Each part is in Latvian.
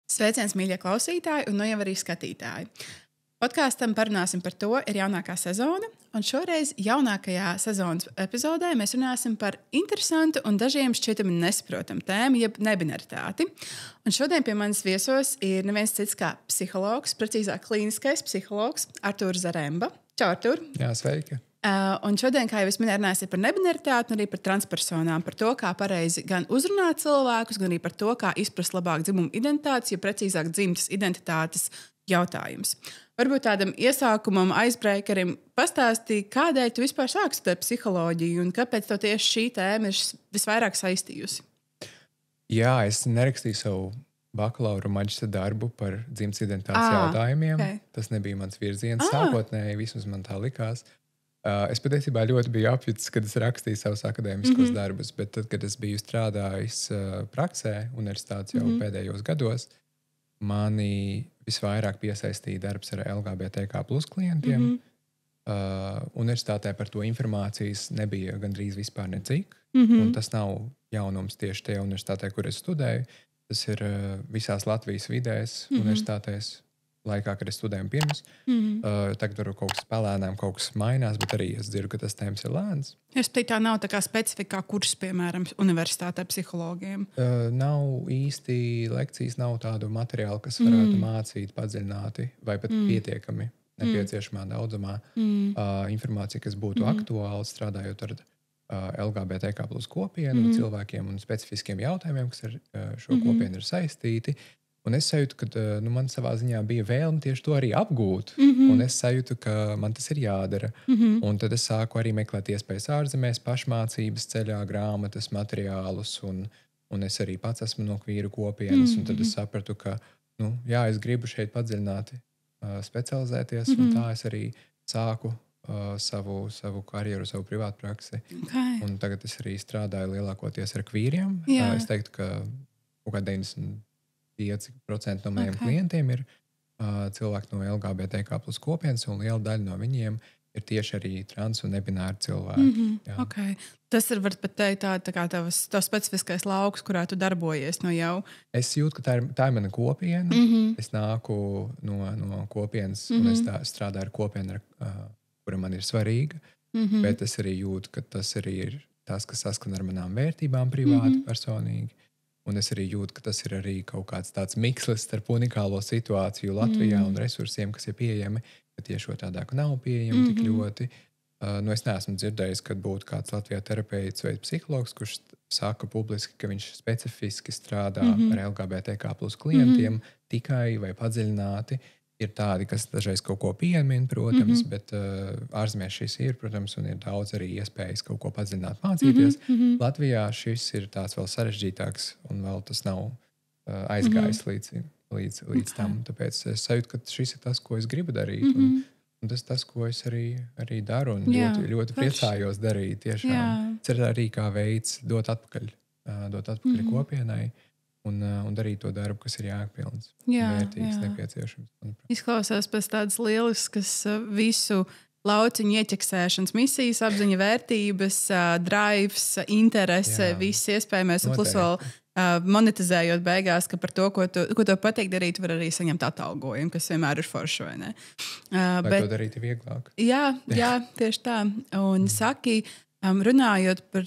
Sveiciens, mīļie klausītāji, un nu jau arī skatītāji. Podkāstam parunāsim par to, ir jaunākā sezona, un šoreiz jaunākajā sezonas epizodē mēs runāsim par interesantu un dažiem šķietami nesaprotamu tēmu, jeb nebinaritāti. Un šodien pie manis viesos ir neviens cits kā psihologs, precīzāk klīniskais psihologs Artūrs Zaremba. Čau, Artūr! Jā, sveiki! Un šodien, kā jau es minēju, runāsim par nebinaritāti, un arī par transpersonām, par to, kā pareizi gan uzrunāt cilvēkus, gan arī par to, kā izprast labāk dzimumu identitātes, ja precīzāk dzimtas identitātes jautājums. Varbūt tādam iesākumam, aizbreikerim pastāstīja, kādēļ tu vispār sāki studēt psiholoģiju un kāpēc tev tieši šī tēma ir visvairāk saistījusi? Jā, es nerakstīju savu bakalaura maģistra darbu par dzimtas identitātes jautājumiem. Okay. Tas nebija mans virziens sākotnēji, vismaz man tā likās. Es patiesībā ļoti biju apjutis, kad es rakstīju savus akadēmiskos darbus, bet tad, kad es biju strādājis praksē, universitātes jau pēdējos gados, mani visvairāk piesaistīja darbs ar LGBTQ+ klientiem. Universitātē par to informācijas nebija gandrīz vispār necik, un tas nav jaunums tieši tajā universitātē, kur es studēju. Tas ir visās Latvijas vidēs universitātēs. Laikā, kad es studēju pirms. Tagad tur kaut kas palēnām, kaut kas mainās, bet arī es dzirdu, ka tas temps ir lēns. Es teiktu, tā nav tā kā specifikā kurs, piemēram, universitātē psihologiem. Nav īsti lekcijas, nav tādu materiālu, kas varētu mācīt padziļināti vai pat pietiekami nepieciešamā daudzumā informācija, kas būtu aktuāla, strādājot ar LGBTQ+ kopienu un cilvēkiem un specifiskiem jautājumiem, kas ar šo kopienu ir saistīti. Un es sajūtu, ka man savā ziņā bija vēlme tieši to arī apgūt. Un es sajūtu, ka man tas ir jādara. Un tad es sāku arī meklēt iespējas ārzemēs, pašmācības ceļā, grāmatas, materiālus. Un es arī pats esmu no kvīru kopienas. Un tad es sapratu, ka jā, es gribu šeit padziļināti specializēties. Un tā es arī sāku savu karjeru, savu privātu praksi. Okay. Un tagad es arī strādāju lielākoties ar kvīriem. Es teiktu, ka kaut kā 95% no maniem klientiem ir cilvēki no LGBTQ+ kopienas, un liela daļa no viņiem ir tieši arī trans un nebināri cilvēki. Okay. Tas ir, var pat teikt, tā kā tavs specifiskais lauks, kurā tu darbojies no jau. Es jūtu, ka tā ir mana kopiena. Es nāku no kopienas, un es strādāju ar kopienu, kura man ir svarīga, bet es arī jūtu, ka tas arī ir tas, kas saskan ar manām vērtībām privāti, personīgi. Un es arī jūtu, ka tas ir arī kaut kāds tāds mikslis starp unikālo situāciju Latvijā un resursiem, kas ir pieejami, bet tieši otrādāk nav pieejami tik ļoti. Es neesmu dzirdējis, kad būtu kāds Latvijā terapeits vai psihologs, kurš saka publiski, ka viņš specifiski strādā ar LGBTQ+ klientiem tikai vai padziļināti. Ir tādi, kas dažreiz kaut ko piemin, protams, bet ārzemēs šis ir, protams, un ir daudz arī iespējas kaut ko padziļināt, mācīties. Latvijā šis ir tāds vēl sarežģītāks, un vēl tas nav aizgājis līdz tam. Tāpēc es sajūtu, ka šis ir tas, ko es gribu darīt, un tas, ko es arī daru, un ļoti priecājos darīt. Tiešām. Tas ir arī kā veids dot atpakaļ kopienai. Un darīt to darbu, kas ir jēgpilns, vērtīgs, nepieciešams. Izklausās pēc tādas lieliskas visu lauciņu ieķeksēšanas misijas, apziņa, vērtības, drives, interese, viss iespējamais, un plus vēl monetizējot beigās, ka par to, ko tev patīk darīt, var arī saņemt atalgojumu, kas vienmēr ir forši, vai ne? Vai to darīt vieglāk? Jā, tieši tā. Un saki, runājot par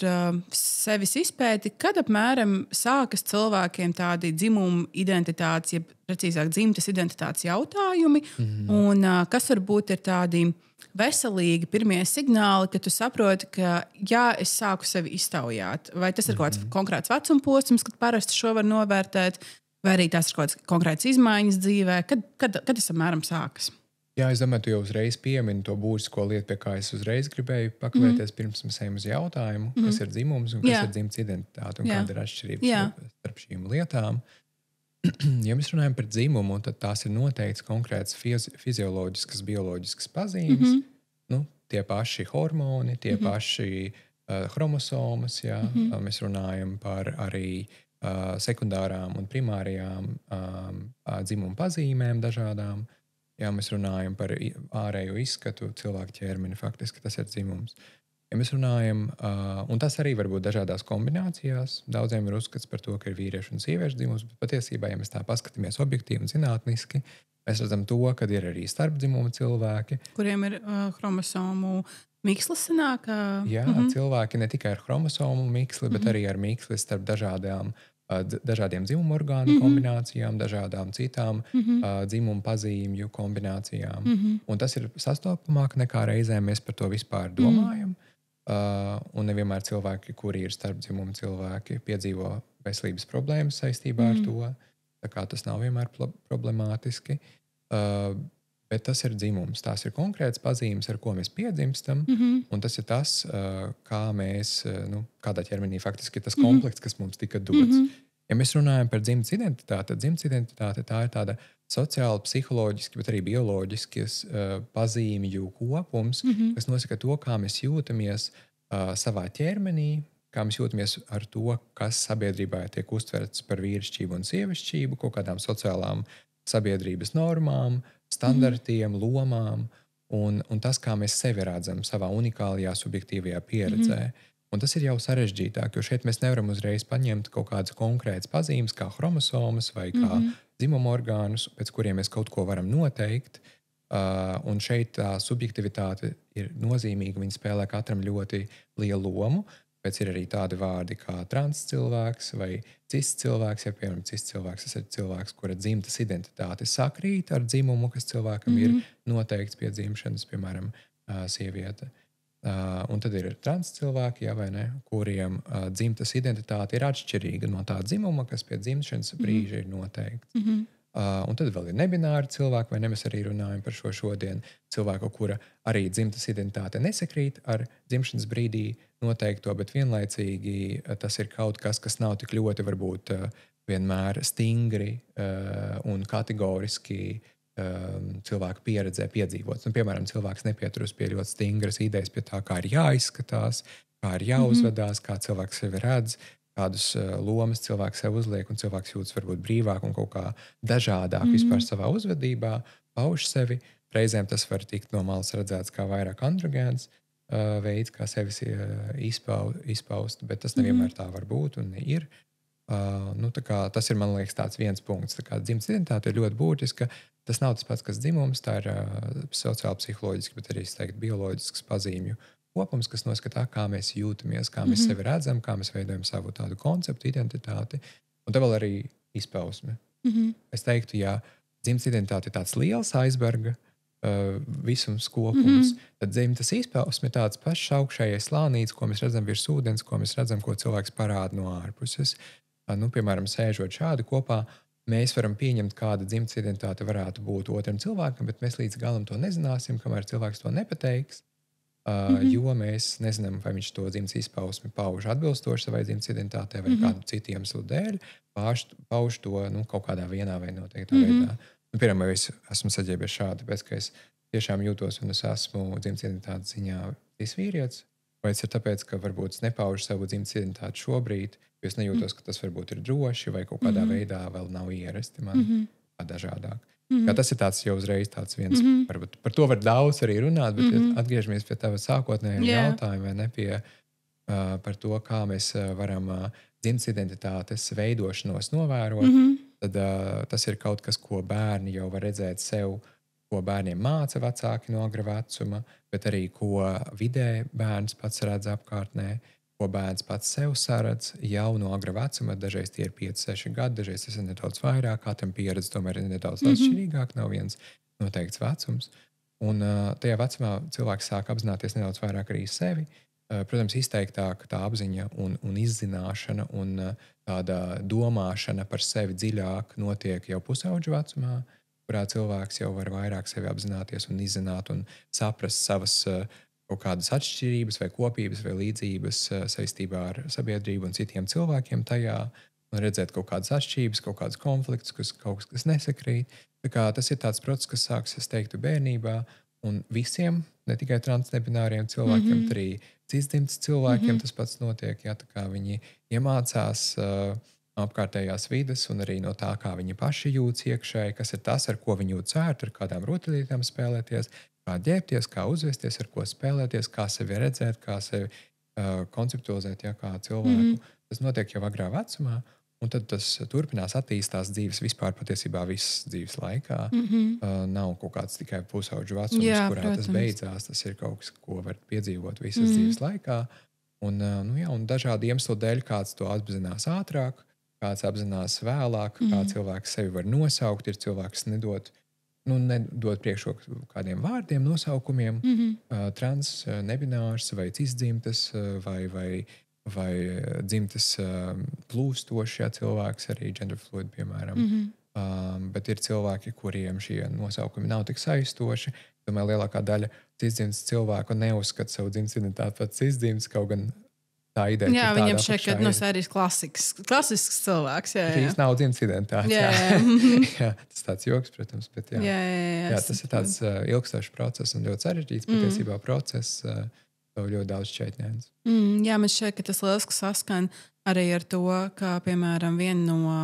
sevis izpēti, kad apmēram sākas cilvēkiem tādi dzimumu identitātes, ja precīzāk dzimtas identitātes jautājumi, un kas varbūt ir tādi veselīgi pirmie signāli, ka tu saproti, ka jā, es sāku sevi iztaujāt. Vai tas ir kaut kāds konkrēts vecuma posms, kad parasti šo var novērtēt, vai arī tās ir kaut kāds konkrēts izmaiņas dzīvē? Kad tas apmēram sākas? Jā, es domāju, tu jau uzreiz piemini to būtisko lietu, pie kā es uzreiz gribēju pakavēties pirms mēs ejam uz jautājumu, kas ir dzimums un kas ir dzimtas identitāte un kāda ir atšķirība starp šīm lietām. Ja mēs runājam par dzimumu, tad tās ir noteikts konkrēts fizioloģiskas, bioloģiskas pazīmes, tie paši hormoni, tie paši chromosomas, mēs runājam par arī sekundārām un primārajām dzimumu pazīmēm dažādām. Jā, mēs runājam par ārējo izskatu cilvēku ķermeni, faktiski tas ir dzimums. Ja mēs runājam, un tas arī var būt dažādās kombinācijās. Daudziem ir uzskats par to, ka ir vīriešu un sieviešu dzimums, bet patiesībā, ja mēs tā paskatāmies objektīvi un zinātniski, mēs redzam to, ka ir arī starpdzimumu cilvēki. Kuriem ir chromosomu mikslis sanāk? Jā, cilvēki ne tikai ar chromosomu miksli, bet arī ar miksli starp dažādiem dzimumu orgānu kombinācijām, dažādām citām dzimumu pazīmju kombinācijām. Un tas ir sastopamāk nekā reizēm mēs par to vispār domājam. Un nevienmēr cilvēki, kuri ir starpdzimumu cilvēki, piedzīvo veselības problēmas saistībā ar to. Tā kā tas nav vienmēr problemātiski. Bet tas ir dzimums. Tās ir konkrētas pazīmes, ar ko mēs piedzimstam. Un tas ir tas, kā mēs, kādā ķermenī faktiski ir tas komplekts, kas mums tika dots. Ja mēs runājam par dzimtas identitāti, tad dzimtas identitāte tā ir tāda sociāli, psiholoģiski, bet arī bioloģiskas pazīmju kopums, kas nosaka to, kā mēs jūtamies savā ķermenī, kā mēs jūtamies ar to, kas sabiedrībā tiek uztverts par vīrišķību un sievišķību, kaut kādām sociālām sabiedrības normām, standartiem, lomām, un tas, kā mēs sevi redzam savā unikālajā, subjektīvajā pieredzē. Un tas ir jau sarežģītāk, jo šeit mēs nevaram uzreiz paņemt kaut kādas konkrētas pazīmes, kā chromosomas vai kā dzimuma orgānus, pēc kuriem mēs kaut ko varam noteikt. Un šeit tā subjektivitāte ir nozīmīga, viņa spēlē katram ļoti lielu lomu. Pēc ir arī tādi vārdi kā transcilvēks vai cis cilvēks. Ja, piemēram, cis cilvēks, tas ir cilvēks, kura dzimtas identitāte sakrīt ar dzimumu, kas cilvēkam ir noteikts pie dzimšanas, piemēram, sieviete. Un tad ir transcilvēki, ja, vai ne, kuriem dzimtas identitāte ir atšķirīga no tā dzimuma, kas pie dzimšanas brīža ir noteikts. Un tad vēl ir nebināri cilvēki, vai ne, mēs arī runājam par šo šodien. Cilvēku, kura arī dzimtas identitāte nesakrīt ar dzimšanas brīdī noteikto, bet vienlaicīgi tas ir kaut kas, kas nav tik ļoti varbūt vienmēr stingri un kategoriski cilvēku pieredzē piedzīvots. Piemēram, cilvēks nepieturas pie ļoti stingras idejas pie tā, kā ir jāizskatās, kā ir jāuzvedās, kā cilvēks sevi redz, kādas lomas cilvēks sev uzliek, un cilvēks jūtas varbūt brīvāk un kaut kā dažādāk vispār savā uzvedībā, pauž sevi. Reizēm tas var tikt no malas redzēts kā vairāk androgēns veids, kā sevi izpaust, bet tas nevienmēr tā var būt un ir. Tas ir, man liekas, tāds viens punkts. Dzimtas identitāte ir ļoti būtiska. Tas nav tas pats, kas dzimums, tā ir sociāli, psiholoģiski, bet arī, es teiktu, bioloģisks pazīmju kopums, kas noskatā, kā mēs jūtamies, kā mēs sevi redzam, kā mēs veidojam savu tādu konceptu, identitāti. Un te vēl arī izpausme. Es teiktu, ja dzimtas identitāte ir tāds liels aizberga visums kopums, tad dzimtas izpausme ir tāds pašs augšējais slānīts, ko mēs redzam virs ūdens, ko mēs redzam, ko cilvēks parāda no ārpuses. Piemēram, sēžot šādi kopā, mēs varam pieņemt, kāda dzimtas identitāte varētu būt otram cilvēkam, bet mēs līdz galam to nezināsim, kamēr cilvēks to nepateiks. Jo mēs nezinām, vai viņš to dzimtas izpausmi pauž atbilstoši savai dzimtas identitātei vai kādu citu iemeslu dēļ, pauž to kaut kādā vienā vai noteiktā veidā. Piemēram, es esmu saģērbies šādi, pēc ka es tiešām jūtos un es esmu dzimtas identitātes ziņā vīrietis, vai tas ir tāpēc, ka varbūt es nepaužu savu dzimtas identitāti šobrīd, jo es nejūtos, ka tas varbūt ir droši vai kaut kādā veidā vēl nav ierasti man dažādāk. Tas ir tāds jau uzreiz tāds viens, par to var daudz arī runāt, bet ja atgriežamies pie tava sākotnējā jautājuma, vai ne, par to, kā mēs varam dzimtas identitātes veidošanos novērot, tad tas ir kaut kas, ko bērni jau var redzēt sev, ko bērniem māca vecāki no agra vecuma, bet arī ko vidē bērns pats redz apkārtnē, ko bērns pats sev saredz jau no agra vecuma. Dažreiz tie ir 5-6 gadi, dažreiz tas ir nedaudz vairāk, katram pieredze tomēr ir nedaudz atšķirīgāk, nav viens noteikts vecums. Un tajā vecumā cilvēks sāk apzināties nedaudz vairāk arī sevi. Protams, izteiktāk tā apziņa un izzināšana un tāda domāšana par sevi dziļāk notiek jau pusauģu vecumā, kurā cilvēks jau var vairāk sevi apzināties un izzināt un saprast savas kaut kādas atšķirības vai kopības vai līdzības saistībā ar sabiedrību un citiem cilvēkiem tajā, un redzēt kaut kādas atšķirības, kaut kādus konfliktus, kaut kas nesakrīt. Tas ir tāds process, kas sāks, es teiktu, bērnībā, un visiem, ne tikai transnebināriem cilvēkiem, bet arī cisdzimtas cilvēkiem tas pats notiek, tā kā viņi iemācās apkārtējās vides un arī no tā, kā viņi paši jūtas iekšēji, kas ir tas, ar ko viņi jūtas ērti, ar kādām rotaļlietām spēlēties, kā ģērbties, kā uzvesties, ar ko spēlēties, kā sevi redzēt, kā sevi konceptualizēt, ja, kā cilvēku. Tas notiek jau agrā vecumā, un tad tas turpinās attīstās dzīves vispār patiesībā visas dzīves laikā. Nav kaut kāds tikai pusauģu vecums, kurā protams. Tas beidzās. Tas ir kaut kas, ko var piedzīvot visas dzīves laikā. Un dažādu iemeslu dēļ kāds to apzinās ātrāk, kāds apzinās vēlāk, kā cilvēks sevi var nosaukt. Ir cilvēks nedod priekšroku kādiem vārdiem, nosaukumiem, trans, nebinārs vai cisdzimtas vai dzimtas plūstošs, ja cilvēks arī gender fluid, piemēram. Bet ir cilvēki, kuriem šie nosaukumi nav tik saistoši. Tomēr lielākā daļa cisdzimtas cilvēku neuzskata savu dzimtas identitāti par cisdzimtas, kaut gan tā ideja. Jā, viņam šeit ir no sērijas klasisks cilvēks. Šīs nav dzimtas identitāte. Jā, tas tāds joks, protams, bet tas ir tāds ilgstošs process un ļoti sarežģīts patiesībā process. Ļoti daudz šķaitņēns. Jā, man šķiet, ka tas lieliski saskan arī ar to, ka, piemēram, viena no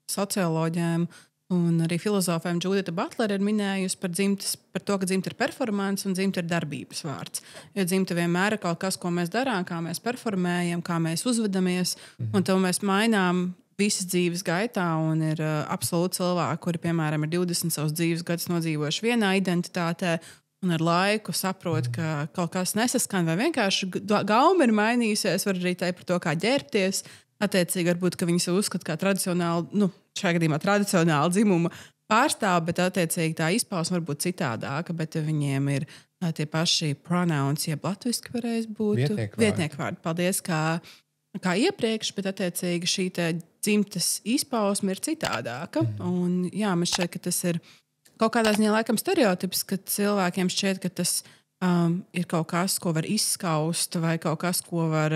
socioloģiem un arī filozofiem Judita Butlere ir minējusi par to, ka dzimta ir performance un dzimta ir darbības vārds. Jo dzimta vienmēr ir kaut kas, ko mēs darām, kā mēs performējam, kā mēs uzvedamies, un to mēs mainām visas dzīves gaitā, un ir absolūti cilvēki, kuri, piemēram, ir 20 savus dzīves gadus nodzīvojuši vienā identitātē, un ar laiku saprot, ka kaut kas nesaskan, vai vienkārši gauma ir mainījusies, var arī teikt par to, kā ģērbties. Attiecīgi, varbūt, ka viņas uzskata kā tradicionāli, šajā gadījumā tradicionāli dzimuma pārstāv, bet attiecīgi tā izpausme var būt citādāka, bet viņiem ir tie paši pronouns, jeb latviski pareizi būtu. Vietnieku vārdi. Paldies, kā iepriekš, bet attiecīgi šī dzimtas izpausme ir citādāka. Un jā, man šķiet, ka tas ir kaut kādā ziņā laikam stereotips, ka cilvēkiem šķiet, ka tas ir kaut kas, ko var izskaust, vai kaut kas, ko var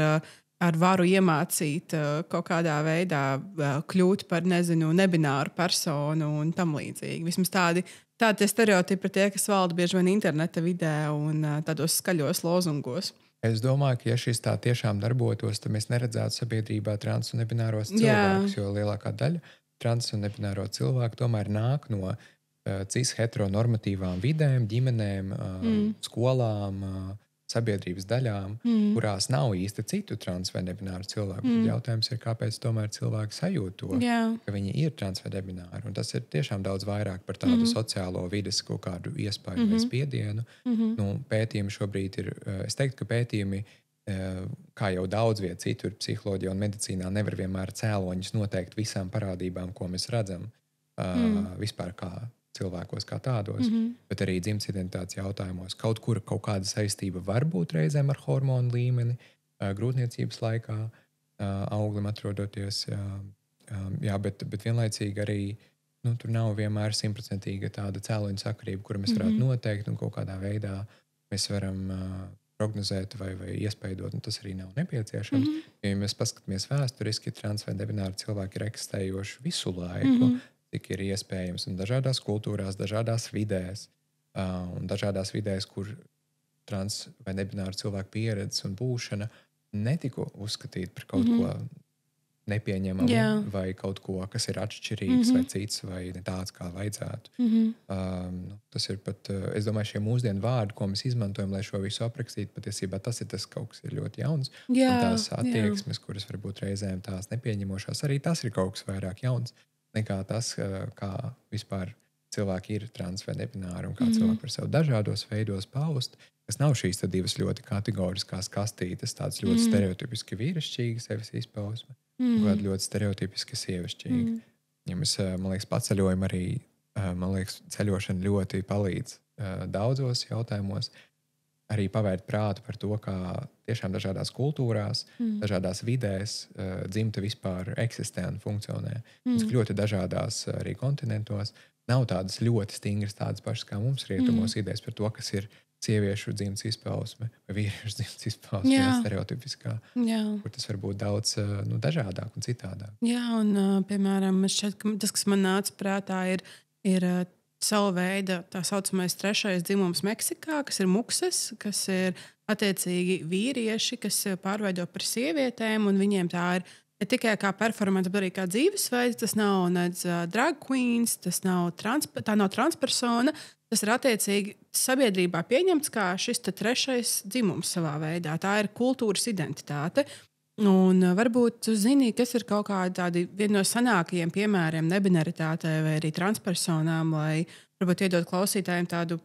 ar varu iemācīt, kaut kādā veidā kļūt par, nebināru personu un tam līdzīgi. Vismaz tādi stereotipi ir tie, kas valda bieži vien interneta vidē un tādos skaļos lozungos. Es domāju, ka ja šis tā tiešām darbotos, tad mēs neredzētu sabiedrībā trans un nebināros cilvēkus, jo lielākā daļa trans un nebināro cilvēku tomēr nāk no cis-heteronormatīvām vidēm, ģimenēm, skolām, sabiedrības daļām, kurās nav īsti citu trans vai nebināru cilvēku. Jautājums ir, kāpēc tomēr cilvēki sajūt to, ka viņi ir trans vai nebināri. Un tas ir tiešām daudz vairāk par tādu sociālo vides kaut kādu iespēju vai spiedienu. Pētījumi šobrīd ir, es teiktu, ka pētījumi, kā jau daudz viet citur, psiholoģijā un medicīnā nevar vienmēr cēloņus noteikt visām parādībām, ko mēs redzam vispār kā cilvēkos kā tādos, bet arī dzimtas identitātes jautājumos. Kaut kāda saistība var būt reizēm ar hormonu līmeni, grūtniecības laikā, auglim atrodoties. Bet vienlaicīgi arī tur nav vienmēr 100% tāda cēloņa sakarība, kuru mēs varētu noteikt un kaut kādā veidā mēs varam prognozēt vai iespaidot, un tas arī nav nepieciešams. Ja mēs paskatāmies vēsturiski, trans vai nebināri cilvēki ir eksistējoši visu laiku, cik ir iespējams, un dažādās kultūrās, dažādās vidēs, kur trans vai nebināru cilvēku pieredzes un būšana netika uzskatīta par kaut ko nepieņemamu vai kaut ko, kas ir atšķirīgs vai cits vai ne tāds, kā vajadzētu. Tas ir pat, es domāju, šie mūsdienu vārdi, ko mēs izmantojam, lai šo visu aprakstītu, patiesībā tas ir tas kaut kas ir ļoti jauns. Un tās attieksmes, kuras varbūt reizēm tās nepieņemošās, arī tas ir kaut kas vairāk jauns nekā tas, kā vispār cilvēki ir trans vai nebināri un kā cilvēki var sev dažādos veidos paust, kas nav šīs divas ļoti kategoriskās kastītes, tāds ļoti stereotipiski vīrišķīga sevis izpausme un kāda ļoti stereotipiski sievišķīga. Ja mēs, man liekas, paceļojam arī, ceļošana ļoti palīdz daudzos jautājumos, arī pavērt prātu par to, kā tiešām dažādās kultūrās, dažādās vidēs dzimta vispār eksistē un funkcionē. Ļoti dažādās arī kontinentos nav tādas ļoti stingras, tādas pašas kā mums rietumos idejas par to, kas ir sieviešu dzimtas izpausme vai vīriešu dzimtas izpausme, stereotipiskā, kur tas var būt daudz dažādāk un citādāk. Jā, un piemēram, šķiet, tas, kas man nāca prātā, ir savu veidu tā saucamais trešais dzimums Meksikā, kas ir mukses, kas ir attiecīgi vīrieši, kas pārveido par sievietēm, un viņiem tā ir tikai kā performance, bet arī kā dzīvesveids. Tas nav nec drag queens, tā nav transpersona. Tas ir attiecīgi sabiedrībā pieņemts kā šis trešais dzimums savā veidā. Tā ir kultūras identitāte. Un varbūt tu zini, kas ir kaut kādi viena no senākajiem piemēriem nebinaritātei vai arī transpersonām, lai varbūt iedod klausītājiem tādu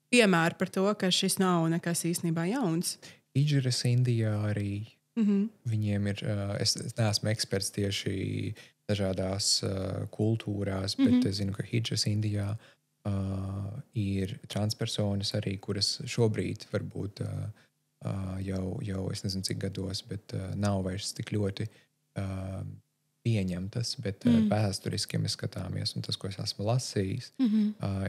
piemēru par to, ka šis nav nekas īstenībā jauns. Hidžras Indijā arī. Viņiem ir, es neesmu eksperts tieši dažādās kultūrās, bet es zinu, ka Hidžras Indijā ir transpersonas arī, kuras šobrīd varbūt jau es nezinu cik gados, bet nav vairs tik ļoti pieņemtas, bet vēsturiski, ja mēs skatāmies, un tas, ko es esmu lasījis,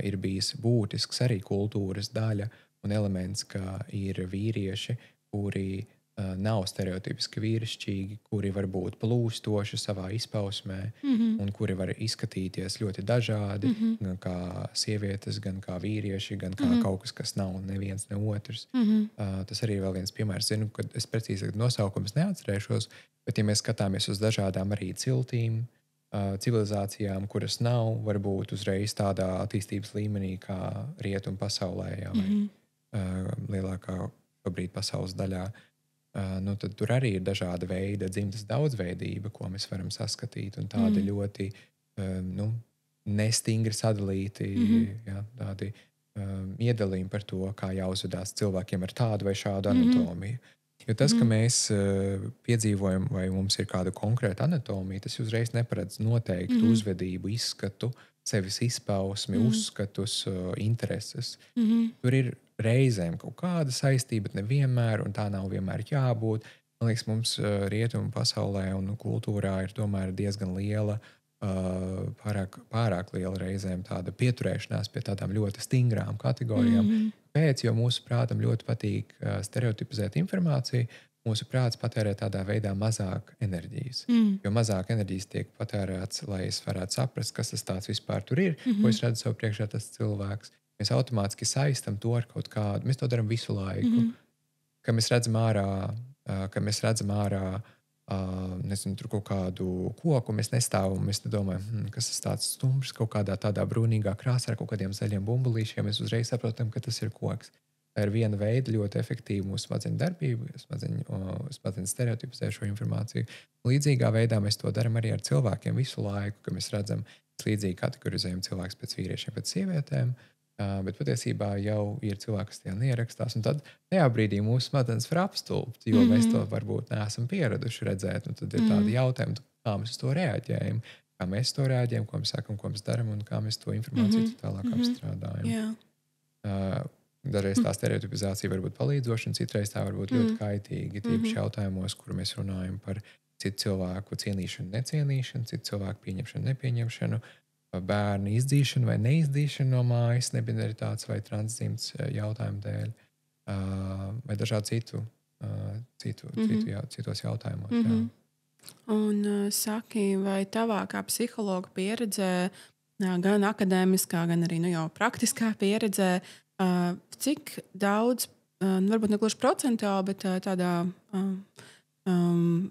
ir bijis būtisks arī kultūras daļa un elements, ka ir vīrieši, kuri nav stereotipiski vīrišķīgi, kuri var būt plūstoši savā izpausmē un kuri var izskatīties ļoti dažādi, gan kā sievietes, gan kā vīrieši, gan kā kaut kas nav neviens, ne otrs. Tas arī ir vēl viens piemērs. Zinu, ka es precīzi nosaukumus neatcerēšos, bet ja mēs skatāmies uz dažādām arī ciltīm, civilizācijām, kuras nav varbūt uzreiz tādā attīstības līmenī kā rietumu pasaulē, jā, vai lielākā šobrīd pasaules daļā, tad tur arī ir dažāda veida dzimtas daudzveidība, ko mēs varam saskatīt, un tādi ļoti nestingri sadalīti jā, tādi iedalījumi par to, kā jāuzvedās cilvēkiem ar tādu vai šādu anatomiju. Jo tas, ka mēs piedzīvojam, vai mums ir kāda konkrēta anatomija, tas uzreiz neparedz noteiktu uzvedību, izskatu, sevis izpausmi, uzskatus, intereses. Tur ir reizēm kaut kāda saistība, bet nevienmēr, un tā nav vienmēr jābūt. Man liekas, mums rietumu pasaulē un kultūrā ir tomēr diezgan liela, pārāk liela reizēm tāda pieturēšanās pie tādām ļoti stingrām kategorijām. Pēc, jo mūsu prātam ļoti patīk stereotipizēt informāciju, mūsu prāts patērē tādā veidā mazāk enerģijas. Jo mazāk enerģijas tiek patērēts, lai es varētu saprast, kas tas tāds vispār tur ir, ko es redzu sev priekšā tas cilvēks. Mēs automātiski saistam to ar kaut kādu. Mēs to darām visu laiku. Kad mēs redzam ārā, nezinu, tur kaut kādu koku, mēs nestāvam, mēs nedomājam, kas tas tāds stumbrs, kaut kādā tādā brūnīgā krāsā ar kaut kādiem zaļiem bumbulīšiem. Mēs uzreiz saprotam, ka tas ir koks. Tā ir viena veida ļoti efektīva mūsu smadzeņu darbība, smadzeņu stereotipizē šo informāciju. Līdzīgā veidā mēs to darām arī ar cilvēkiem visu laiku, kad mēs redzam, līdzīgi kategorizējam cilvēkus pēc vīriešiem, pēc sievietēm. Bet patiesībā jau ir cilvēki, kas tajā neierakstās. Un tad tajā brīdī mūsu smadzenes var apstulbt, jo mēs to varbūt neesam pieraduši redzēt. Un tad ir tādi jautājumi, kā mēs uz to reaģējam, kā mēs to reaģējam, ko mēs sakam, ko mēs darām un kā mēs to informāciju tālāk apstrādājam. Dažreiz tā stereotipizācija var būt palīdzoša, un citreiz tā var būt ļoti kaitīga. Tīpaši jautājumos, kur mēs runājam par citu cilvēku cienīšanu, necienīšanu, citu cilvēku pieņemšanu, nepieņemšanu, bērnu izdzīšanu vai neizdzīšanu no mājas, nebinaritātes vai transdzimts jautājumu dēļ, vai dažādu citos jautājumos. Jā. Un saki, vai tavā kā psihologa pieredzē, gan akadēmiskā, gan arī jau praktiskā pieredzē, cik daudz, varbūt ne gluži procentuāli, bet tādā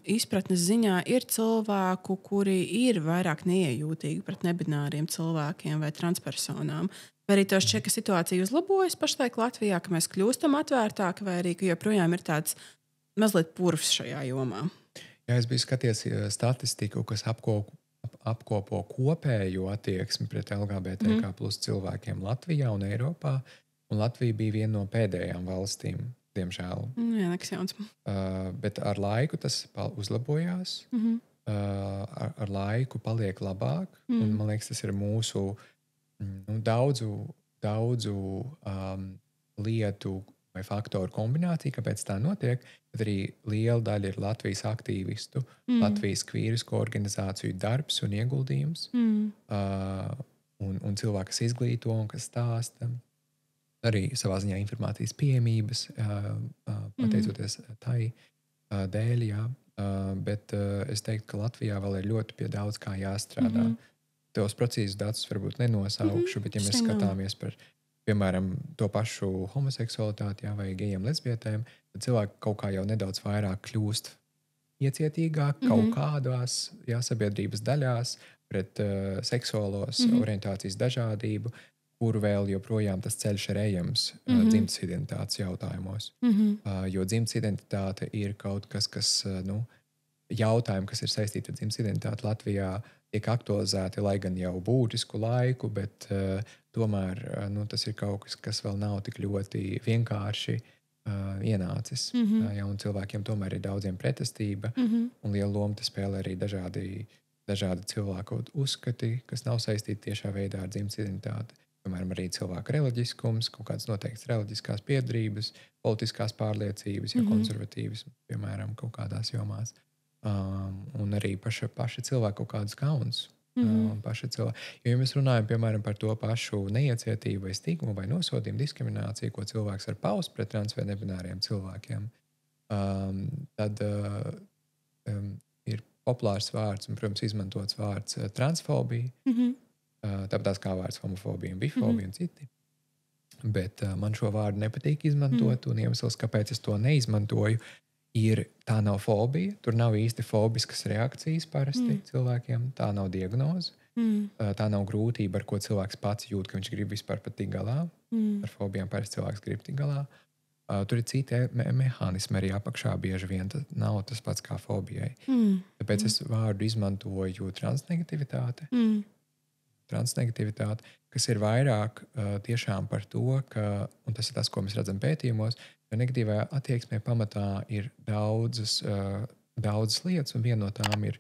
izpratnes ziņā ir cilvēku, kuri ir vairāk neiejūtīgi pret nebināriem cilvēkiem vai transpersonām. Vai arī tev šķiet, ka situācija uzlabojas pašlaik Latvijā, ka mēs kļūstam atvērtāki, vai arī ka joprojām ir tāds mazliet purvs šajā jomā? Jā, es biju skaties statistiku, kas apkopo kopējo attieksmi pret LGBTK plus cilvēkiem Latvijā un Eiropā, un Latvija bija viena no pēdējām valstīm, diemžēl. Jā, nekas jauns. Bet ar laiku tas uzlabojās, ar laiku paliek labāk, un man liekas, tas ir mūsu daudzu lietu vai faktoru kombinācija, kāpēc tā notiek, bet arī liela daļa ir Latvijas aktīvistu, Latvijas kvīrisko organizāciju darbs un ieguldījums, un cilvēki, kas izglīto un kas stāsta. Arī savā ziņā informācijas pieejamības, pateicoties tai dēļ, jā. Bet es teiktu, ka Latvijā vēl ir ļoti pie daudz kā jāstrādā. Tos precīzus datus varbūt nenosaukšu, bet ja mēs skatāmies par, piemēram, to pašu homoseksualitāti, jā, vai gejiem, lesbietēm, tad cilvēki kaut kā jau nedaudz vairāk kļūst iecietīgāki kaut kādās sabiedrības daļās pret seksuālos orientācijas dažādību, kur vēl joprojām tas ceļš ir ejams dzimtas identitātes jautājumos. Jo dzimtas identitāte ir kaut kas, jautājumi, kas ir saistīti ar dzimtas identitāti Latvijā, tiek aktualizēti, lai gan jau būtisku laiku, bet tomēr tas ir kaut kas, kas vēl nav tik ļoti vienkārši ienācis. Ja, un cilvēkiem tomēr ir daudziem pretestība, un liela loma spēlē arī dažādi cilvēku uzskati, kas nav saistīti tiešā veidā ar dzimtas identitāti. Piemēram, arī cilvēku reliģiskums, kaut kādas noteiktas reliģiskās piedarības, politiskās pārliecības, ja konservatīvas, piemēram, kaut kādās jomās. Un arī paši cilvēki kaut kādus kauns. Jo, ja mēs runājam, piemēram, par to pašu neiecietību vai stigmu vai nosodījumu diskrimināciju, ko cilvēks var paust pret trans vai nebināriem cilvēkiem, tad ir populārs vārds un, protams, izmantots vārds transfobija, tāpat kā vārds homofobija un bifobija un citi. Bet man šo vārdu nepatīk izmantot, un iemesls, kāpēc es to neizmantoju, tā nav fobija. Tur nav īsti fobiskas reakcijas parasti cilvēkiem. Tā nav diagnoze. Tā nav grūtība, ar ko cilvēks pats jūt, ka viņš grib vispār pat tikt galā. Ar fobijām parasti cilvēks grib tikt galā. Tur ir citi mehānismi arī apakšā bieži vien. Tas nav tas pats kā fobijai. Tāpēc es vārdu izmantoju transnegativitāte. Transnegativitāte, kas ir vairāk tiešām par to, un tas ir tas, ko mēs redzam pētījumos, ka negatīvajā attieksmē pamatā ir daudzas lietas, un viena no tām ir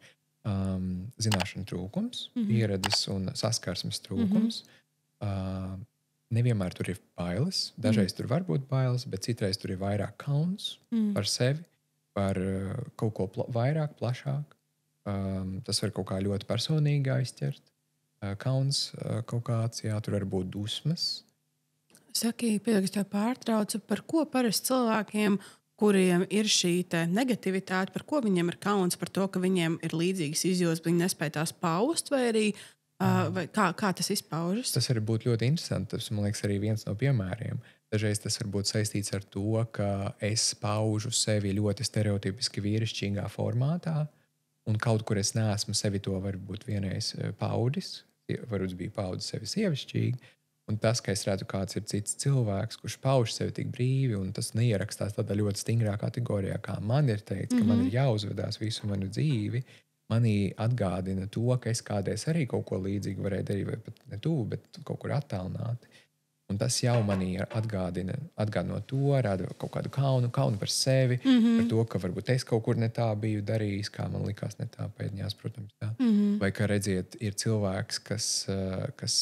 zināšanu trūkums, pieredzes un saskarsmes trūkums. Nevienmēr tur ir bailes, dažreiz tur var būt bailes, bet citreiz tur ir vairāk kauns par sevi, par kaut ko vairāk, plašāk. Tas var kaut kā ļoti personīgi aizķert. Kauns kaut kāds, tur var būt dusmas. Saki, piedodas tev pārtraucu, par ko parasti cilvēkiem, kuriem ir šī negativitāte, par ko viņiem ir kauns, par to, ka viņiem ir līdzīgas izjūtas, viņi nespēj tās paust, vai arī vai kā tas izpaužas? Tas var būt ļoti interesanti. Tas, man liekas, arī viens no piemēriem. Dažreiz tas var būt saistīts ar to, ka es paužu sevi ļoti stereotipiski vīrišķīgā formātā, un kaut kur es neesmu sevi to varbūt vienreiz paudis, varbūt bija paudis sevi sievišķīgi, un tas, ka es redzu, kāds ir cits cilvēks, kurš pauž sevi tik brīvi, un tas neierakstās tādā ļoti stingrā kategorijā, kā man ir teikts, ka man ir jāuzvedās visu manu dzīvi, manī atgādina to, ka es kādreiz arī kaut ko līdzīgu varēju darīt, vai pat ne tuvu, bet kaut kur attālināti. Un tas jau manī atgādinot to, rada kaut kādu kaunu par sevi, par to, ka varbūt es kaut kur ne tā biju darījis, kā man likās ne tā pēdņās, protams. Tā. Vai, ka redziet, ir cilvēks, kas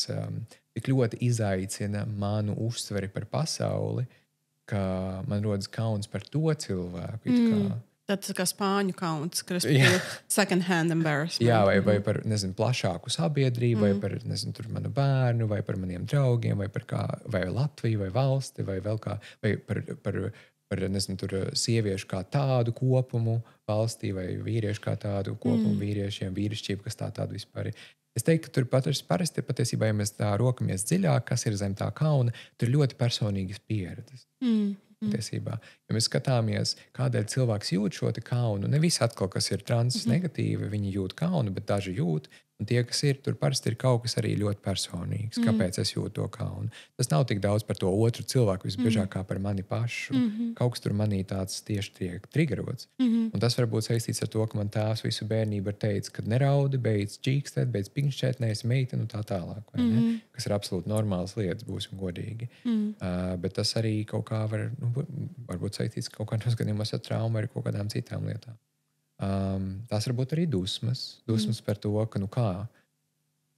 tik ļoti izaicina manu uztveri par pasauli, ka man rodas kauns par to cilvēku. Tas kā spāņu kauns, kas ir second hand embarrassment. Jā, vai par, plašāku sabiedrību, vai par, manu bērnu, vai par maniem draugiem, vai Latviju, vai valsti, vai vēl kā, vai par sieviešu kā tādu kopumu valstī, vai vīriešu kā tādu kopumu vīriešiem, vīrišķību, kas tādu vispār ir. Es teiktu, ka tur parasti patiesībā, ja mēs tā rokamies dziļāk, kas ir zem tā kauna, tur ir ļoti personīgas pieredzes. Tiesībā. Ja mēs skatāmies, kādēļ cilvēks jūt šo kaunu, ne visi atkal, kas ir trans negatīvi, viņi jūt kaunu, bet daži jūt, un tie, kas ir, tur parasti ir kaut kas arī ļoti personīgs. Kāpēc es jūtu to kaunu? Tas nav tik daudz par to otru cilvēku, visbiežāk kā par mani pašu. Kaut kas tur manī tāds tieši tiek triggerots. Un tas var būt saistīts ar to, ka man tēvs visu bērnību ir teicis, ka neraudi, beidz čīkstēt, beidz pinkšķēt, neesi meitene un tā tālāk. Kas ir absolūti normālas lietas, būsim godīgi. Bet tas arī kaut kā varbūt saistīts kaut kādos gadījumos ar traumu vai kaut kādām citām lietām. Tās var būt arī dusmas par to, ka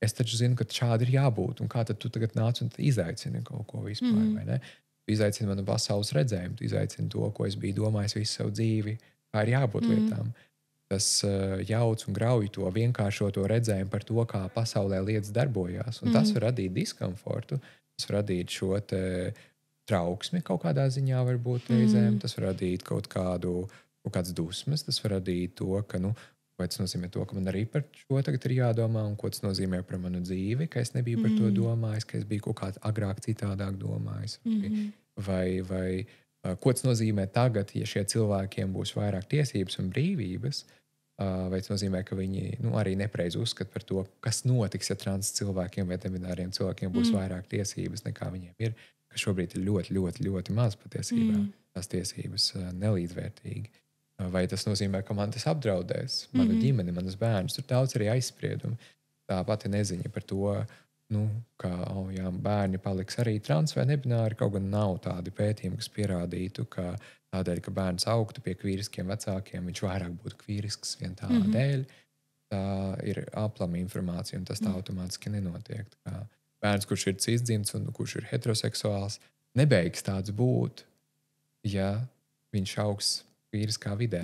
es taču zinu, ka šādi ir jābūt, un kā tad tu tagad nāc un izaicini kaut ko vispār, vai ne? Tu izaicini manu pasaules redzējumu, tu izaicini to, ko es biju domājis visu savu dzīvi, kā ir jābūt lietām. Tas jauc un grauj to vienkāršoto redzējumu par to, kā pasaulē lietas darbojās, un tas var radīt diskomfortu, tas var radīt šo trauksmi kaut kādā ziņā varbūt reizēm, tas var radīt kaut kādas dusmas, tas var radīt to, ka, vai tas nozīmē to, ka man arī par šo tagad ir jādomā, un ko tas nozīmē par manu dzīvi, ka es nebiju par to domājis, ka es biju kaut kā agrāk citādāk domājis, vai Ko tas nozīmē tagad, ja šie cilvēkiem būs vairāk tiesības un brīvības, vai tas nozīmē, ka viņi arī nepareizi uzskata par to, kas notiks, ja trans cilvēkiem vai nebināriem cilvēkiem būs vairāk tiesības nekā viņiem ir, ka šobrīd ir ļoti, ļoti, ļoti maz patiesībā tās tiesības nelīdzvērtīgi. Vai tas nozīmē, ka man tas apdraudēs manu ģimeni, manas bērnus? Tur daudz arī aizspriedumi. Tā pati neziņa par to, ka bērni paliks arī trans vai nebināri, kaut gan nav tādi pētījumi, kas pierādītu, ka tādēļ, ka bērns augtu pie kvīriskiem vecākiem, viņš vairāk būtu kvīrisks vien tā dēļ. Tā ir aplama informācija, un tas tā automātiski nenotiek. Kā bērns, kurš ir cisdzimts un kurš ir heteroseksuāls, nebeigs tāds būt, ja viņš augs kvīriskā vidē.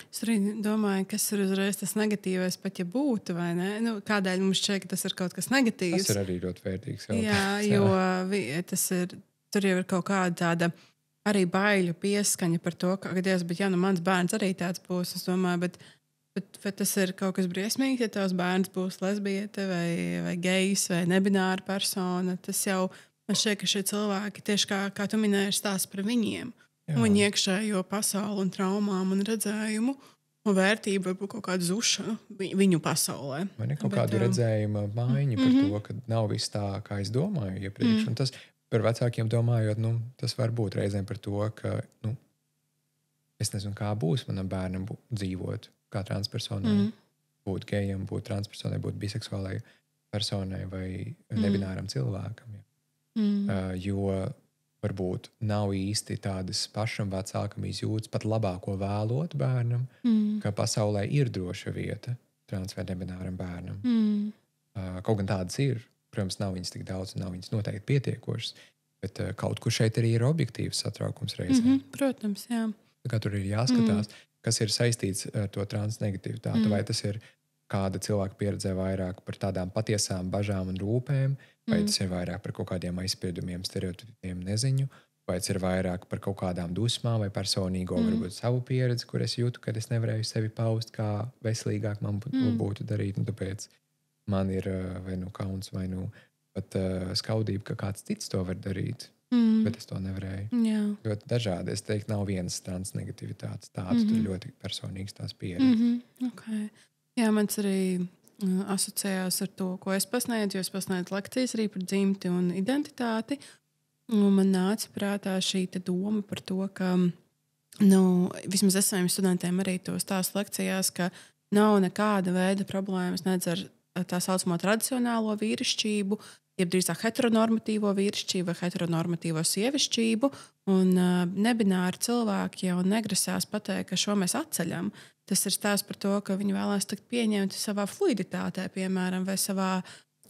Es arī domāju, kas ir uzreiz tas negatīvais, pat ja būtu, vai ne? Kādēļ mums šķiet, ka tas ir kaut kas negatīvs? Tas ir arī ļoti vērtīgs jautājums. Jā, jo tas ir, tur jau ir kaut kāda tāda arī baiļu pieskaņa par to, ka, Dievs, bet mans bērns arī tāds būs, es domāju, bet tas ir kaut kas briesmīgs, ja tavs bērns būs lesbiete vai gejs vai nebināra persona. Tas jau, man šķiet, ka šie cilvēki, tieši kā tu minēji, stāsta par viņiem. Viņu iekšējo pasauli un traumām un redzējumu un vērtību, varbūt kaut kādu zušanu viņu pasaulē. Man ir kaut kāda redzējuma maiņa par to, ka nav viss tā, kā es domāju iepriekš. Un tas par vecākiem domājot, tas var būt reizēm par to, ka es nezinu, kā būs manam bērnam dzīvot, kā transpersonai, būt gejam, būt transpersonai, būt biseksuālai personai vai nebināram cilvēkam. Jo varbūt nav īsti tādas pašam vecākam izjūtas, pat labāko vēlot bērnam, ka pasaulē ir droša vieta trans vai nebināram bērnam. Kaut gan tādas ir, protams, nav viņas tik daudz un nav viņas noteikti pietiekošas, bet kaut kur šeit arī ir objektīvs satraukums reizē. Protams, jā. Tā kā tur ir jāskatās, kas ir saistīts ar to transnegativitāti, vai tas ir kāda cilvēka pieredzē vairāk par tādām patiesām bažām un rūpēm, vai tas ir vairāk par kaut kādiem aizspriedumiem, stereotipiem, neziņu, vai tas ir vairāk par kaut kādām dusmām vai personīgo, varbūt savu pieredzi, kur es jūtu, ka es nevarēju sevi paust, kā veselīgāk man būtu darīt, un tāpēc man ir vai kauns, vai pat skaudība, ka kāds cits to var darīt, bet es to nevarēju. Jā. Ļoti dažādi. Es teiktu, nav vienas transnegativitātes tādas, tur ļoti personīgas tās pieredzes. Okay. Jā, mans arī asociējās ar to, ko es pasniedzu, jo es pasniedzu lekcijas arī par dzimti un identitāti. Un man nāca prātā šī doma par to, ka vismaz es saviem studentiem arī to stāstu lekcijās, ka nav nekāda veida problēmas nedz ar tā saucamo tradicionālo vīrišķību, jeb drīzāk heteronormatīvo vīrišķību vai heteronormatīvo sievišķību, un nebināri cilvēki jau negrasās pateikt, ka šo mēs atceļam. Tas ir stāsts par to, ka viņi vēlās tikt pieņemti savā fluiditātē, piemēram, vai savā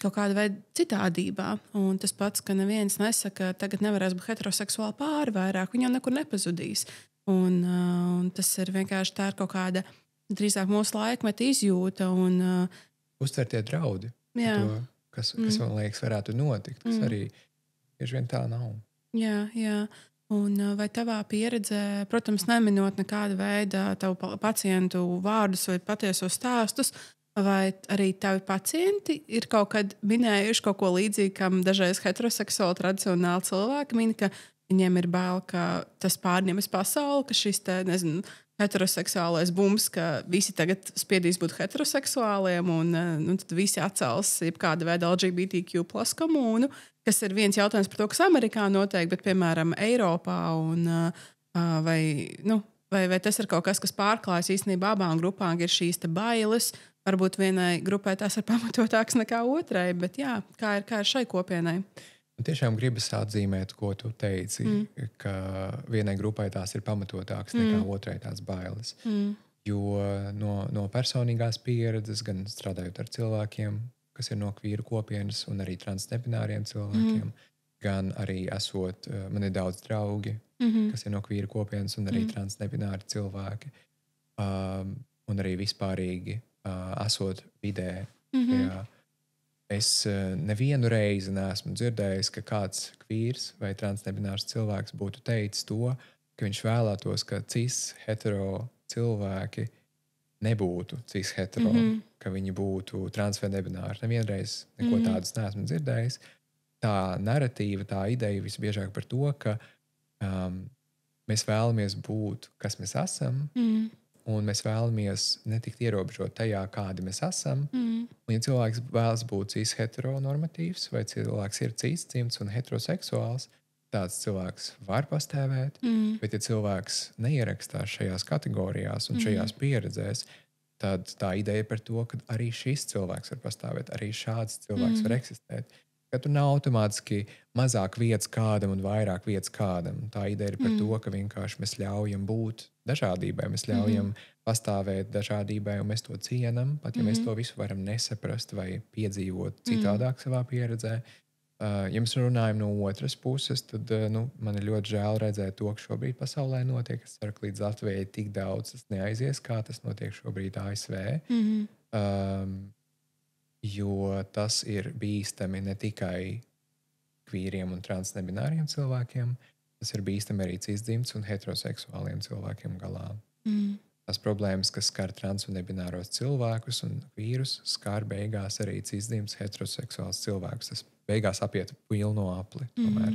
kaut kāda veida citādībā. Un tas pats, ka neviens nesaka, ka tagad nevarēs būt heteroseksuāli pāri vairāk, viņi jau nekur nepazudīs. Un tas ir vienkārši tā ir kaut kāda drīzāk mūsu laikmeta izjūta. Uztvertie draudi, to, kas man liekas varētu notikt, kas arī bieži vien tā nav. Jā. Un vai tavā pieredzē, protams, neminot nekāda veida tavu pacientu vārdus vai patiesos stāstus, vai arī tavi pacienti ir kaut kad minējuši kaut ko līdzīgu, kam dažreiz heteroseksuāli tradicionāli cilvēki min, ka viņiem ir bail, ka tas pārņemas pasauli, ka šis heteroseksuālais bums, ka visi tagad spiedīs būt heteroseksuāliem un tad visi atcels jebkāda veida LGBTQ+ komūnu, kas ir viens jautājums par to, kas Amerikā notiek, bet, piemēram, Eiropā vai tas ir kaut kas, kas pārklājas īstenībā abām grupām, ir šīs bailes. Varbūt vienai grupai tās ir pamatotākas nekā otrai, bet jā, kā ir šai kopienai? Man tiešām gribas atzīmēt, ko tu teici, ka vienai grupai tās ir pamatotākas nekā otrai tās bailes. Jo no personīgās pieredzes, gan strādājot ar cilvēkiem, kas ir no kvīru kopienas un arī transnebināriem cilvēkiem, gan arī esot, man ir daudz draugi, kas ir no kvīru kopienas un arī transnebināri cilvēki, un arī vispārīgi esot vidē. Es nevienu reizi neesmu dzirdējis, ka kāds kvīrs vai transnebinārs cilvēks būtu teicis to, ka viņš vēlētos, ka cis-hetero cilvēki nebūtu cis-hetero, ka viņi būtu trans vai nebināri. Nevienreiz neko tādus neesmu dzirdējis. Tā narratīva, tā ideja visbiežāk par to, ka mēs vēlamies būt, kas mēs esam, un mēs vēlamies netikt ierobežot tajā, kādi mēs esam. Un, ja cilvēks vēlas būt cis heteronormatīvs, vai cilvēks ir cis dzimts un heteroseksuāls, tāds cilvēks var pastāvēt, bet ja cilvēks neierakstās šajās kategorijās un šajās pieredzēs, tad tā ideja par to, ka arī šis cilvēks var pastāvēt, arī šāds cilvēks var eksistēt. Ka tur nav automātiski mazāk vietas kādam un vairāk vietas kādam. Tā ideja ir par to, ka vienkārši mēs ļaujam būt dažādībai, mēs ļaujam pastāvēt dažādībai, un mēs to cienam, pat ja mēs to visu varam nesaprast vai piedzīvot citādāk savā pieredzē. Ja mēs runājam no otras puses, tad man ir ļoti žēl redzēt to, kas šobrīd pasaulē notiek. Es ceru, ka līdz Latvijai tik daudz tas neaizies, kā tas notiek šobrīd ASV. Jo tas ir bīstami ne tikai kvīriem un transnebināriem cilvēkiem, tas ir bīstami arī cisdzimts un heteroseksuāliem cilvēkiem galā. Tās problēmas, kas skar trans un nebināros cilvēkus un kvīrus, skar beigās arī cisdzimts heteroseksuāls cilvēkus. Tas beigās apiet pilno apli tomēr.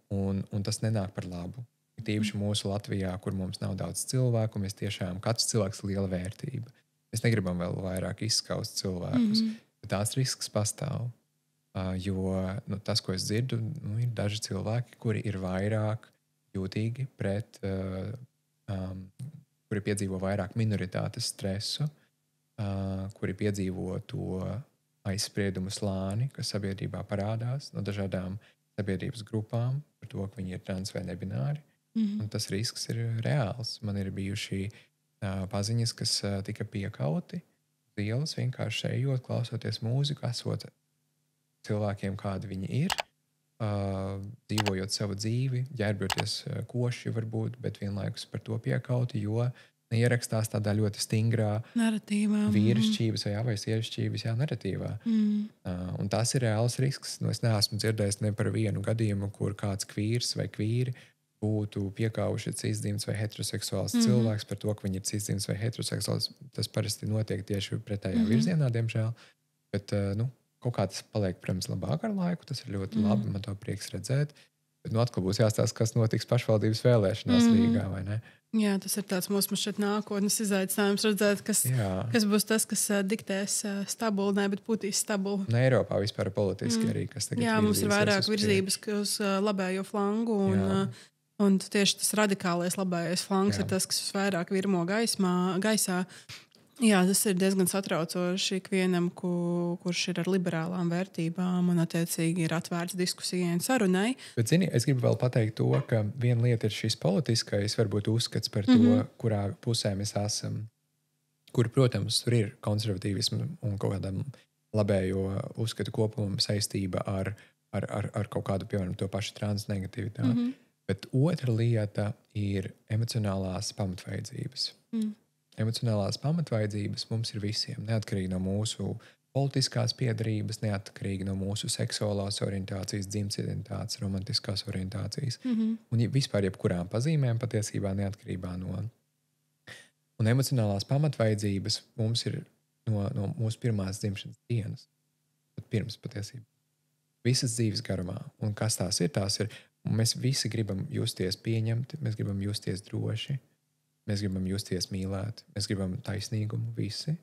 Un tas nenāk par labu. Tīpaši mūsu Latvijā, kur mums nav daudz cilvēku, mēs tiešām katrs cilvēks ir liela vērtība. Mēs negribam vēl vairāk izskaust cilvēkus, bet tāds risks pastāv. Jo tas, ko es dzirdu, ir daži cilvēki, kuri ir vairāk jūtīgi pret, kuri piedzīvo vairāk minoritātes stresu, kuri piedzīvo to aizspriedumu slāni, kas sabiedrībā parādās no dažādām sabiedrības grupām par to, ka viņi ir trans vai nebināri. Un tas risks ir reāls. Man ir bijuši paziņas, kas tika piekauti uz ielas, vienkārši ejot, klausoties mūziku, esot cilvēkiem, kādi viņi ir, dzīvojot savu dzīvi, ģērbjoties koši varbūt, bet vienlaikus par to piekauti, jo neierakstās tādā ļoti stingrā narratīvā, vīrišķības vai sievišķības narratīvā. Un tas ir reāls risks. Es neesmu dzirdējis ne par vienu gadījumu, kur kāds kvīrs vai kvīri būtu piekāvuši cisdzimts vai heteroseksuāls cilvēks par to, ka viņi ir cisdzimts vai heteroseksuāls. Tas parasti notiek tieši pretējā virzienā, diemžēl. Bet kaut kā tas paliek, protams, labāk ar laiku. Tas ir ļoti labi, man to prieks redzēt. Bet atkal būs jāstāsta, kas notiks pašvaldības vēlēšanās Rīgā, vai ne? Jā, tas ir tāds mūsu šeit nākotnes izaicinājums redzēt, kas būs tas, kas diktēs stabulu, bet būtīs stabulu. Un Eiropā vispār politiski arī, kas tagad jā, mums ir vairāk virzības uz labējo flangu, un tieši tas radikālais labējais flanks ir tas, kas vairāk virmo gaisā. Jā, tas ir diezgan satraucoši ikvienam, kurš ir ar liberālām vērtībām un attiecīgi ir atvērts diskusijai un sarunai. Bet, zini, es gribu vēl pateikt to, ka viena lieta ir šis politiskais, varbūt uzskats par to, kurā pusē mēs esam. Kur, protams, tur ir konservatīvismu un kaut kādam labējo uzskatu kopumam saistība ar kaut kādu, piemēram, to pašu transnegativitāti. Bet otra lieta ir emocionālās pamatvajadzības. Emocionālās pamatvajadzības mums ir visiem, neatkarīgi no mūsu politiskās piedarības, neatkarīgi no mūsu seksuālās orientācijas, dzimtes identitātes, romantiskās orientācijas. Un vispār jebkurām pazīmēm patiesībā neatkarībā no. Un emocionālās pamatvajadzības mums ir no mūsu pirmās dzimšanas dienas. Pat pirms patiesībā. Visas dzīves garumā. Un kas tās ir? Mēs visi gribam justies pieņemti, mēs gribam justies droši. Mēs gribam justies mīlēti, mēs gribam taisnīgumu visi.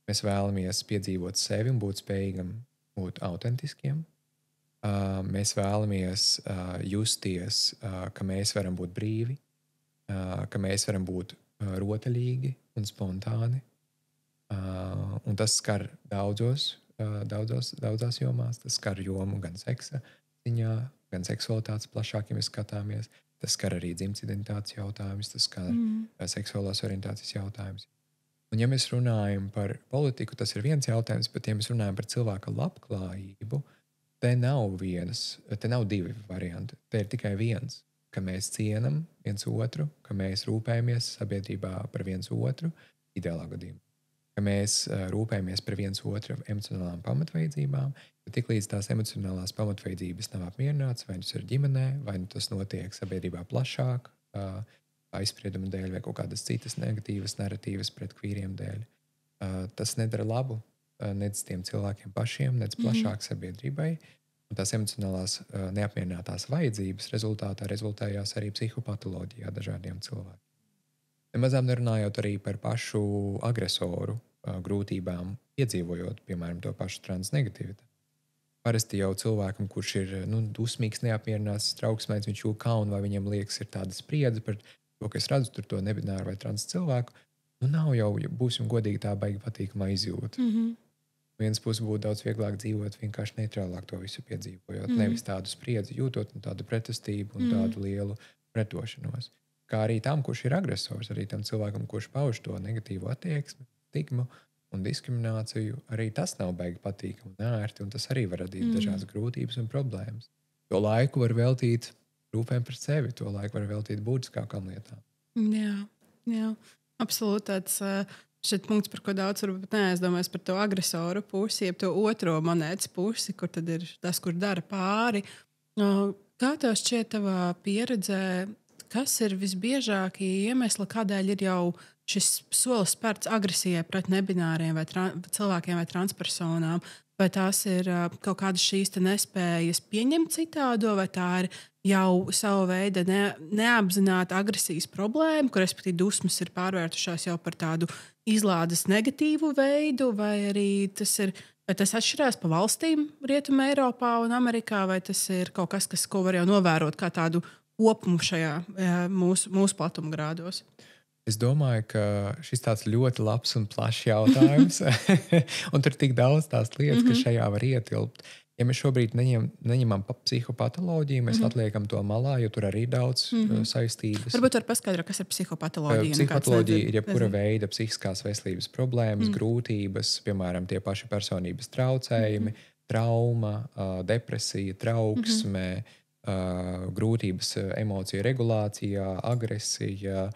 Mēs vēlamies piedzīvot sevi un būt spējīgam būt autentiskiem. Mēs vēlamies justies, ka mēs varam būt brīvi, ka mēs varam būt rotaļīgi un spontāni. Un tas skar daudzās jomās. Tas skar jomu gan seksa ziņā, gan seksualitātes plašāk, ja mēs skatāmies. Tas skar arī dzimtes identitātes jautājumus, tas skar seksuālās orientācijas jautājumus. Un ja mēs runājam par politiku, tas ir viens jautājums, bet ja mēs runājam par cilvēka labklājību, te nav divi varianti. Te ir tikai viens, ka mēs cienam viens otru, ka mēs rūpējamies sabiedrībā par viens otru, ideālā gadījumā. Ka mēs rūpējamies par viens otru emocionālām pamatvajadzībām, bet tiklīdz tās emocionālās pamatvajadzības nav apmierināts, vai tas ir ģimenē, vai tas notiek sabiedrībā plašāk, aizsprieduma dēļ vai kaut kādas citas negatīvas narratīvas pret kvīriem dēļ. Tas nedara labu nec tiem cilvēkiem pašiem, nec plašāk sabiedrībai. Un tās emocionālās neapmierinātās vajadzības rezultējās arī psihopatoloģijā dažādiem cilvēkiem. Nemazām nerunājot arī par pašu agresoru grūtībām, piedzīvojot, piemēram, to pašu transnegativitāti. Parasti jau cilvēkam, kurš ir dusmīgs, neapmierināts, trauksmīgs, viņš jūt kaunu, vai viņam liekas, ir tāda spriedze par to, ka es redzu tur to nebināru vai trans cilvēku. Nav jau, ja būsim godīgi, tā baigi patīkamā izjūta. Viens puses būtu daudz vieglāk dzīvot, vienkārši neitrālāk to visu piedzīvojot. Nevis tādu spriedzi jūtot, un tādu pretestību un tādu lielu pretošanos. Kā arī tam, kurš ir agresors, arī tam cilvēkam, kurš pauž to negatīvo attieksmi, stigmu un diskrimināciju, arī tas nav baigi patīkami un ērti, un tas arī var radīt dažādas grūtības un problēmas. To laiku var veltīt rūpēm par sevi, to laiku var veltīt būtiskākām lietām. Jā. Absolūti tāds šeit punkts, par ko daudz varbūt neaizdomājas par to agresoru pusi, jeb to otro monētas pusi, kur tad ir tas, kur dara pāri. Kā tev šķiet tavā pieredzē, kas ir visbiežākie iemesli, kādēļ ir jau šis solis spērts agresijai pret nebināriem vai cilvēkiem vai transpersonām? Vai tās ir kaut kādas šīs nespējas pieņemt citādo, vai tā ir jau sava veida neapzināta agresijas problēma, kur respektīvi dusmas ir pārvērtušās jau par tādu izlādes negatīvu veidu, vai arī tas atšķirās pa valstīm Rietumē, Eiropā un Amerikā, vai tas ir kaut kas, ko var jau novērot kā tādu kopumu šajā mūsu platumgrādos? Es domāju, ka šis tāds ļoti labs un plašs jautājums, un tur tik daudz tās lietas, ka šajā var ietilpt. Ja mēs šobrīd neņemam psihopatoloģiju, mēs atliekam to malā, jo tur arī daudz saistības. Varbūt var paskaidrot, kas ir psihopatoloģija. Psihopatoloģija ir jebkura veida psihiskās veselības problēmas, grūtības, piemēram, tie paši personības traucējumi, trauma, depresija, trauksme, grūtības emociju regulācijā, agresija,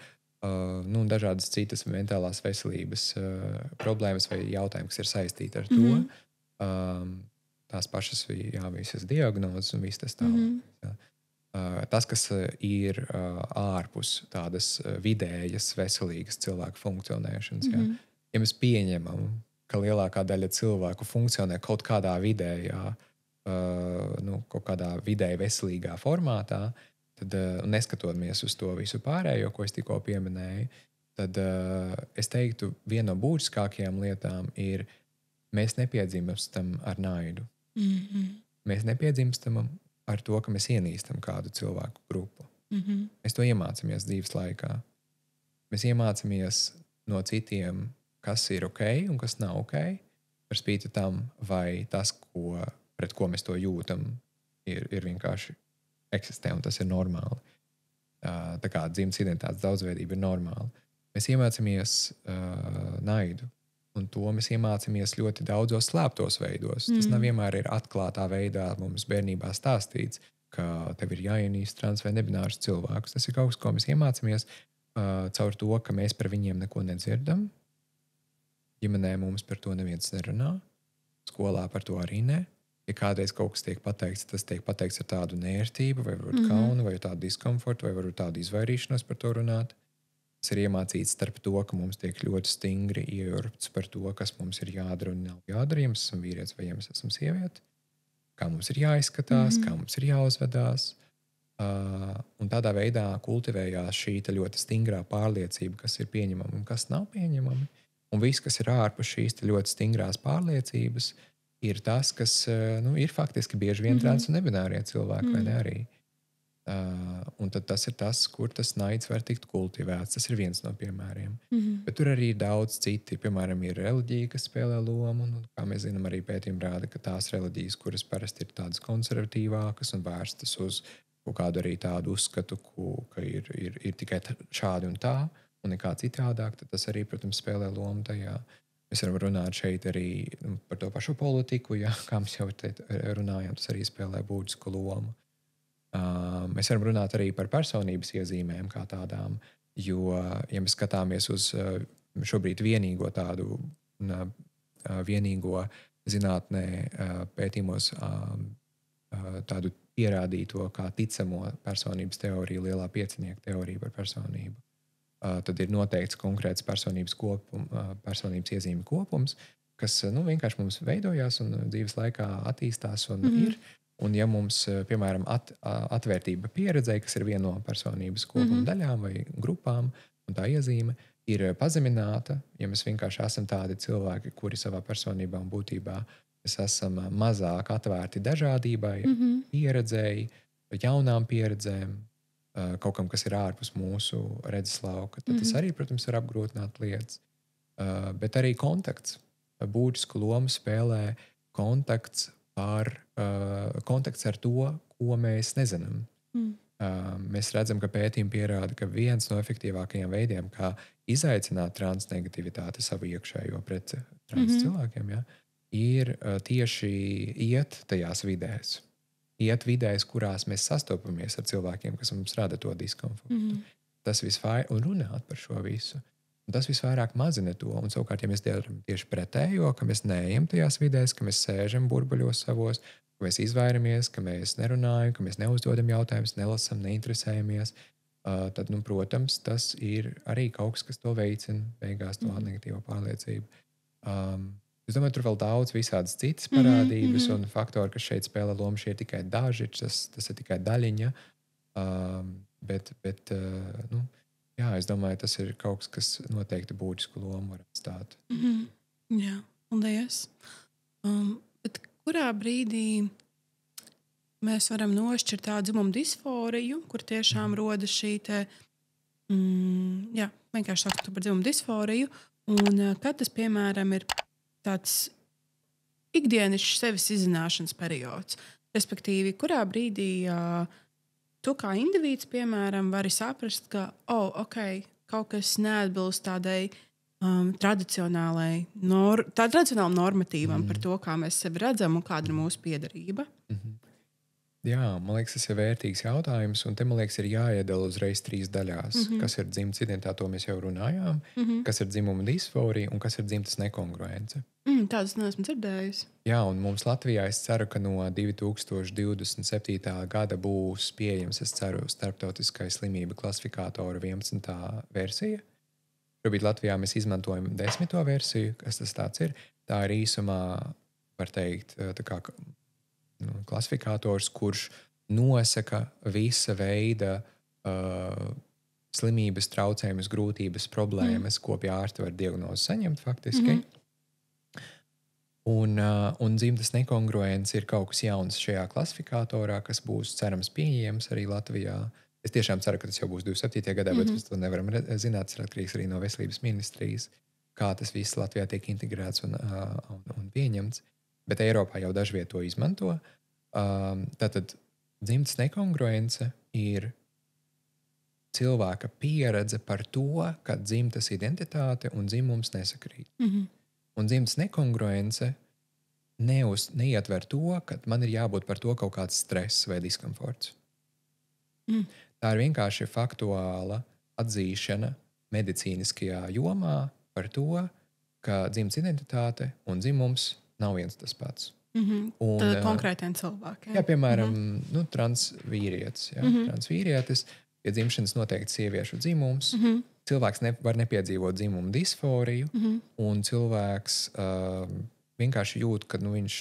dažādas citas mentālās veselības problēmas vai jautājumi, kas ir saistīti ar to. Tās pašas visas diagnozes un viss tas tālāk. Tas, kas ir ārpus tādas vidējas, veselīgas cilvēku funkcionēšanas. Ja mēs pieņemam, ka lielākā daļa cilvēku funkcionē kaut kādā vidējā, kaut kādā vidēji veselīgā formātā, tad, neskatoties uz to visu pārējo, ko es tikko pieminēju, tad es teiktu, viena no būtiskākajām lietām ir, mēs nepiedzimstam ar naidu. Mēs nepiedzimstam ar to, ka mēs ienīstam kādu cilvēku grupu. Mēs to iemācāmies dzīves laikā. Mēs iemācāmies no citiem, kas ir ok un kas nav ok, par spīti tam, vai tas, pret ko mēs to jūtam, ir vienkārši eksistē, un tas ir normāli. Tā kā dzimtas identitātes daudzveidība ir normāla. Mēs iemācāmies naidu, un to mēs iemācāmies ļoti daudzos slēptos veidos. Tas nav vienmēr ir atklātā veidā mums bērnībā stāstīts, ka tev ir jāienīst trans vai nebinārs cilvēkus. Tas ir kaut kas, ko mēs iemācāmies caur to, ka mēs par viņiem neko nedzirdam. Ģimenē mums par to neviens nerunā. Skolā par to arī ne. Ja kādreiz kaut kas tiek pateikts, tas tiek pateikts ar tādu nērtību, vai varbūt kaunu, vai tādu diskomfortu, vai varbūt tādu izvairīšanos par to runāt. Tas ir iemācīts starp to, ka mums tiek ļoti stingri ieurpts par to, kas mums ir jādara un nav jādara, ja mēs esam vīrietis vai ja mēs esam sievieti. Kā mums ir jāizskatās, kā mums ir jāuzvedās. Un tādā veidā kultivējās šī ļoti stingrā pārliecība, kas ir pieņemama un kas nav pieņemama. Un viss, kas ir ārpus šīs ļoti stingrās pārliecības, ir tas, kas ir faktiski bieži vien trans un nebinārie cilvēki, vai ne arī. Un tad tas ir tas, kur tas naids var tikt kultivēts. Tas ir viens no piemēriem. Bet tur arī ir daudz citi. Piemēram, ir reliģija, kas spēlē lomu. Un, kā mēs zinām, arī pētījumi rāda, ka tās reliģijas, kuras parasti ir tādas konservatīvākas un vērstas uz kaut kādu arī tādu uzskatu, ka ir tikai šādi un tā, un nekā citādāk, tad tas arī, protams, spēlē lomu tajā. Mēs varam runāt šeit arī par to pašu politiku, kā mēs jau te runājam, tas arī spēlē būtisku lomu. Mēs varam runāt arī par personības iezīmēm kā tādām, jo, ja mēs skatāmies uz šobrīd vienīgo zinātnē pētījumos tādu pierādīto kā ticamo personības teoriju, lielā piecinieka teorija par personību, tad ir noteikts konkrēts personības iezīmju kopums, kas vienkārši mums veidojās un dzīves laikā attīstās un ir. Un ja mums, piemēram, atvērtība pieredzē, kas ir viena no personības kopuma daļām vai grupām, un tā iezīme ir pazemināta, ja mēs vienkārši esam tādi cilvēki, kuri savā personībā un būtībā mēs esam mazāk atvērti dažādībai, pieredzēji, jaunām pieredzēm, kaut kam, kas ir ārpus mūsu redzeslauka, tad tas arī, protams, var apgrūtināt lietas. Bet arī kontakts. Būtisku lomu spēlē kontakts ar to, ko mēs nezinām. Mēs redzam, ka pētījumi pierāda, ka viens no efektīvākajiem veidiem, kā izaicināt transnegativitāti savu iekšējo pret trans cilvēkiem, ir tieši iet tajās vidēs. Iet vidēs, kurās mēs sastopamies ar cilvēkiem, kas mums rada to diskomfortu. Tas visvairāk, un runāt par šo visu. Un tas visvairāk mazina to. Un savukārt, ja mēs darām tieši pretējo, ka mēs neejam tajās vidēs, ka mēs sēžam burbuļos savos, ka mēs izvairamies, ka mēs nerunājam, ka mēs neuzdodam jautājumus, nelasam, neinteresējamies, tad, protams, tas ir arī kaut kas to veicina, beigās to negatīvo pārliecību. Es domāju, tur vēl daudz visādas citas parādības un faktori, kas šeit spēlē lomu, šie ir tikai daži, tas ir tikai daļiņa. Bet jā, es domāju, tas ir kaut kas, kas noteikti būtisku lomu var atstāt. Jā, paldies. Bet kurā brīdī mēs varam nošķirt tādu dzimumu disforiju, kur tiešām rodas šī te, vienkārši saktu par dzimumu disforiju, un kad tas, piemēram, ir tāds ikdienišs sevis izzināšanas periods. Respektīvi, kurā brīdī tu kā indivīds, piemēram, vari saprast, ka kaut kas neatbilst tādai tradicionālam normatīvam par to, kā mēs sevi redzam un kāda ir mūsu piederība. Jā, man liekas, tas ir vērtīgs jautājums, un te, man liekas, ir jāiedala uzreiz 3 daļās. Kas ir dzimtas identitāte, to mēs jau runājām, kas ir dzimuma disforija un kas ir dzimtas nekongruence. Tādas neesmu dzirdējusi. Jā, un mums Latvijā es ceru, ka no 2027. gada būs pieejams, es ceru, starptautiskais slimību klasifikātoru 11. versija. Šobrīd Latvijā mēs izmantojam 10. versiju, kas tas tāds ir. Tā ir īsumā, var teikt, tā kā klasifikators, kurš nosaka visa veida slimības, traucējumus, grūtības, problēmas, ko pie ārsta var diagnozi saņemt faktiski. Un dzimtas nekongruence ir kaut kas jauns šajā klasifikatorā, kas būs cerams pieejams arī Latvijā. Es tiešām ceru, ka tas jau būs 27. gadā, bet mēs to nevaram zināt. Tas ir atkarīgs arī no veselības ministrijas, kā tas viss Latvijā tiek integrēts un pieņemts. Bet Eiropā jau dažviet to izmanto. Tātad dzimtas nekongruence ir cilvēka pieredze par to, ka dzimtas identitāte un dzimums nesakrīt. Un dzimtas nekongruence neietver to, ka man ir jābūt par to kaut kāds stress vai diskomforts. Tā ir vienkārši faktuāla atzīšana medicīniskajā jomā par to, ka dzimtas identitāte un dzimums nav viens tas pats. Tad konkrētiem cilvēkiem. Jā, piemēram, transvīrietis. Transvīrietis, pie dzimšanas noteikti sieviešu dzimums. Cilvēks var nepiedzīvot dzimumu disforiju, un cilvēks vienkārši jūt, ka viņš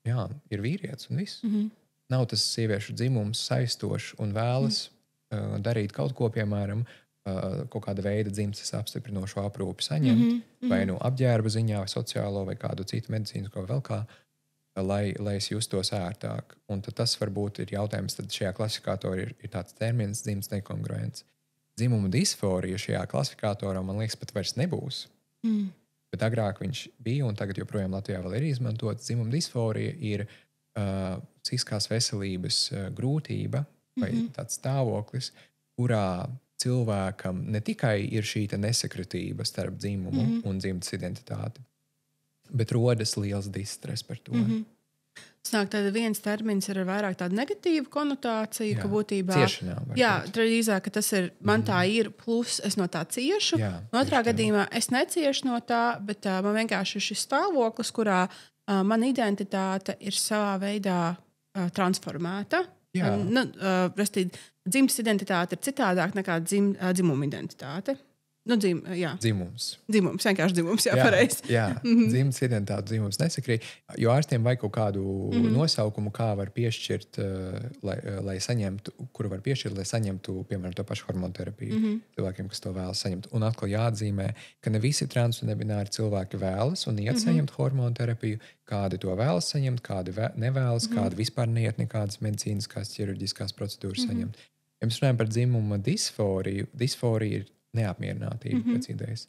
ir vīrietis un viss. Nav tas sieviešu dzimums saistošs un vēlas darīt kaut ko, piemēram, kaut kāda veida dzimtes apstiprinošo aprūpi saņemt, vai apģērba ziņā, vai sociālo, vai kādu citu medicīnisko vēl kā, lai es justos ērtāk. Un tad tas varbūt ir jautājums, tad šajā klasifikatorā ir tāds termins dzimtas nekongruence. Dzimuma disforija šajā klasifikatorā, man liekas, pat vairs nebūs. Bet agrāk viņš bija, un tagad joprojām Latvijā vēl ir izmantots. Dzimuma disforija ir psihiskās veselības grūtība vai tāds stāvoklis, kurā cilvēkam ne tikai ir šī nesakritība starp dzimumu un dzimtas identitāti, bet rodas liels distress par to. Snāk, tad viens termins ir ar vairāk tādu negatīvu konotāciju, ka būtībā... Ciešanām. Drīzāk, ka tas ir, man tā ir, plus es no tā ciešu. Otrā gadījumā es neciešu no tā, bet man vienkārši ir šis stāvoklis, kurā mana identitāte ir savā veidā transformēta. Dzimtas identitāte ir citādāk nekā dzimuma identitāte. Nu, jā. Dzimums. Dzimums, vienkārši dzimums, jā, pareizi. Jā, dzimums, identitāte, dzimums nesakrīt. Jo ārstiem vajag kaut kādu nosaukumu, kā var piešķirt, lai saņemtu, kuru var piešķirt, lai saņemtu, piemēram, to pašu hormonterapiju cilvēkiem, kas to vēlas saņemt. Un atkal jāatzīmē, ka ne visi trans un nebināri cilvēki vēlas un iet saņemt hormonterapiju, kādi to vēlas saņemt, kādi nevēlas, kādi vispār neiet nekādas medicīniskās, ķirurģiskās procedūras saņemt. Ja mēs runājam par dzimuma disforiju, disforija ir neapmierinātība pēc idejas.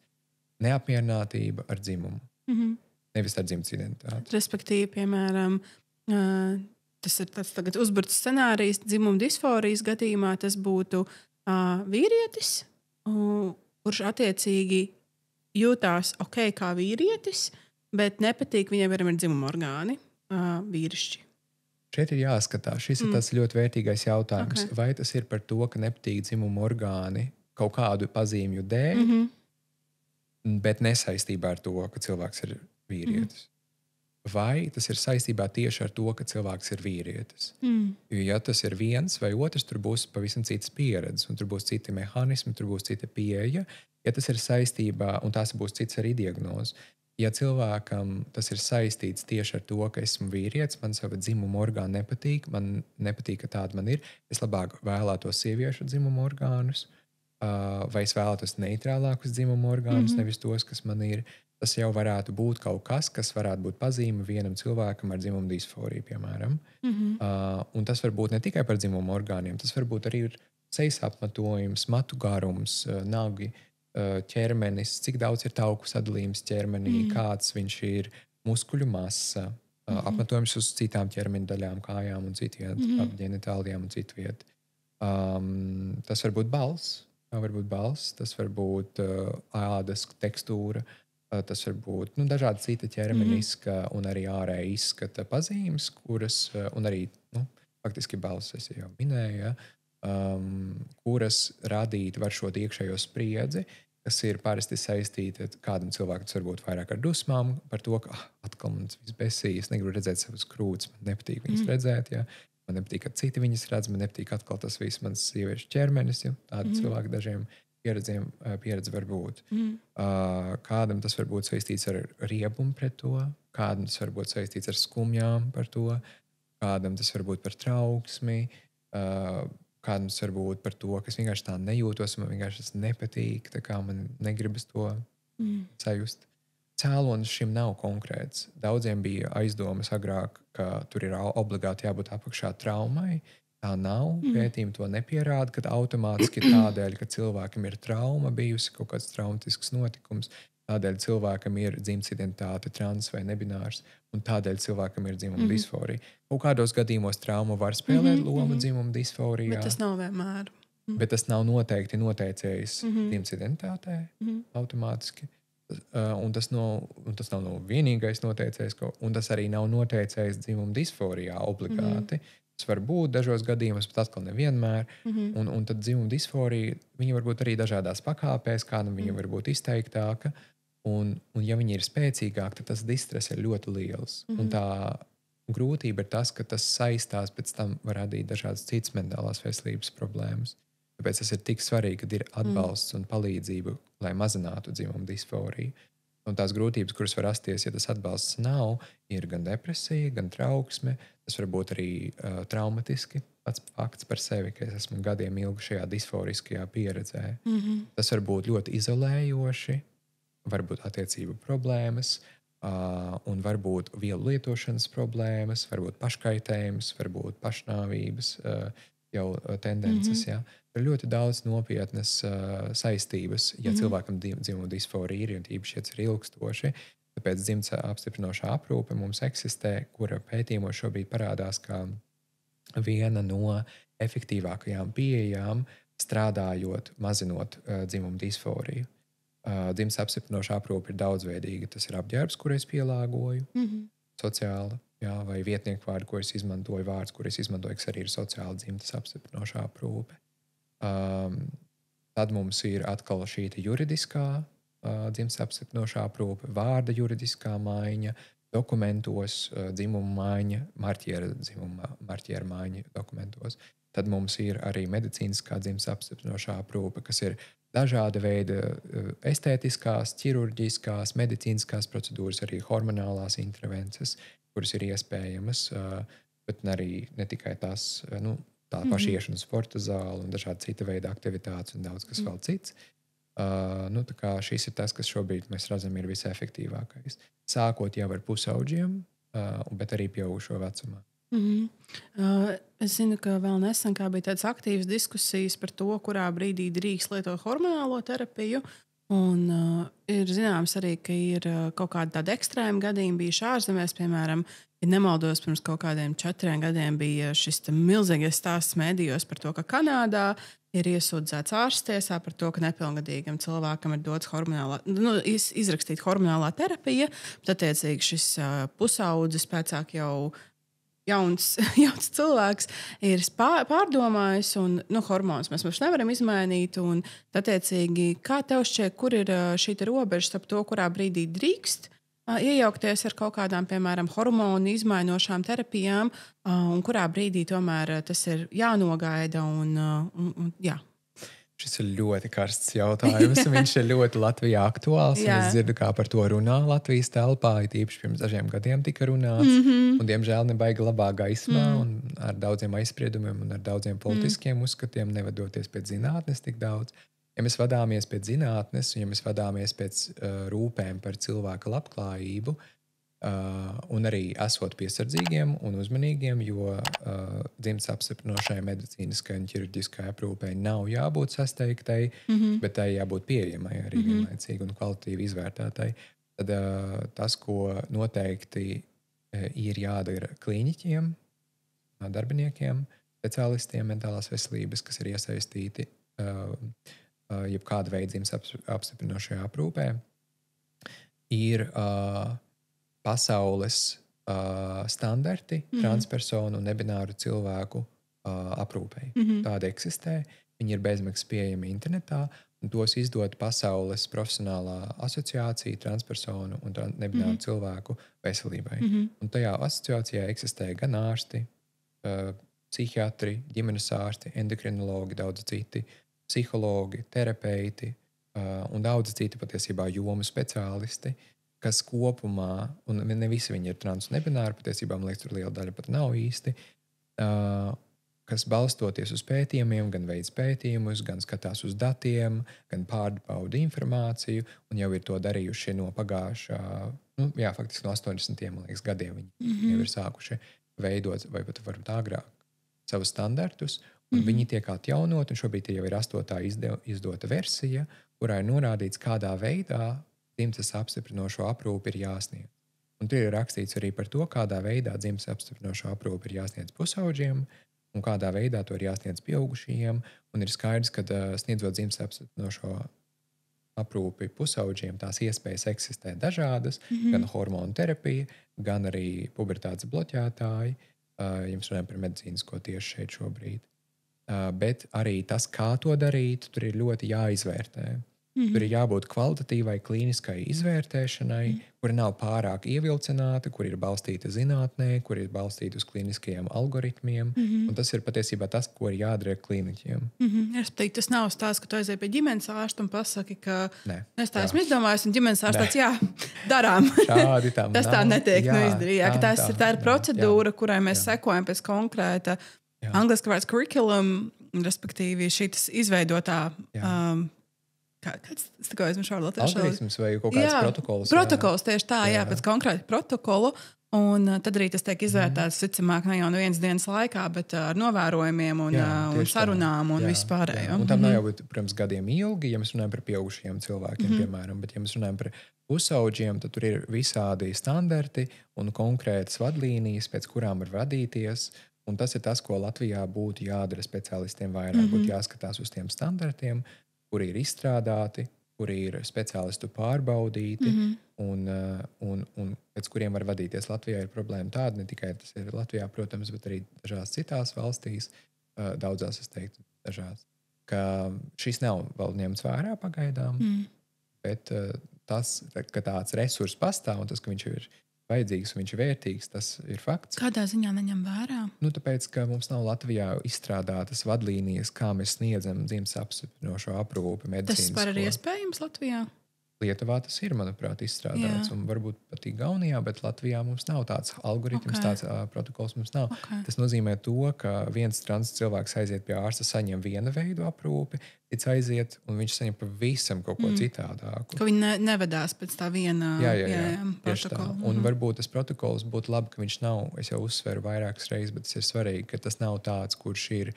Neapmierinātība ar dzimumu. Nevis ar dzimtas identitāti. Respektīvi, piemēram, tas ir tāds tagad uzburts scenārijs dzimuma disforijas gadījumā, tas būtu vīrietis, kurš attiecīgi jūtās ok kā vīrietis, bet nepatīk viņam ir dzimuma orgāni vīrišķi. Šeit ir jāskatās. Šis ir tas ļoti vērtīgais jautājums. Okay. Vai tas ir par to, ka nepatīk dzimuma orgāni kaut kādu pazīmju dēļ, bet nesaistībā ar to, ka cilvēks ir vīrietis. Vai tas ir saistībā tieši ar to, ka cilvēks ir vīrietis. Jo, ja tas ir viens vai otrs, tur būs pavisam citas pieredzes, un tur būs citi mehānismi, tur būs cita pieeja. Ja tas ir saistībā, un tās būs cits arī diagnoze, ja cilvēkam tas ir saistīts tieši ar to, ka esmu vīrietis, man sava dzimuma orgāna nepatīk, man nepatīk, ka tāda man ir, es labāk vēlētos sieviešu dzimuma orgānus, vai es vēlētos neitrālākus dzimuma orgānus, nevis tos, kas man ir. Tas jau varētu būt kaut kas, kas varētu būt pazīme vienam cilvēkam ar dzimuma disforiju, piemēram. Un tas var būt ne tikai par dzimuma orgāniem, tas var būt arī sejas apmetojums, matu garums, nagi, ķermenis, cik daudz ir tauku sadalījums ķermenī, kāds viņš ir, muskuļu masa, apmetojums uz citām ķermeņa daļām, kājām un citviet, ap ģenitālijām un citviet. Tas var būt balss. Tas var būt ādas tekstūra, tas var būt dažādi cita ķermeniska un arī ārēja izskata pazīmes, kuras, un arī, faktiski balss, es jau minēju, kuras radīt var šo iekšējo spriedzi, kas ir parasti saistīta kādam cilvēkam, tas var būt vairāk ar dusmām, par to, ka atkal man viss besīja, es negribu redzēt savas krūtis, man nepatīk viņas redzēt, ja. Man nepatīk, ka citi viņas redz, man nepatīk atkal tas viss mans sieviešu ķermenis, jo tādi cilvēki dažiem pieredze var būt. Kādam tas var būt saistīts ar riebumu pret to, kādam tas var būt saistīts ar skumjām par to, kādam tas var būt par trauksmi, kādam tas var būt par to, ka es vienkārši tā nejūtos, man vienkārši tas nepatīk, tā kā man negribas to sajust. Cēlonis šim nav konkrēts. Daudziem bija aizdomas agrāk, ka tur ir obligāti jābūt apakšā traumai. Tā nav. Pētījumi to nepierāda, ka automātiski tādēļ, ka cilvēkam ir trauma bijusi, kaut kāds traumatisks notikums, tādēļ cilvēkam ir dzimtas identitāte, trans vai nebinārs, un tādēļ cilvēkam ir dzimuma disforija. Kaut kādos gadījumos trauma var spēlēt lomu dzimuma disforijā. Bet tas nav vienmēr. Bet tas nav noteikti noteicējis dzimtas identitātē automātiski. Un tas nav vienīgais noteicējs, un tas arī nav noteicējis dzimuma disforijā obligāti. Tas var būt dažos gadījumos, bet atkal nevienmēr. Un tad dzimuma disforija, viņa var būt arī dažādās pakāpēs, kādam viņa var būt izteiktāka. Un ja viņa ir spēcīgāka, tad tas distress ir ļoti liels. Un tā grūtība ir tas, ka tas saistās pēc tam var radīt dažādas citas mentālās veselības problēmas. Tāpēc tas ir tik svarīgi, kad ir atbalsts un palīdzība, lai mazinātu dzimuma disforiju. Un tās grūtības, kuras var rasties, ja tas atbalsts nav, ir gan depresija, gan trauksme. Tas var būt arī traumatiski. Pats fakts par sevi, ka es esmu gadiem ilgi šajā disforiskajā pieredzē. Tas var būt ļoti izolējoši, var būt attiecību problēmas, un var būt vielu lietošanas problēmas, var būt paškaitējums, var būt pašnāvības jau tendences, jā. Ir ļoti daudz nopietnas saistības, ja cilvēkam dzimuma disforija ir, un īpaši šeit ir ilgstoši. Tāpēc dzimtas apstiprinošā aprūpe mums eksistē, kura pētījumos šobrīd parādās kā viena no efektīvākajām pieejām, strādājot, mazinot dzimuma disforiju. Dzimtas apstiprinošā aprūpe ir daudzveidīga. Tas ir apģērbs, kur es pielāgoju, sociāli, jā, vai vietnieku vārdu, ko es izmantoju, vārds, kur es izmantoju, kas arī ir sociāli dzimtas apstiprinošā aprūpe. Tad mums ir atkal šī juridiskā dzimtas apstiprinošā aprūpe, vārda juridiskā maiņa, dokumentos dzimuma maiņa, marķiera maiņa dokumentos. Tad mums ir arī medicīniskā dzimtas apstiprinošā aprūpe, kas ir dažāda veida estētiskās, ķirurģiskās, medicīniskās procedūras, arī hormonālās intervences, kuras ir iespējamas, bet arī ne tikai tās, tā paša iešana uz sporta zāli un dažādi cita veida aktivitātes un daudz kas vēl cits. Tā kā šis ir tas, kas šobrīd mēs redzam ir visefektīvākais. Sākot jau ar pusauģiem, bet arī pieaugušo vecumā. Es zinu, ka vēl nesen bija tādas aktīvas diskusijas par to, kurā brīdī drīkst lietot hormonālo terapiju. Un, ir zināms arī, ka ir kaut kādi tādi ekstrēmi gadījumi bijuši ārzemēs. Piemēram, ja nemaldos, pirms kaut kādiem 4 gadiem bija šis milzīgais stāsts mēdījos par to, ka Kanādā ir iesūdzēts ārsttiesā par to, ka nepilngadīgam cilvēkam ir dots izrakstīta hormonālā terapija. Tad, attiecīgi, šis pusaudzis pēcāk jau jauns cilvēks ir pārdomājis, un hormonus mēs vairs nevaram izmainīt. Un, attiecīgi, kā tev šķiet, kur ir šī robeža starp to, kurā brīdī drīkst iejaukties ar kaut kādām, piemēram, hormonu izmainošām terapijām, un kurā brīdī tomēr tas ir jānogaida jā. Šis ir ļoti karsts jautājums, un viņš ir ļoti Latvijā aktuāls. Es dzirdu, kā par to runā Latvijas telpā, īpaši pirms dažiem gadiem tika runāts. Un, diemžēl, nebaigi labā gaismā, un ar daudziem aizspriedumiem un ar daudziem politiskiem uzskatiem, nevadoties pēc zinātnes tik daudz. Ja mēs vadāmies pēc zinātnes, un ja mēs vadāmies pēc rūpēm par cilvēka labklājību, un arī esot piesardzīgiem un uzmanīgiem, jo dzimtes apstiprinošai medicīniskai un ķirurģiskai aprūpei nav jābūt sasteigtai, bet tai jābūt pieejamai arī vienlaicīgi un kvalitatīvi izvērtētai. Tad tas, ko noteikti ir jādara klīniķiem, darbiniekiem, speciālistiem mentālās veselības, kas ir iesaistīti jebkāda veida dzimtes apstiprinošajā aprūpē, ir pasaules standarti transpersonu un nebināru cilvēku aprūpei. Tāda eksistē. Viņi ir bezmaksas pieejami internetā, un tos izdod Pasaules profesionālā asociācija transpersonu un nebināru cilvēku veselībai. Un tajā asociācijā eksistē gan ārsti, psihiatri, ģimenes ārsti, endokrinologi, daudz citi, psihologi, terapeiti un daudz citi patiesībā jomu speciālisti, kas kopumā, un ne visi viņi ir trans un nebināri, patiesībā, man liekas, tur liela daļa pat nav īsti, kas balstoties uz pētījumiem, gan veids pētījumus, gan skatās uz datiem, gan pārbauda informāciju, un jau ir to darījuši no pagājušā, faktiski no 80. man liekas, gadiem viņi jau ir sākuši veidot, vai pat varbūt agrāk, savus standartus, un viņi tiek atjaunot, un šobrīd jau ir 8. izdota versija, kurā ir norādīts, kādā veidā dzimtes apstiprinošo aprūpi ir jāsniedz. Un tur ir rakstīts arī par to, kādā veidā dzimtes apstiprinošo aprūpi ir jāsniedz pusauģiem, un kādā veidā to ir jāsniedz pieaugušajiem, un ir skaidrs, ka sniedzot dzimtes apstiprinošo aprūpi pusauģiem, tās iespējas eksistē dažādas, gan hormonu terapija, gan arī pubertātes bloķētāji, ja mēs runājam par medicīnisko tieši šeit šobrīd. Bet arī tas, kā to darīt, tur ir ļoti jāizvērtē. Tur ir jābūt kvalitatīvai klīniskai izvērtēšanai, kura nav pārāk ievilcināta, kur ir balstīta zinātnē, kur ir balstīta uz klīniskajiem algoritmiem. Un tas ir patiesībā tas, ko ir jādara klīniķiem. Tas nav stāsts, ka tu aizies pie ģimenes ārsta un pasaki, ka es tā esmu izdomājis, un ģimenes ārsts tāds, darām. Tas tā netiek izdarīt. Tā ir procedūra, kurai mēs sekojam pēc konkrēta angliski vārds curriculum, respektīvi šīs izveidotā algoritms vai kaut kāds protokols. Protokols tieši tā, pēc konkrēta protokolu. Un tad arī tas tiek izvērtēts, visticamāk, ne jau no vienas dienas laikā, bet ar novērojumiem un sarunām un vispārējo. Un tam nav jau būt, protams, gadiem ilgi, ja mēs runājam par pieaugušajiem cilvēkiem, piemēram, bet ja mēs runājam par pusauģiem, tad tur ir visādi standarti un konkrētas vadlīnijas, pēc kurām var vadīties. Un tas ir tas, ko Latvijā būtu jādara speciālistiem vairāk. Būtu jāskatās uz tiem standartiem, kuri ir izstrādāti, kuri ir speciālistu pārbaudīti un pēc kuriem var vadīties. Latvijā ir problēma tāda, ne tikai tas ir Latvijā, protams, bet arī dažās citās valstīs, daudzās, es teiktu, dažās, ka šis nav vēl ņemts vērā pagaidām, bet tas, ka tāds resurs pastāv un tas, ka viņš ir vajadzīgs un viņš ir vērtīgs, tas ir fakts. Kādā ziņā neņem vērā? Nu, tāpēc, ka mums nav Latvijā izstrādātas vadlīnijas, kā mēs sniedzam dzimtas apstiprinošo aprūpi medicīnisko. Tas var arī iespējams Latvijā? Lietuvā tas ir, manuprāt, izstrādāts. Un varbūt pat Igaunijā, bet Latvijā mums nav tāds algoritms, tāds protokols mums nav. Tas nozīmē to, ka viens trans cilvēks aiziet pie ārsta, saņem viena veidu aprūpi, cits aiziet un viņš saņem pavisam kaut ko citādāku. Ka viņi nevedās pēc tā viena protokola. Un varbūt tas protokols būtu labi, ka viņš nav, es jau uzsveru vairākas reizes, bet tas ir svarīgi, ka tas nav tāds, kurš ir.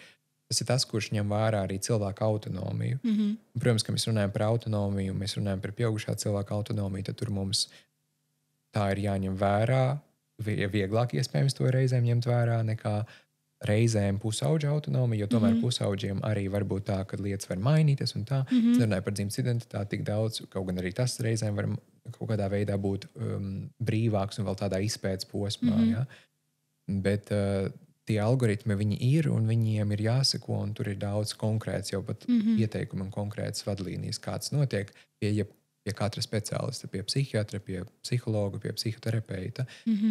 Tas ir tas, kurš ņem vērā arī cilvēka autonomiju. Protams, ka mēs runājam par autonomiju, mēs runājam par pieaugušā cilvēka autonomiju, tad tur mums tā ir jāņem vērā. Vieglāk iespējams to reizēm ņemt vērā nekā reizēm pusauģa autonomija, jo tomēr pusauģiem arī var būt tā, ka lietas var mainīties un tā. Es nerunāju par dzimtas identitāti tik daudz, kaut gan arī tas reizēm var kaut kādā veidā būt brīvāks un vēl tādā izpētes posmā. Ja? Bet tie algoritmi viņi ir un viņiem ir jāseko, un tur ir daudz konkrēts jau pat ieteikumu un konkrētas vadlīnijas, kāds notiek pie katra speciālista, pie psihiatra, pie psihologa, pie psihoterapeita.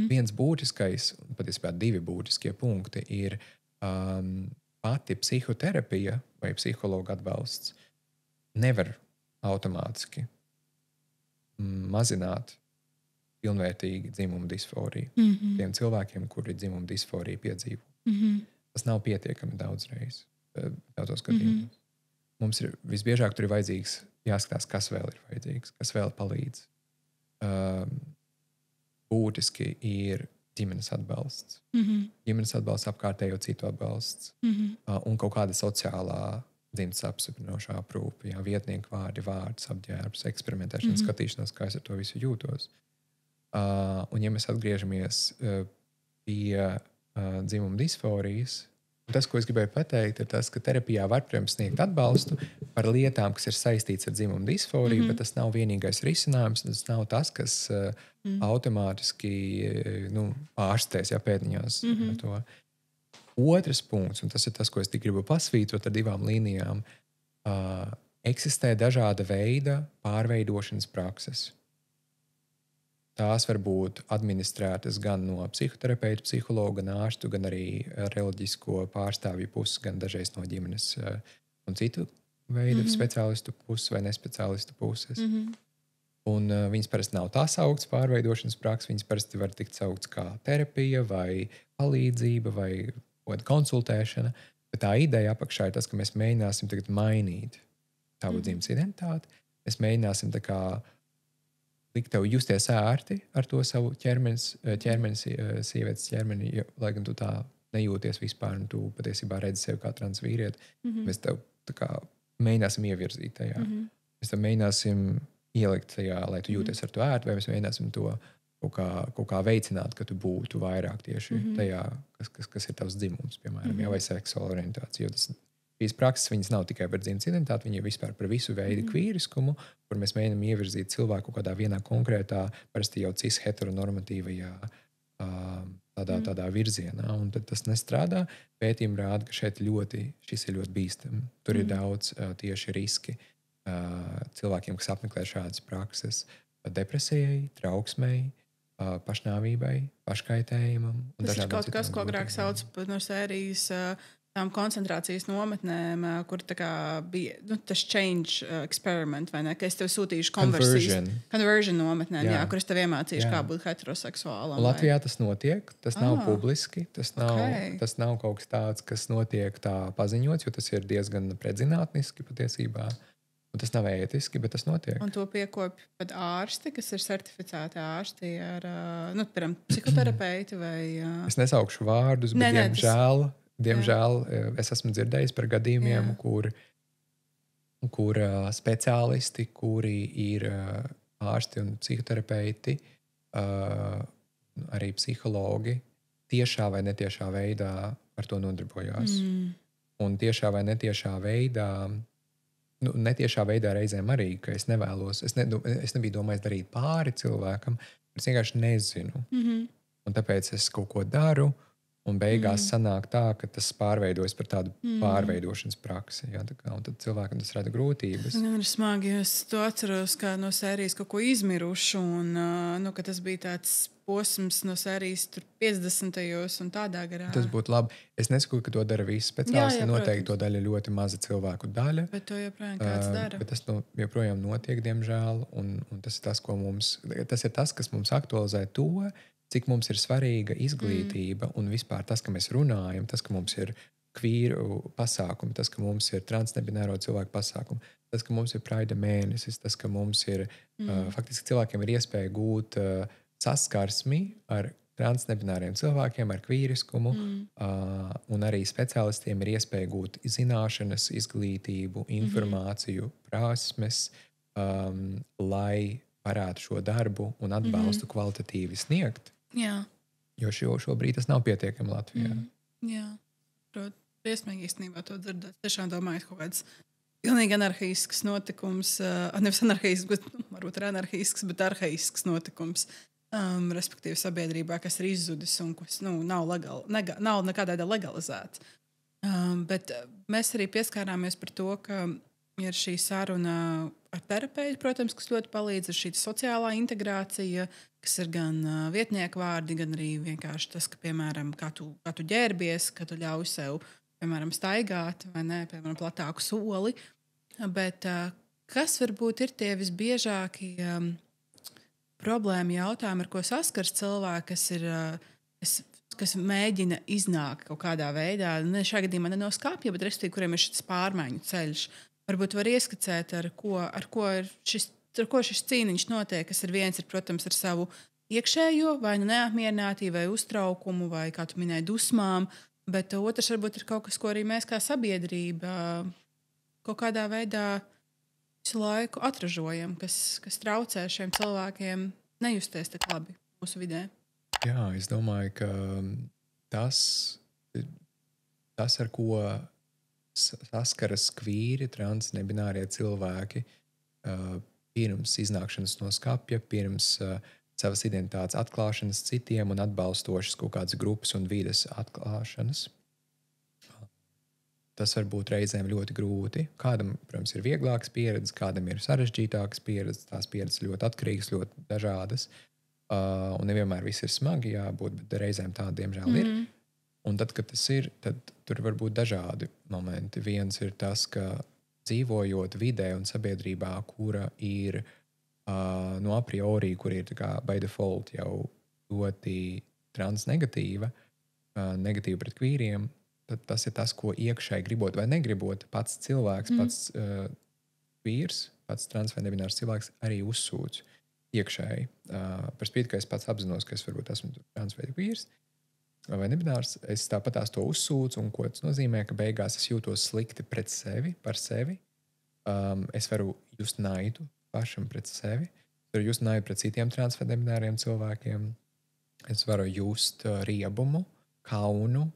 Viens būtiskais, patiesībā 2 būtiskie punkti ir pati psihoterapija vai psihologa atbalsts nevar automātiski mazināt pilnvērtīgi dzimuma disforiju. Tiem cilvēkiem, kuri dzimuma disforiju piedzīvo. Tas nav pietiekami daudzreiz. Daudzos gadījumos. Mums ir visbiežāk tur ir vajadzīgs jāskatās, kas vēl ir vajadzīgs, kas vēl palīdz. Būtiski ir ģimenes atbalsts. Ģimenes atbalsts, apkārtējo citu atbalsts. Un kaut kāda sociālā dzimtas apstiprinošā aprūpe. Vietnieku vārdi, vārds, apģērbs, eksperimentēšana, skatīšanās, kā es ar to visu jūtos. Un ja mēs atgriežamies pie dzimuma disforijas, tas, ko es gribēju pateikt, ir tas, ka terapijā var, protams, sniegt atbalstu par lietām, kas ir saistīts ar dzimuma disforiju, bet tas nav vienīgais risinājums, tas nav tas, kas automātiski ārstēs pēdiņās to. Otrs punkts, un tas ir tas, ko es tik gribu pasvītrot ar 2 līnijām, eksistē dažāda veida pārveidošanas prakses. Tās var būt administrētas gan no psihoterapeita, psihologa, gan ārstu, gan arī reliģisko pārstāvju puses, gan dažreiz no ģimenes un citu veidu speciālistu puses vai nespeciālistu puses. Un viņas parasti nav tā sauktas pārveidošanas prakses, viņas parasti var tikt sauktas kā terapija vai palīdzība vai konsultēšana. Bet tā ideja apakšā ir tas, ka mēs mēģināsim tagad mainīt tavu dzimtas identitāti. Mēs mēģināsim tā kā likt tev justies ērti ar to savu ķermeni, sievietes ķermeni, lai gan tu tā nejūties vispār, un tu patiesībā redzi sevi kā trans vīrieti. Mēs tev tā kā mēģināsim ievirzīt tajā. Mēs tev mēģināsim ielikt tajā, lai tu jūties ar to ērti, vai mēs mēģināsim to kaut kā veicināt, ka tu būtu vairāk tieši tajā, kas ir tavs dzimums, piemēram, vai seksuāla orientācija. Jo šīs prakses viņas nav tikai par dzimtas identitāti, viņi ir vispār par visu veidu kvīriskumu, kur mēs mēģinām ievirzīt cilvēku kādā vienā konkrētā, parasti jau cis heteronormatīvajā tādā virzienā. Un tad tas nestrādā. Pētījumi rāda, ka šis ir ļoti bīstami. Tur ir daudz tieši riski cilvēkiem, kas apmeklē šādas prakses, depresijai, trauksmei, pašnāvībai, paškaitējumam. Tas ir kaut kas, ko agrāk sauc no sērijas tām koncentrācijas nometnēm, kur tā kā bija tas change experiment, vai ne? Ka es tev sūtīšu conversion nometnēm, kur es tev iemācīšu, kā būt heteroseksuālam. Latvijā tas notiek, tas nav publiski, tas nav kaut kas tāds, kas notiek tā paziņots, jo tas ir diezgan predzinātniski patiesībā. Un tas nav ētiski, bet tas notiek. Un to piekopja pat ārsti, kas ir certificēti ārsti ar, piemēram, psihoterapeiti vai... Es nesaukšu vārdus, bet diemžēl es esmu dzirdējis par gadījumiem, kur speciālisti, kuri ir ārsti un psihoterapeiti, arī psihologi, tiešā vai netiešā veidā ar to nodarbojās. Un tiešā vai netiešā veidā, netiešā veidā reizēm arī, ka es nevēlos, es nebiju domājis darīt pāri cilvēkam, es vienkārši nezinu. Un tāpēc es kaut ko daru, Un beigās sanāk tā, ka tas pārveidojas par tādu pārveidošanas praksi. Ja, un tad cilvēkam tas rada grūtības. Man ir smagi, jo es to atceros kā no sērijas kaut ko izmirušu. Un, ka tas bija tāds posms no sērijas 50. un tādā garā. Tas būtu labi. Es nesaku, ka to dara visi speciālisti. Noteikti to daļa ļoti maza cilvēku daļa. Bet to joprojām kāds dara. Bet tas joprojām notiek, diemžēl. Un tas ir tas, kas mums aktualizē to, cik mums ir svarīga izglītība un vispār tas, ka mēs runājam, tas, ka mums ir kvīru pasākumi, tas, ka mums ir transnebināro cilvēku pasākumi, tas, ka mums ir Pride mēnesis, tas, ka mums ir faktiski cilvēkiem ir iespēja gūt saskarsmi ar transnebināriem cilvēkiem, ar kvīriskumu, un arī speciālistiem ir iespēja gūt zināšanas, izglītību, informāciju, prasmes, lai varētu šo darbu un atbalstu kvalitatīvi sniegt. Jā. Jo šobrīd tas nav pietiekami Latvijā. Jā, protams, briesmīgi īstenībā to dzirdēt. Tiešām domāju, ka kaut kāds pilnīgi anarhisks notikums, nevis anarhisks, bet varbūt ir anarhisks, bet arhaisks notikums, respektīvi sabiedrībā, kas ir izzudis un kas nav nekādā veidā legalizēts. Bet mēs arī pieskārāmies par to, ka ir šī saruna ar terapeitu, protams, kas ļoti palīdz, ir šī sociālā integrācija, kas ir gan vietnieku vārdi, gan arī vienkārši tas, ka, piemēram, kā tu ģērbies, ka tu ļauj sev, piemēram, staigāt vai ne, piemēram, platāku soli. Bet kas varbūt ir tie visbiežākie problēma jautājumi, ar ko saskars cilvēki, kas mēģina iznākt kaut kādā veidā, ne šajā gadījumā ne no skapja, bet respektīvi, kuriem ir šis pārmaiņu ceļš. Varbūt var ieskicēt, ar ko šis cīniņš notiek, kas ir viens, protams, ar savu iekšējo, vai nu neapmierinātību, vai uztraukumu, vai, kā tu minēji, dusmām, bet otrs varbūt ir kaut kas, ko arī mēs kā sabiedrība kaut kādā veidā visu laiku atražojam, kas traucē šiem cilvēkiem nejusties tik labi mūsu vidē. Jā, es domāju, ka tas ar ko saskaras kvīri, transnebinārie cilvēki pirms iznākšanas no skapja, pirms savas identitātes atklāšanas citiem un atbalstošas kaut kādas grupas un vides atklāšanas. Tas var būt reizēm ļoti grūti. Kādam, protams, ir vieglākas pieredzes, kādam ir sarežģītākas pieredzes, tās pieredzes ļoti atkarīgas, ļoti dažādas. Un nevienmēr viss ir smagi jābūt, bet reizēm tā, diemžēl, ir. Un tad, kad tas ir, tad tur var būt dažādi momenti. Viens ir tas, ka dzīvojot vidē un sabiedrībā, kura ir no a priori, kur ir by default jau ļoti transnegatīva, negatīva pret kvīriem, tad tas ir tas, ko iekšēji gribot vai negribot, pats cilvēks, pats kvīrs, pats trans vai nebinārs cilvēks arī uzsūdz iekšēji. Par spīti, ka es pats apzinos, ka es varbūt esmu trans vai kvīrs, vai nebinārs, es tāpatās to uzsūdzu, un ko tas nozīmē, ka beigās es jūtos slikti pret sevi, par sevi. Es varu just naidu pašam pret sevi, es varu just naidu pret citiem trans vai nebināriem cilvēkiem, es varu just riebumu, kaunu,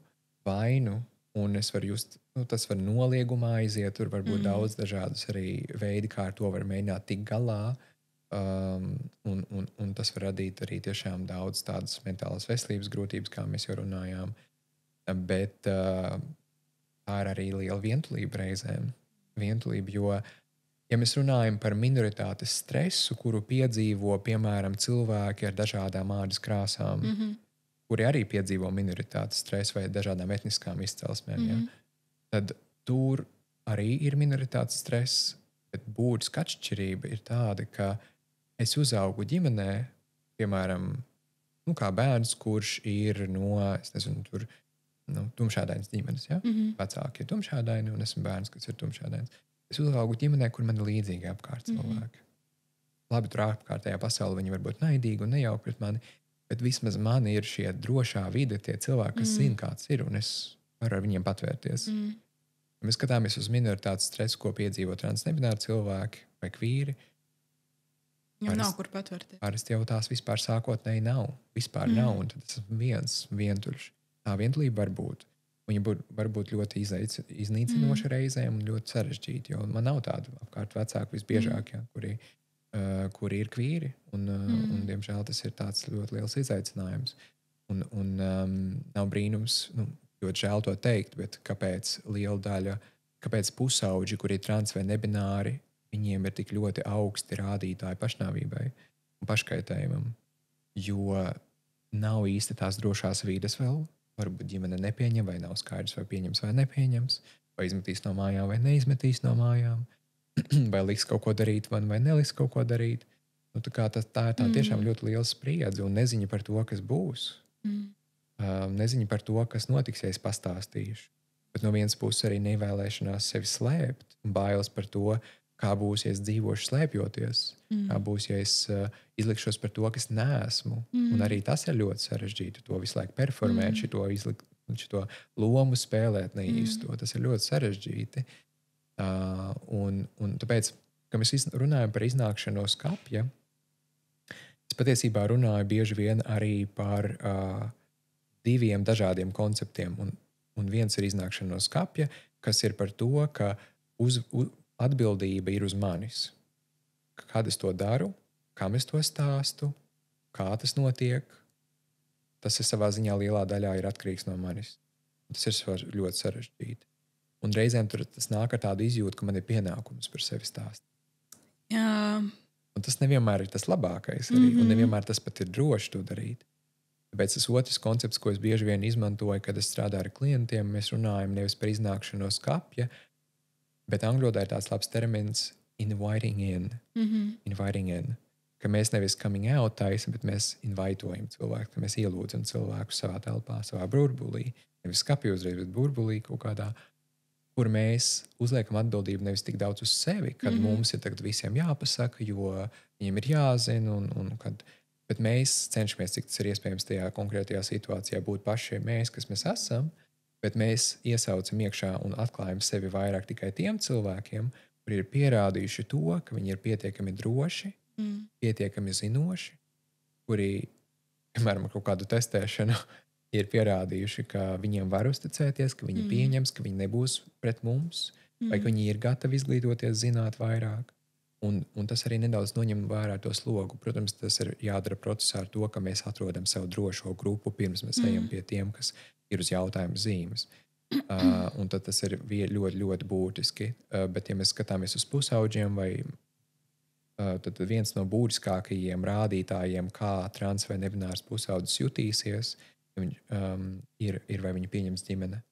vainu, un es varu just, tas var noliegumā aiziet, tur var būt daudz dažādas arī veidi, kā ar to var mēģināt tikt galā. Un tas var radīt arī tiešām daudz tādas mentālās veselības grūtības, kā mēs jau runājām. Bet tā ir arī liela vientulība reizēm. Vientulība, jo, ja mēs runājam par minoritātes stresu, kuru piedzīvo, piemēram, cilvēki ar dažādām ādas krāsām, kuri arī piedzīvo minoritātes stresu vai dažādām etniskām izcelsmēm, ja, tad tur arī ir minoritātes stress, bet būtiska atšķirība ir tāda, ka es uzaugu ģimenē, piemēram, kā bērns, kurš ir no, es nezinu, tur, tumšādainas ģimenes, ja? Vecāki ir tumšādaini, un esmu bērns, kas ir tumšādains. Es uzaugu ģimenē, kur man ir līdzīgi apkārt cilvēki. Labi, tur ārkārtējā pasaulē viņi var būt naidīgi un nejauki pret mani, bet vismaz man ir šie drošā vide, tie cilvēki, kas zina, kāds ir, un es varu ar viņiem patvērties. Mēs skatāmies uz minoritātes stresu, ko piedzīvo transnebināri cilvēki vai kvīri. Jo nav kur patvērties. Parasti jau tās vispār sākotnēji nav. Vispār nav, un tad tas ir vientuļš. Tā vientulība var būt. Viņa var būt ļoti iznīcinoša reizēm un ļoti sarežģīta, jo man nav tādu apkārt vecāku visbiežāk, ja, kuri ir kvīri, un diemžēl tas ir tāds ļoti liels izaicinājums. Nav brīnums, ļoti žēl to teikt, bet kāpēc liela daļa, kāpēc pusauģi, kuri ir trans vai nebināri, viņiem ir tik ļoti augsti rādītāji pašnāvībai un paškaitējumam, jo nav īsti tās drošās vīdes vēl. Varbūt ģimene nepieņem, vai nav skaidrs, vai pieņems vai nepieņems, vai izmetīs no mājām vai neizmetīs no mājām, vai liks kaut ko darīt vai neliks kaut ko darīt. Tā ir tā tiešām ļoti liela spriedze un neziņa par to, kas būs. Neziņa par to, kas notiks, ja es pastāstīšu. Bet no vienas puses arī nevēlēšanās sevi slēpt, bailes par to, kā būs, ja es dzīvošu slēpjoties, kā būs, ja es izlikšos par to, kas neesmu. Un arī tas ir ļoti sarežģīti, to visu laiku performēt, šito lomu spēlēt neīsto. Tas ir ļoti sarežģīti. Un tāpēc, kad mēs runājam par iznākšanu no skapja, es patiesībā runāju bieži vien arī par diviem dažādiem konceptiem. Un viens ir iznākšana no skapja, kas ir par to, ka atbildība ir uz manis. Kad es to daru, kam es to stāstu, kā tas notiek, tas ir savā ziņā lielā daļā ir atkarīgs no manis. Tas ir ļoti sarežģīti. Un reizēm tas nāk ar tādu izjūtu, ka man ir pienākums par sevi stāstīt. Jā. Un tas nevienmēr ir tas labākais arī, un nevienmēr tas pat ir droši to darīt. Tāpēc tas otrs koncepts, ko es bieži vien izmantoju, kad es strādāju ar klientiem, mēs runājam nevis par iznākšanu no skapja, bet angļu valodā ir tāds labs termins inviting in. Inviting in. Ka mēs nevis coming out taisam, bet mēs invitojam cilvēku, ka mēs ielūdzam cilvēku savā telpā, savā burbulī. Nevis skapja uzreiz, bet burbulī kaut kādā, kur mēs uzliekam atbildību nevis tik daudz uz sevi, kad mums ir tagad visiem jāpasaka, jo viņiem ir jāzina, bet mēs cenšamies, cik tas ir iespējams tajā konkrētajā situācijā būt pašiem mēs, kas mēs esam, bet mēs iesaucam iekšā un atklājam sevi vairāk tikai tiem cilvēkiem, kuri ir pierādījuši to, ka viņi ir pietiekami droši, pietiekami zinoši, kuri, piemēram, ar kaut kādu testēšanu ir pierādījuši, ka viņiem var uzticēties, ka viņi pieņems, ka viņi nebūs pret mums, vai ka viņi ir gatavi izglītoties, zināt vairāk. Un tas arī nedaudz noņem vērā to slogu. Protams, tas ir jādara procesā ar to, ka mēs atrodam savu drošo grupu, pirms mēs ejam pie tiem, kas ir uz jautājumu zīmes. Un tad tas ir ļoti, ļoti būtiski. Bet, ja mēs skatāmies uz pusauģiem, tad viens no būtiskākajiem rādītājiem, kā trans vai nebinārs pusaudzis jutīsies, ir vai viņu pieņems ģimene.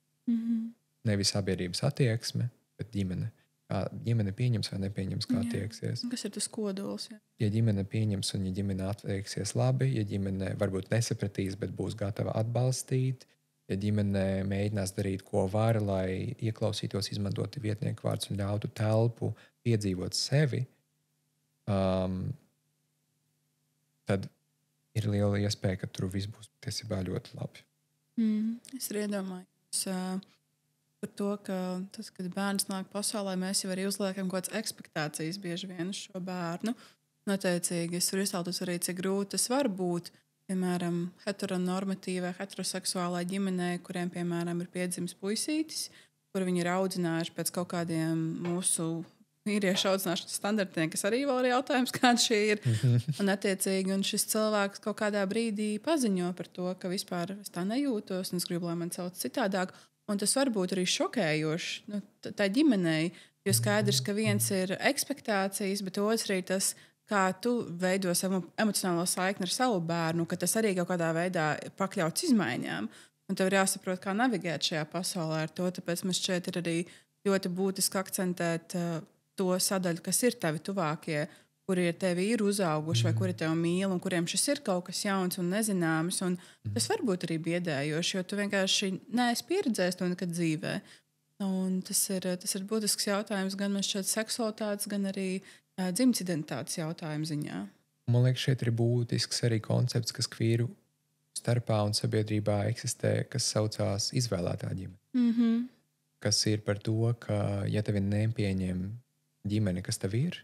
Nevis sabiedrības attieksme, bet ģimene. Kā ģimene pieņems vai nepieņems, kā attieksies. Kas ir tas kodols? Jā. Ja ģimene pieņems un ja ģimene attieksies labi, ja ģimene varbūt nesapratīs, bet būs gatava atbalstīt, ja ģimene mēģinās darīt, ko var, lai ieklausītos, izmantot vietnieku vārdus un ļautu telpu piedzīvot sevi, tad ir liela iespēja, ka tur viss būs patiesībā ļoti labi. Es iedomājos par to, ka tas, kad bērns nāk pasaulē, mēs jau arī uzliekam kaut kādas ekspektācijas bieži vien uz šo bērnu. Noteicīgi es varu iztēloties arī, cik grūti tas var būt, piemēram, heteronormatīvai, heteroseksuālai ģimenei, kuriem, piemēram, ir piedzimis puisītis, kur viņi ir audzinājuši pēc kaut kādiem mūsu vīriešu audzināšanas standartiem, kas arī vēl ir jautājums, kāds šī ir. Un, attiecīgi, un šis cilvēks kaut kādā brīdī paziņo par to, ka vispār es tā nejūtos, un es gribu, lai man sauc citādāk. Un tas var būt arī šokējoši tā ģimenei, jo skaidrs, ka viens ir ekspektācijas, bet otrs arī tas, kā tu veido savu emocionālo saikni ar savu bērnu, ka tas arī kaut kādā veidā pakļauts izmaiņām. Un tev ir jāsaprot, kā navigēt šajā pasaulē ar to, tāpēc mums šeit ir arī ļoti būtiski akcentēt to sadaļu, kas ir tavi tuvākie, kuri tevi ir uzauguši vai kuri tevi mīl un kuriem šis ir kaut kas jauns un nezināms. Un tas var būt arī biedējoši, jo tu vienkārši neesi pieredzējis to nekad dzīvē. Un tas ir būtisks jautājums gan man šķiet seksualitātes, gan arī dzimtas identitātes jautājumu ziņā. Man liekas, šeit ir būtisks arī koncepts, kas kvīru starpā un sabiedrībā eksistē, kas saucās izvēlētā ģimene. Kas ir par to, ka ja tevi nepieņem ģimene, kas tev ir,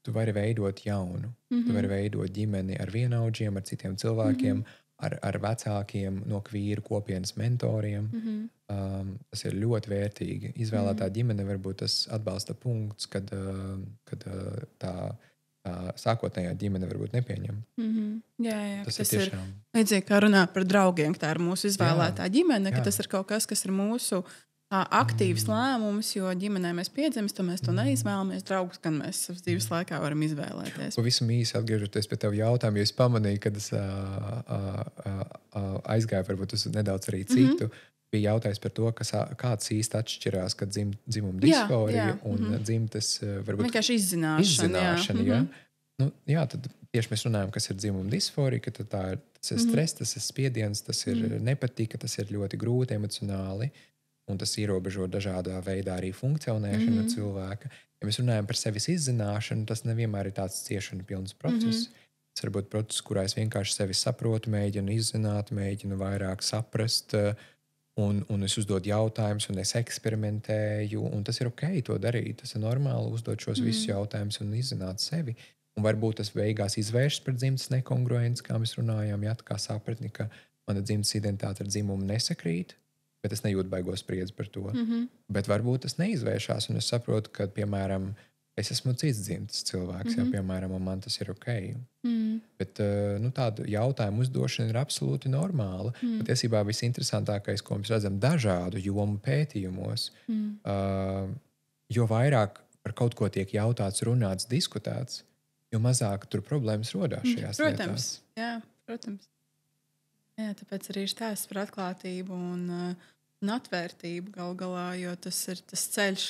tu vari veidot jaunu. Tu vari veidot ģimeni ar vienaudžiem, ar citiem cilvēkiem, ar vecākiem no kvīru kopienas mentoriem. Tas ir ļoti vērtīgi. Izvēlētā ģimene varbūt tas atbalsta punkts, kad tā sākotnējā ģimene varbūt nepieņem. Jā, Tas tas ir ir tiešām. līdzīgi kā runāt par draugiem, ka tā ir mūsu izvēlētā ģimene, ka jā. tas ir kaut kas ir mūsu aktīvs lēmums, jo ģimenē mēs piedzimstam, mēs to neizvēlamies. Draugus gan mēs savas dzīves laikā varam izvēlēties. Pavisam īsi atgriežoties pie tava jautājuma, jo es pamanīju, kad es aizgāju varbūt uz nedaudz arī citu. Bija jautājums par to, kāds īsti atšķirās, kad dzimuma disforija un dzimtas varbūt vienkārši izzināšana. Jā. Jā, tad tieši mēs runājam, kas ir dzimuma disforija, ka tas ir stress, tas ir spiediens, tas ir nepatika, tas ir ļoti grūti emocionāli, un tas ierobežo dažādā veidā arī funkcionēšanu cilvēka. Ja mēs runājam par sevis izzināšanu, tas nevienmēr ir tāds ciešanu pilns process. Tas var būt process, kurā es vienkārši sevi saprotu, mēģinu izzināt, mēģinu vairāk saprast, un es uzdodu jautājumus, un es eksperimentēju, un tas ir ok to darīt. Tas ir normāli uzdot šos visus jautājumus un izzināt sevi. Un varbūt tas beigās izvēršas par dzimtas nekongruenci, kā mēs runājām, tā kā sapratni, ka mana dzimtas identitāte ar dzimumu nesakrīt, bet es nejūtu baigos spriedzi par to. Bet varbūt tas neizvēršās, un es saprotu, ka, piemēram, es esmu cits dzimtas cilvēks, piemēram, un man tas ir ok. Bet tādu jautājumu uzdošana ir absolūti normāla. Patiesībā visinteresantākais, ko mēs redzam dažādu jomu pētījumos, jo vairāk par kaut ko tiek jautāts, runāts, diskutēts, jo mazāk tur problēmas rodās šajās lietās. Protams. Jā, tāpēc arī ir stāsts par atklātību un atvērtību galu galā, jo tas ir tas ceļš.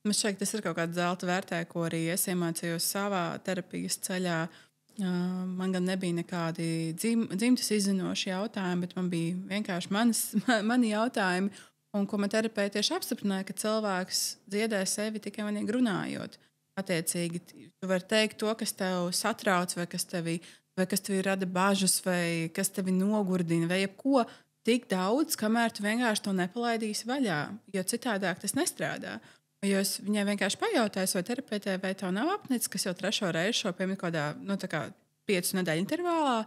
Man šķiet, tas ir kaut kāda zelta vērtē, ko arī es iemācījos savā terapijas ceļā. Man gan nebija nekādi dzimtas izzinoši jautājumi, bet man bija vienkārši mani jautājumi, un ko man terapeiti tieši apstiprināja, ka cilvēks dziedē sevi tikai vienīgi runājot. Attiecīgi, tu vari teikt to, kas tev satrauc, vai kas tevi rada bažas, vai kas tevi nogurdina, vai jebko tik daudz, kamēr tu vienkārši to nepalaidīsi vaļā, jo citādāk tas nestrādā. Jo es viņai vienkārši pajautāju, vai terapeitē, vai tev nav apnicis, kas jau 3. reizi šo pieminu kādā 5 nedēļu intervālā.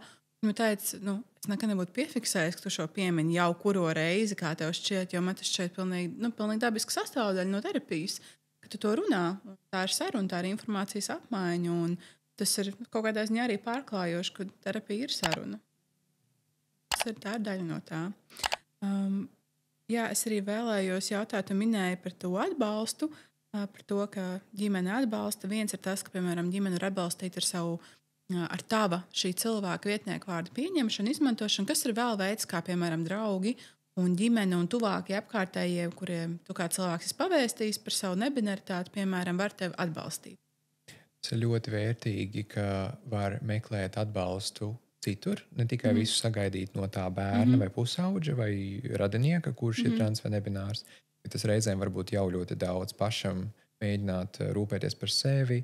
Viņa teica, es nekad nebūtu piefiksējis, ka tu šo piemini jau kuro reizi, kā tev šķiet, jo man tas šķiet pilnīgi dabiska sastāvdaļa no terapijas. Ka tu to runā, tā ir saruna, tā ir informācijas apmaiņa, un tas ir kaut kādā ziņā arī pārklājoši, ka terapija ir saruna. Tā ir daļa no tā. Es arī vēlējos jautāt, tu minēji par to atbalstu, par to, ka ģimene atbalsta. Viens ir tas, ka, piemēram, ģimene ir atbalstīta ar tava šī cilvēka vietnieku vārdu pieņemšanu, izmantošanu. Kas ir vēl veids, kā, piemēram, draugi un ģimene un tuvākie apkārtējie, kuriem tu kā cilvēks esi pavēstījis par savu nebinaritāti, piemēram, var tevi atbalstīt? Tas ir ļoti vērtīgi, ka var meklēt atbalstu citur, ne tikai visu sagaidīt no tā bērna vai pusauģa vai radinieka, kurš ir trans vai nebinārs, bet tas reizēm var būt jau ļoti daudz pašam mēģināt rūpēties par sevi,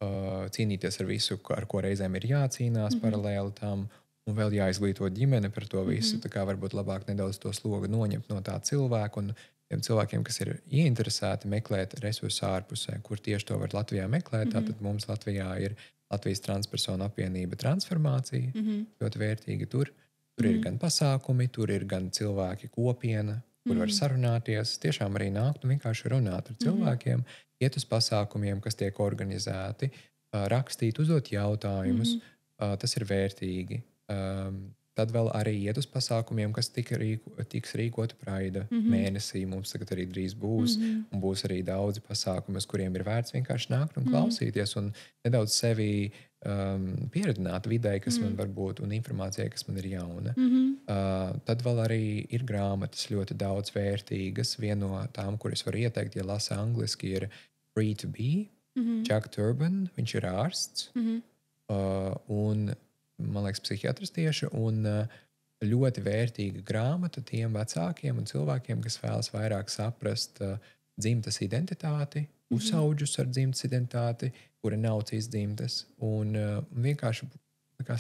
cīnīties ar visu, ar ko reizēm ir jācīnās paralēli tam, un vēl jāizglīto ģimene par to visu. Tā kā varbūt labāk nedaudz to slogu noņemt no tā cilvēka, un tiem cilvēkiem, kas ir ieinteresēti meklēt resursus ārpusē, kur tieši to var Latvijā meklēt. Tātad mums Latvijā ir Latvijas transpersonu apvienība Transformācija, ļoti vērtīga tur. Tur ir gan pasākumi, tur ir gan cilvēki kopiena, kur var sarunāties, tiešām arī nākt un vienkārši runāt ar cilvēkiem, iet uz pasākumiem, kas tiek organizēti, rakstīt, uzdot jautājumus. Tas ir vērtīgi. Tad vēl arī iet uz pasākumiem, kas tiks rīkoti Praida mēnesī. Mums tagad arī drīz būs, un būs arī daudzi pasākumi, uz kuriem ir vērts vienkārši nākt un klausīties un nedaudz sevi pieredzināt vidē, kas man var būt, un informācijai, kas man ir jauna. Tad vēl arī ir grāmatas ļoti daudz vērtīgas. Viena no tām, kuras var ieteikt, ja lasa angliski, ir Free to Be, Jack Turban, viņš ir ārsts, un man liekas, psihiatrs tieši, un ļoti vērtīga grāmata tiem vecākiem un cilvēkiem, kas vēlas vairāk saprast dzimtas identitāti, pusauģus ar dzimtas identitāti, kura nav cits dzimtas, un vienkārši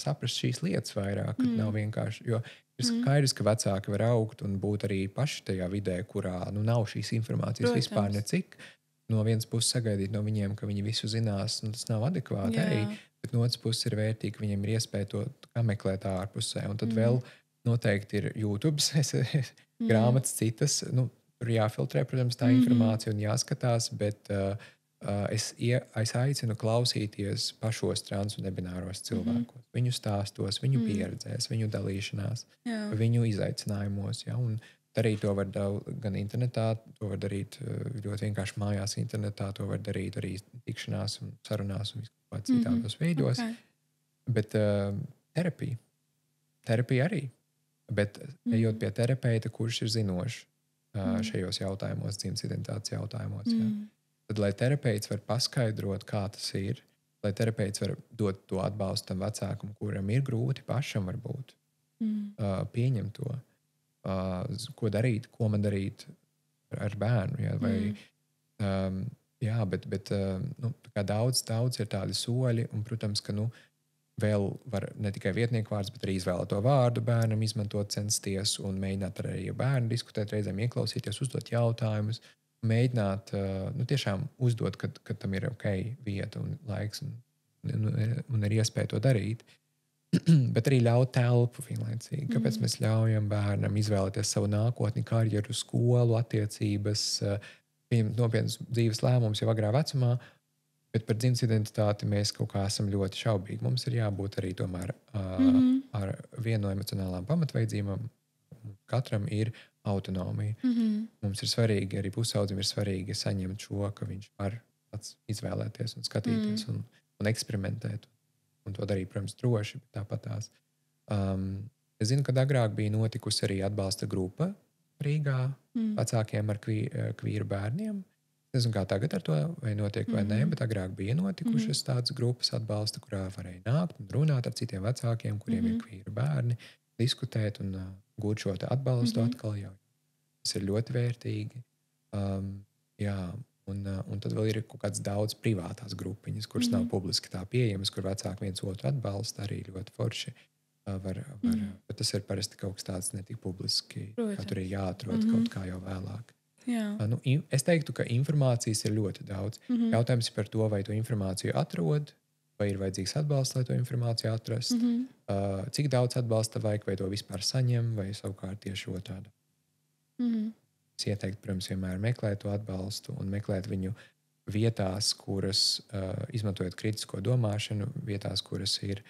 saprast šīs lietas vairāk, kad nav vienkārši, jo ir skaidrs, ka vecāki var augt un būt arī paši tajā vidē, kurā nav šīs informācijas vispār necik. No vienas puses sagaidīt no viņiem, ka viņi visu zinās, tas nav adekvāti arī. Bet no otras puses ir vērtīgi, ka viņiem ir iespēja to meklēt ārpusē. Un tad vēl noteikti ir YouTube, grāmatas citas. Tur jāfiltrē, protams, tā informācija un jāskatās, bet es aicinu klausīties pašos trans un nebināros cilvēkos, viņu stāstos, viņu pieredzēs, viņu dalīšanās, viņu izaicinājumos. Ja? Un darīt to var gan internetā, to var darīt ļoti vienkārši mājās internetā, to var darīt arī tikšanās un sarunās un vispār citādos veidos. Okay. Bet terapija arī. Bet ejot pie terapeita, kurš ir zinošs šajos jautājumos, dzimtas identitātes jautājumos, tad, lai terapeits var paskaidrot, kā tas ir, lai terapeits var dot to atbalstu tam vecākam, kuram ir grūti pašam varbūt pieņemt to, ko darīt, ko man darīt ar bērnu. Ja, vai, bet daudz ir tādi soļi, un, protams, ka vēl var ne tikai vietnieku vārds, bet arī izvēlēto vārdu bērnam izmantot, censties un mēģināt arī ar bērnu diskutēt, reizēm ieklausīties, uzdot jautājumus, mēģināt tiešām uzdot, kad tam ir ok vieta un laiks un ir iespēja to darīt. Bet arī ļaut telpu vienlaicīgi. Kāpēc mēs ļaujam bērnam izvēlēties savu nākotni, karjeru, skolu, attiecības, pieņemt nopietnus dzīves lēmumus jau agrā vecumā, bet par dzimtas identitāti mēs kaut kā esam ļoti šaubīgi. Mums ir jābūt arī tomēr ar vienu no emocionālām pamatveidzībām. Katram ir autonomija. Mums ir svarīgi, arī pusaudzim ir svarīgi saņemt šo, ka viņš var pats izvēlēties un skatīties un eksperimentēt. Un to darīt, protams, droši, bet tāpat tās. Es zinu, ka agrāk bija notikusi arī atbalsta grupa Rīgā vecākiem ar kvīru bērniem. Es nezinu, kā tagad ar to vai notiek vai nē, bet agrāk bija notikušas tādas grupas atbalsta, kurā varēja nākt un runāt ar citiem vecākiem, kuriem ir kvīru bērni, diskutēt un gūt šo atbalstu atkal jau. Tas ir ļoti vērtīgi. Un tad vēl ir kaut kāds daudz privātās grupiņas, kuras nav publiski tā pieejamas, kur vecāki viens otru atbalsta arī ļoti forši. Bet tas ir parasti kaut kas tāds netik publiski, kā tur ir jāatrod kaut kā jau vēlāk. Jā. Es teiktu, ka informācijas ir ļoti daudz. Jautājums ir par to, vai to informāciju atrod, vai ir vajadzīgs atbalsts, lai to informāciju atrast, cik daudz atbalsta vajag, vai to vispār saņem, vai savukārt tieši otrādi. Es ieteiktu, protams, vienmēr meklēt to atbalstu un meklēt viņu vietās, kuras, izmantojot kritisko domāšanu, vietās, kuras ir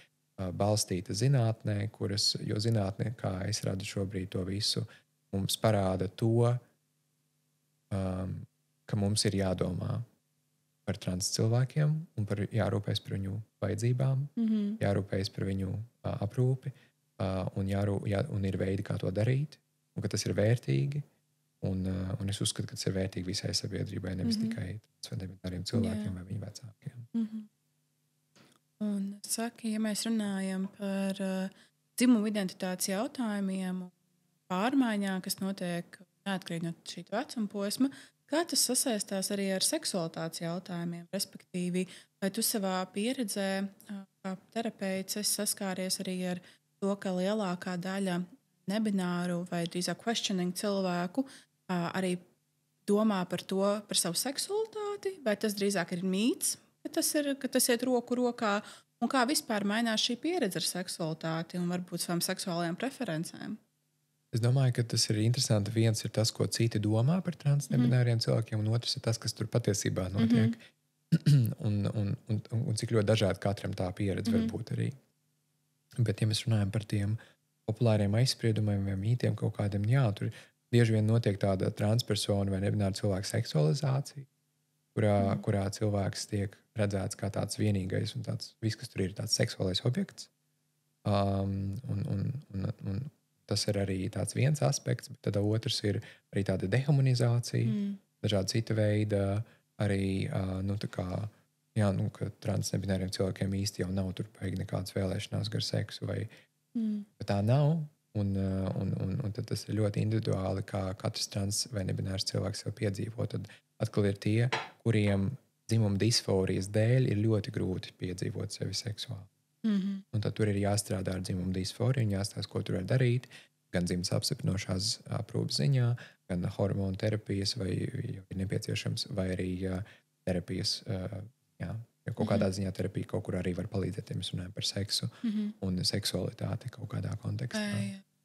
balstīta zinātnē, jo zinātnē, kā es radu šobrīd to visu, mums parāda to, ka mums ir jādomā par trans cilvēkiem un jārūpējas par viņu vajadzībām, jārūpējas par viņu aprūpi un ir veidi, kā to darīt, un ka tas ir vērtīgi. Un es uzskatu, ka tas ir vērtīgi visai sabiedrībai, nevis tikai transveģetāriem cilvēkiem vai viņu vecākiem. Un saki, ja mēs runājam par dzimumu identitātes jautājumiem un pārmaiņām, kas notiek neatkarīgi no šī vecuma posma, kā tas sasaistās arī ar seksualitātes jautājumiem? Respektīvi, vai tu savā pieredzē, kā terapeits, esi saskāries arī ar to, ka lielākā daļa nebināru vai drīzāk questioning cilvēku arī domā par to, par savu seksualitāti, vai tas drīzāk ir mīts, ka tas iet roku rokā, un kā vispār mainās šī pieredze ar seksualitāti un varbūt savām seksuālajām preferencēm? Es domāju, ka tas ir interesanti. Viens ir tas, ko citi domā par transnebināriem cilvēkiem, un otrs ir tas, kas tur patiesībā notiek. Un cik ļoti dažādi katram tā pieredze var būt arī. Bet, ja mēs runājam par tiem populāriem aizspriedumiem vai mītiem kaut kādiem, tur bieži vien notiek tāda transpersona vai nebināra cilvēka seksualizācija, kurā cilvēks tiek redzēts kā tāds vienīgais un tāds, viss, kas tur ir, tāds seksuālais objekts. Un tas ir arī tāds viens aspekts, bet tad otrs ir arī tāda dehumanizācija, dažādi cita veida, arī, ka transnebināriem cilvēkiem īsti jau nav tur paigi nekādas vēlēšanās gar seksu, vai tā nav. Un tad tas ir ļoti individuāli, kā katrs trans vai nebinārs cilvēks jau piedzīvo. Tad atkal ir tie, kuriem dzimuma disforijas dēļ ir ļoti grūti piedzīvot sevi seksuāli. Un tad tur ir jāstrādā ar dzimuma disforiju un jāstāsta, ko tur var darīt, gan dzimtas apstiprinošās aprūpes ziņā, gan hormonu terapijas, vai ir nepieciešams, vai arī terapijas, jo kaut kādā ziņā terapija kaut kur arī var palīdzēt, ja mēs runājam par seksu un seksualitāti kaut kādā kontekstā.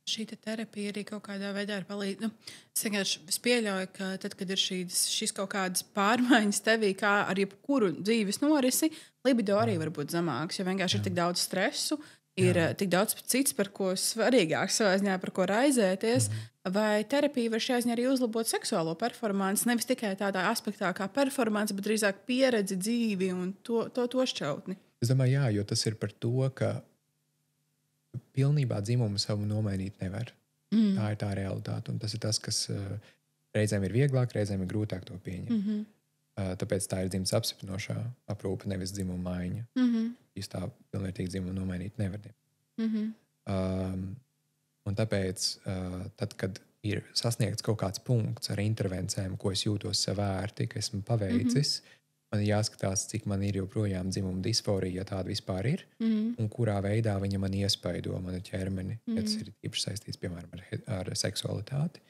šī terapija arī kaut kādā veidā palīdz. Nu, es vienkārši pieļauju, ka tad, kad ir šis kaut kādas pārmaiņas tevī, kā ar jebkuru dzīves norisi, libido arī var būt zemāks, jo vienkārši ir tik daudz stresu. Ir tik daudz cits, par ko svarīgāk savā ziņā, par ko raizēties. Vai terapija var šajā ziņā arī uzlabot seksuālo performanci? Nevis tikai tādā aspektā kā performance, bet drīzāk pieredzi, dzīvi un to šķautni. Es domāju, jā, jo tas ir par to, ka pilnībā dzimumu savu nomainīt nevar. Tā ir tā realitāte. Un tas ir tas, kas reizēm ir vieglāk, reizēm ir grūtāk to pieņemt. Tāpēc tā ir dzimtas apstiprinošā aprūpe, nevis dzimuma maiņa. Jūs tā pilnvērtīgi dzimumu nomainīt nevar. Un tāpēc, tad, kad ir sasniegts kaut kāds punkts ar intervencēm, ko es jūtos sev vērti, ka esmu paveicis, man ir jāskatās, cik man ir joprojām dzimuma disforija, ja tāda vispār ir, un kurā veidā viņa man iespaido manu ķermeni, ja tas ir īpaši saistīts, piemēram, ar seksualitāti.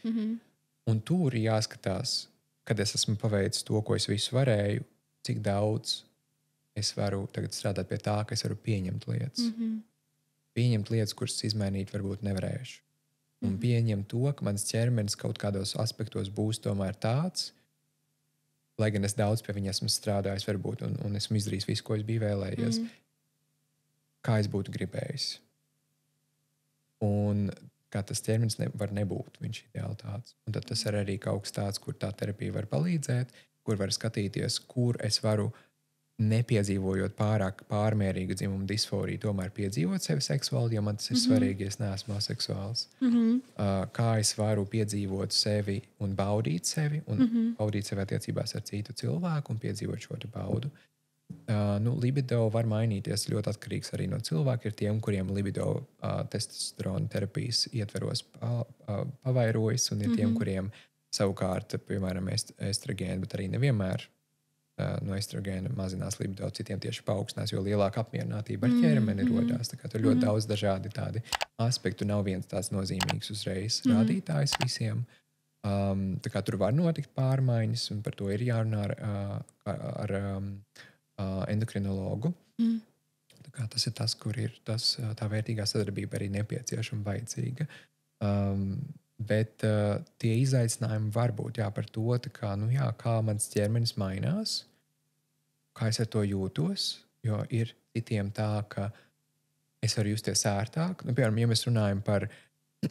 Un tur ir jāskatās, kad es esmu paveicis to, ko es visu varēju, cik daudz es varu tagad strādāt pie tā, ka es varu pieņemt lietas. Pieņemt lietas, kuras izmainīt varbūt nevarēšu. Un pieņemt to, ka mans ķermenis kaut kādos aspektos būs tomēr tāds, lai gan es daudz pie viņa esmu strādājis varbūt, un esmu izdarījis visu, ko es biju vēlējies, kā es būtu gribējis. Un kā tas ķermenis var nebūt, viņš ir ideāli tāds. Un tad tas ir arī kaut kas tāds, kur tā terapija var palīdzēt, kur var skatīties, kur es varu nepiedzīvojot pārāk pārmērīgu dzimumu disforiju, tomēr piedzīvot sevi seksuāli, jo man tas ir svarīgi, ja es neesmu aseksuāls. Kā es varu piedzīvot sevi un baudīt sevi, un baudīt sevi attiecībās ar citu cilvēku un piedzīvot šo te baudu. Libido var mainīties ļoti atkarīgs arī no cilvēka. Ir tiem, kuriem libido testosterona terapijas ietveros pavairojas, un ir tiem, kuriem savukārt, piemēram, estrogēni, bet arī nevienmēr no estrogēna mazinās libido, citiem tieši paaugstinās, jo lielāka apmierinātība ar ķermeni rodās. Tā kā tur ļoti daudz dažādi tādi aspekti, nav viens tāds nozīmīgs uzreiz rādītājs visiem. Tā kā tur var notikt pārmaiņas, un par to ir jārunā ar endokrinologu. Tā kā tas ir tas, kur ir tā vērtīgā sadarbība arī nepieciešama, vajadzīga. Bet tie izaicinājumi var būt par to, kā mans ķermenis mainās, kā es ar to jūtos, jo ir citiem tā, ka es varu justies ērtāk. Piemēram, ja mēs runājam par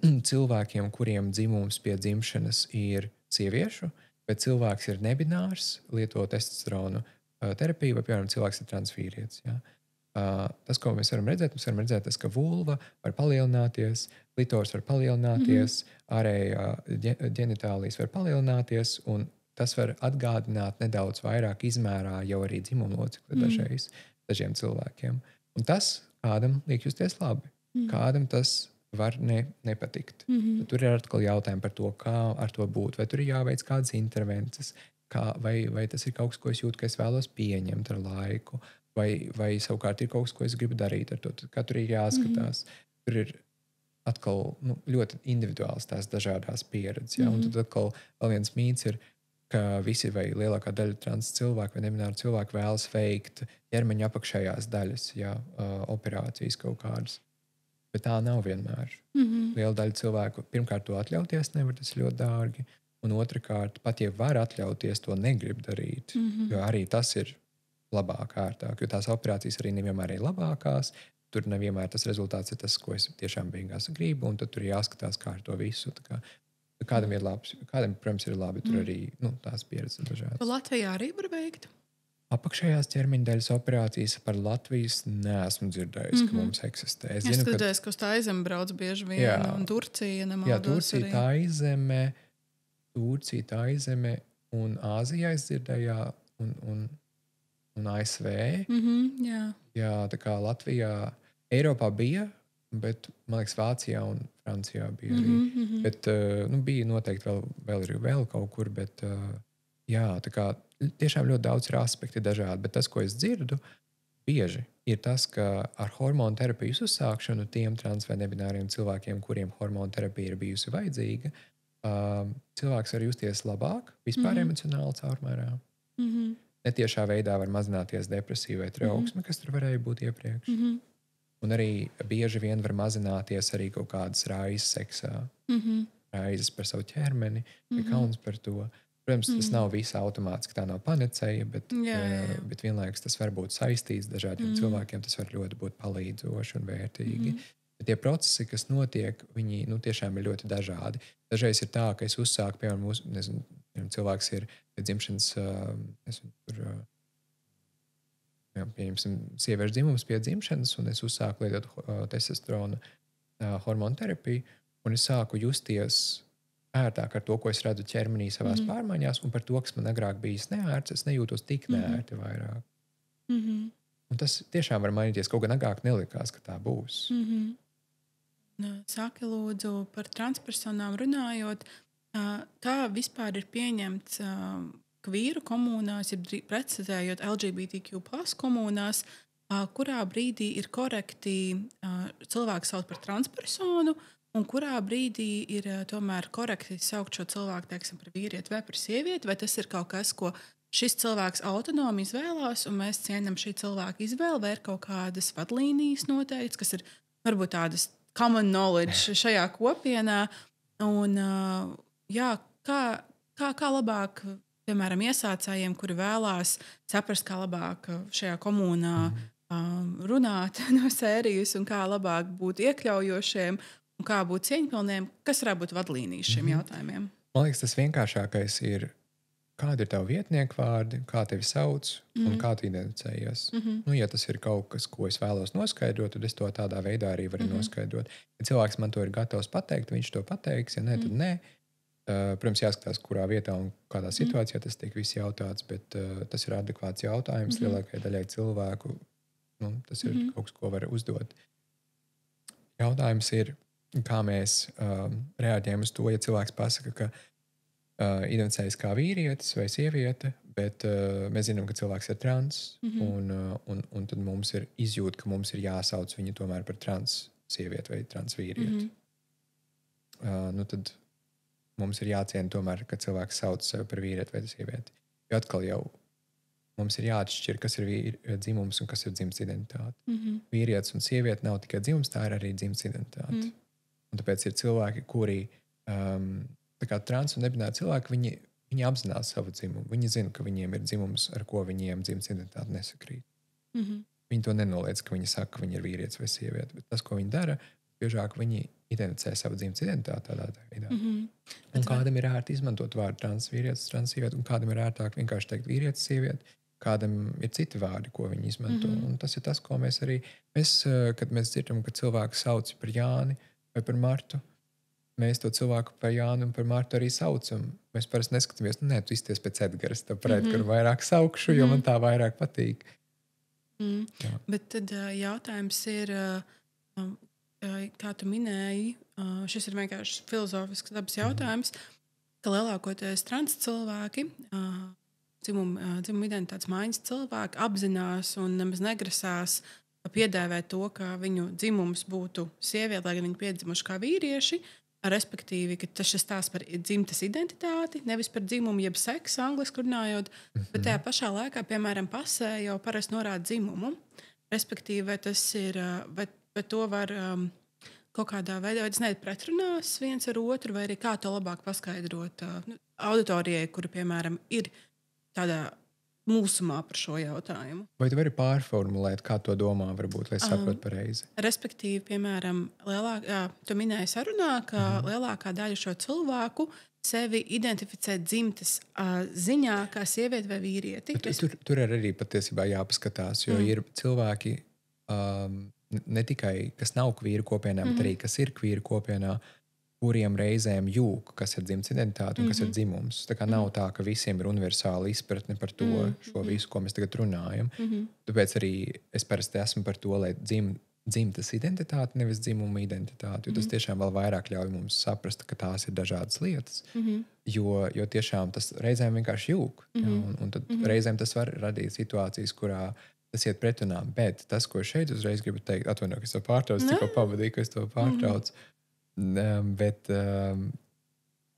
cilvēkiem, kuriem dzimums pie dzimšanas ir sieviešu, bet cilvēks ir nebinārs, lieto testosteronu terapiju, vai, piemēram, cilvēks ir transvīrietis. Ja? Tas, ko mēs varam redzēt, tas, ka vulva var palielināties, klitors var palielināties, ārējā ģenitālijas var palielināties, un tas var atgādināt nedaudz vairāk izmērā jau arī dzimuma locekli dažiem cilvēkiem. Un tas kādam liek justies labi. Kādam tas var nepatikt. Tur ir atkal jautājumi par to, kā ar to būt, vai tur ir jāveic kādas intervences, vai tas ir kaut kas, ko es jūtu, ka es vēlos pieņemt ar laiku, vai savukārt ir kaut kas, ko es gribu darīt ar to. Kā tur ir jāskatās. Tur ir atkal ļoti individuāls tās dažādās pieredzes. Ja? Un tad atkal vēl viens mīts ir, ka visi vai lielākā daļa trans cilvēku vai nebināru cilvēku vēlas veikt ķermeņa apakšējās daļas, operācijas kaut kādas. Bet tā nav vienmēr. Liela daļa cilvēku pirmkārt to atļauties nevar, tas ļoti dārgi. Un otrkārt, pat ja var atļauties, to negrib darīt, jo arī tas ir labāk, ērtāk, jo tās operācijas arī nevienmēr ir labākās, tur nevienmēr tas rezultāts ir tas, ko es tiešām beigās gribu, un tad tur jāskatās, kā ar to visu. Kādam ir labs, kādam, protams, ir labi, tur arī tās pieredzes dažādas. Latvijā arī var veikt? Apakšējās ķermeņa daļas operācijas par Latvijas neesmu dzirdējis, ka mums eksistē. Es skatījos, ka uz tā aizeme brauc bieži vien, un Turcija nemaldos arī. Turcija, tā aizeme un Āzijā es dzirdēju, un ASV. Jā, tā kā Latvijā, Eiropā bija, bet, man liekas, Vācijā un Francijā bija arī. Bet bija noteikti vēl kaut kur, bet tā kā tiešām ļoti daudz ir aspekti dažādi, bet tas, ko es dzirdu, bieži ir tas, ka ar hormonu terapijas uzsākšanu tiem trans vai nebināriem cilvēkiem, kuriem hormonu terapija ir bijusi vajadzīga, cilvēks var justies labāk, vispār emocionāli caurmērā. Netiešā veidā var mazināties depresija vai trauksme, kas tur varēja būt iepriekš. Un arī bieži vien var mazināties arī kaut kādas raizes seksā. Raizes par savu ķermeni, vai kauns par to. Protams, tas nav viss automātiski, tā nav panacēja, bet vienlaikus tas var būt saistīts dažādiem cilvēkiem. Tas var ļoti būt palīdzoši un vērtīgi. Bet tie procesi, kas notiek, viņi tiešām ir ļoti dažādi. Dažreiz ir tā, ka es uzsāku, piemēram, cilvēks ir pie dzimšanas, pieņemsim, sieviešu dzimums pie dzimšanas, un es uzsāku lietot testosterona hormonu terapiju, un es sāku justies ērtāk ar to, ko es redzu ķermenī savās pārmaiņās, un par to, kas man agrāk bijis neērts, es nejūtos tik neērti vairāk. Un tas tiešām var mainīties, kaut gan agrāk nelikās, ka tā būs. Saki, lūdzu, par transpersonām runājot, kā vispār ir pieņemts kvīru komunās, ja precizējot LGBTQ+ komunās, kurā brīdī ir korekti cilvēku saukt par transpersonu, un kurā brīdī ir tomēr korekti saukt šo cilvēku, teiksim, par vīrieti vai par sievieti, vai tas ir kaut kas, ko šis cilvēks autonomi izvēlās, un mēs cienam šī cilvēka izvēli, vai ir kaut kādas vadlīnijas noteikts, kas ir varbūt tādas common knowledge šajā kopienā. Un, kā labāk, piemēram, iesācējiem, kuri vēlās saprast, kā labāk šajā komunā runāt no sērijas, un kā labāk būt iekļaujošiem, un kā būt cieņpilniem, kas varētu būt vadlīnijas šiem jautājumiem? Man liekas, tas vienkāršākais ir, kādi ir tavi vietnieku vārdi, kā tevi sauc un kā tu identificējies. Ja tas ir kaut kas, ko es vēlos noskaidrot, tad es to tādā veidā arī varu noskaidrot. Ja cilvēks man to ir gatavs pateikt, viņš to pateiks, ja nē, tad nē. Protams, jāskatās, kurā vietā un kādā situācijā tas tiek viss jautāts, bet tas ir adekvāts jautājums lielākajai daļai cilvēku. Tas ir kaut kas, ko var uzdot. Jautājums ir, kā mēs reaģējam uz to, ja cilvēks pasaka, ka identificējas kā vīrietis vai sieviete, bet mēs zinām, ka cilvēks ir trans, un tad mums ir izjūta, ka mums ir jāsauc viņu tomēr par trans sievieti vai trans vīrieti. Tad mums ir jāciena tomēr, ka cilvēks sauc sevi par vīrieti vai sievieti. Jo atkal jau mums ir jāatšķir, kas ir dzimums un kas ir dzimts identitāte. Vīrietis un sieviete nav tikai dzimums, tā ir arī dzimts identitāte. Un tāpēc ir cilvēki, kuri tā kā trans un nebināri cilvēki, viņi apzinās savu dzimumu. Viņi zina, ka viņiem ir dzimums, ar ko viņiem dzimts identitāte nesakrīt. Viņi to nenoliedz, ka viņi saka, ka viņi ir vīrietis vai sieviete. Bet tas, ko viņi dara, biežāk viņi identificē savu dzimts identitāti tādā veidā. Un kādam ir ērti izmantot vārdu trans vīrietis, trans sieviete, un kādam ir ērtāk vienkārši teikt vīrietis, sieviete, kādam ir citi vārdi, ko viņi izmanto. Un tas ir tas, ko mēs arī, kad mēs dzirdam, ka cilvēku sauc par Jāni vai par Martu, mēs to cilvēku par Jānu un par Martu arī saucam. Mēs parasti neskatāmies, nē, tu izties pēc Edgars, tāpēc, ka vairāk saukšu, jo man tā vairāk patīk. Bet tad jautājums ir, kā tu minēji, šis ir vienkārši filozofisks dabas jautājums, ka lielākoties trans cilvēki, dzimuma identitātes maiņas cilvēki apzinās un nemaz negrasās piedēvēt to, ka viņu dzimums būtu sieviete, lai gan viņi piedzimuši kā vīrieši, respektīvi, ka tas stāsta par dzimtas identitāti, nevis par dzimumu, jeb seksu, angliski runājot, bet tajā pašā laikā, piemēram, pasē jau parasti norāda dzimumu. Respektīvi, vai tas ir, vai to var kaut kādā veidā, vai tas neiet pretrunās viens ar otru, vai arī kā to labāk paskaidrot auditorijai, kura, piemēram, ir tādā mūsumā par šo jautājumu. Vai tu vari pārformulēt, kā to domā, varbūt, lai saprotu pareizi? Respektīvi, piemēram, tu minēji sarunā, ka lielākā daļa šo cilvēku sevi identificē dzimtes ziņā kā sievieti vai vīrieti. Tur arī patiesībā jāpaskatās, jo ir cilvēki ne tikai, kas nav kvīru kopienā, bet arī, kas ir kvīru kopienā, kuriem reizēm jūg, kas ir dzimts identitāte un kas ir dzimums. Tā kā nav tā, ka visiem ir universāla izpratne par to, šo visu, ko mēs tagad runājam. Tāpēc arī es parasti esmu par to, lai dzimtas identitāte, nevis dzimuma identitāte, jo tas tiešām vēl vairāk ļauj mums saprast, ka tās ir dažādas lietas, jo tiešām tas reizēm vienkārši jūg. Un tad reizēm tas var radīt situācijas, kurā tas iet pretunā, bet tas, ko šeit uzreiz gribu teikt, atvainojiet, ka es to pārtraucu, tikko pavadīju, ka es to pārtraucu, bet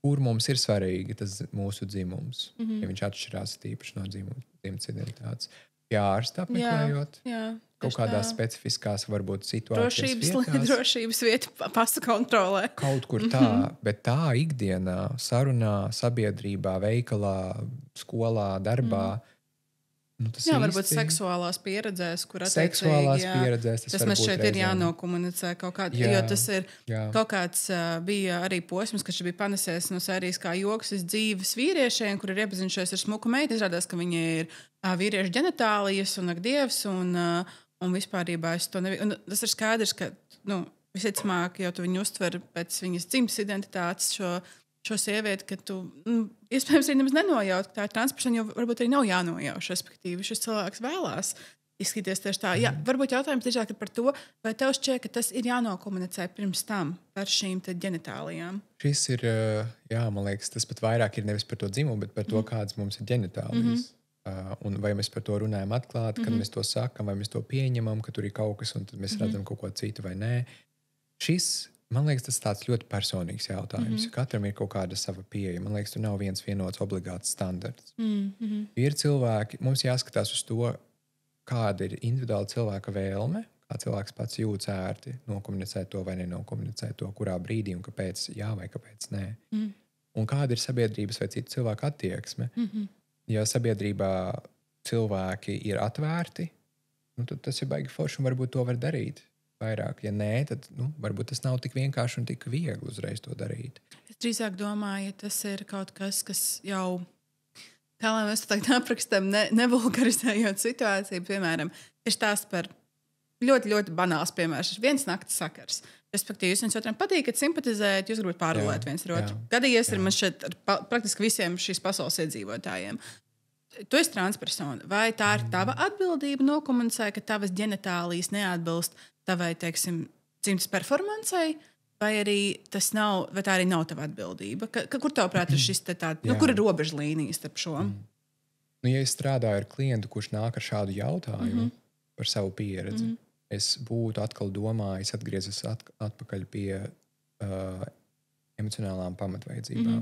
kur mums ir svarīgi tas mūsu dzimums, ja viņš atšķirās tīpaši no dzimtas identitātes. pie ārsta apmeklējot. Jā, Kaut kādās specifiskās, varbūt, situācijas drošības vieta, pasta kontrolē. Kaut kur tā, bet tā ikdienā, sarunā, sabiedrībā, veikalā, skolā, darbā. Tas varbūt seksuālās pieredzēs, kur pieredzēs, tas man šeit ir jānokomunicē kaut kādā. Jo tas ir kaut kāds bija arī posms, kas bija panesies no sērijas kā joks iz dzīves vīriešiem, kur ir iepazinušies ar smuku meitu. Izrādās, ka viņi ir vīriešu ģenitālijas un ak dievs un vispārībā es to nebiju. Un tas ir skaidrs, ka visticamāk jau tu viņu uztver pēc viņas dzimtas identitātes šo sievieti, ka tu iespējams arī nemaz nenojauti, ka tā ir transpersona, jo varbūt arī nav jānojauš, respektīvi šis cilvēks vēlās izskatīties tieši tā. Jā, varbūt jautājums drīzāk ir par to, vai tev šķiet, ka tas ir jānokomunicē pirms tam par šīm ģenitālijām? Šis ir, man liekas, tas pat vairāk ir nevis par to dzimumu, bet par to, kādas mums ir ģenitālijas. Un vai mēs par to runājam atklāti, kad mēs to sakam, vai mēs to pieņemam, ka tur ir kaut kas, un tad mēs redzam kaut ko citu vai nē. Šis, man liekas, tas tāds ļoti personīgs jautājums. Katram ir kaut kāda sava pieeja. Man liekas, tur nav viens vienots obligāts standarts. Ir cilvēki, mums jāskatās uz to, kāda ir individuāla cilvēka vēlme, kā cilvēks pats jūtas ērti nokomunicēt to vai nenokomunicēt to, kurā brīdī un kāpēc jā vai kāpēc nē. Un kāda ir sabiedrības vai citu cilvēku attieksme. Ja sabiedrībā cilvēki ir atvērti, tad tas ir baigi forši un varbūt to var darīt vairāk. Ja nē, tad varbūt tas nav tik vienkārši un tik viegli uzreiz to darīt. Es drīzāk domāju, ja tas ir kaut kas, kas jau, kā lai mēs to tagad aprakstam, nevulgarizējot situāciju, piemēram, ir stāsts par ļoti, ļoti banāls piemērs. Viens nakts sakars. Respektīvi, jūs viens otram patīkat, simpatizējat, jūs gribat pārrulēt viens ar otru. Gadījies ir man šeit ar praktiski visiem šīs pasaules iedzīvotājiem. Tu esi transpersona. Vai tā ir tava atbildība nokomunicēt, ka tavas ģenitālijas neatbilst tavai, teiksim, dzimtas performancei, vai arī tas nav, vai tā arī nav tava atbildība? Kur tavuprāt ir šis te tāds, kur ir robežlīnijas starp šo? Ja es strādāju ar klientu, kurš nāk ar šādu jautājumu par savu pieredzi, es būtu atkal domājis, atgriezis atpakaļ pie emocionālām pamatvajadzībām.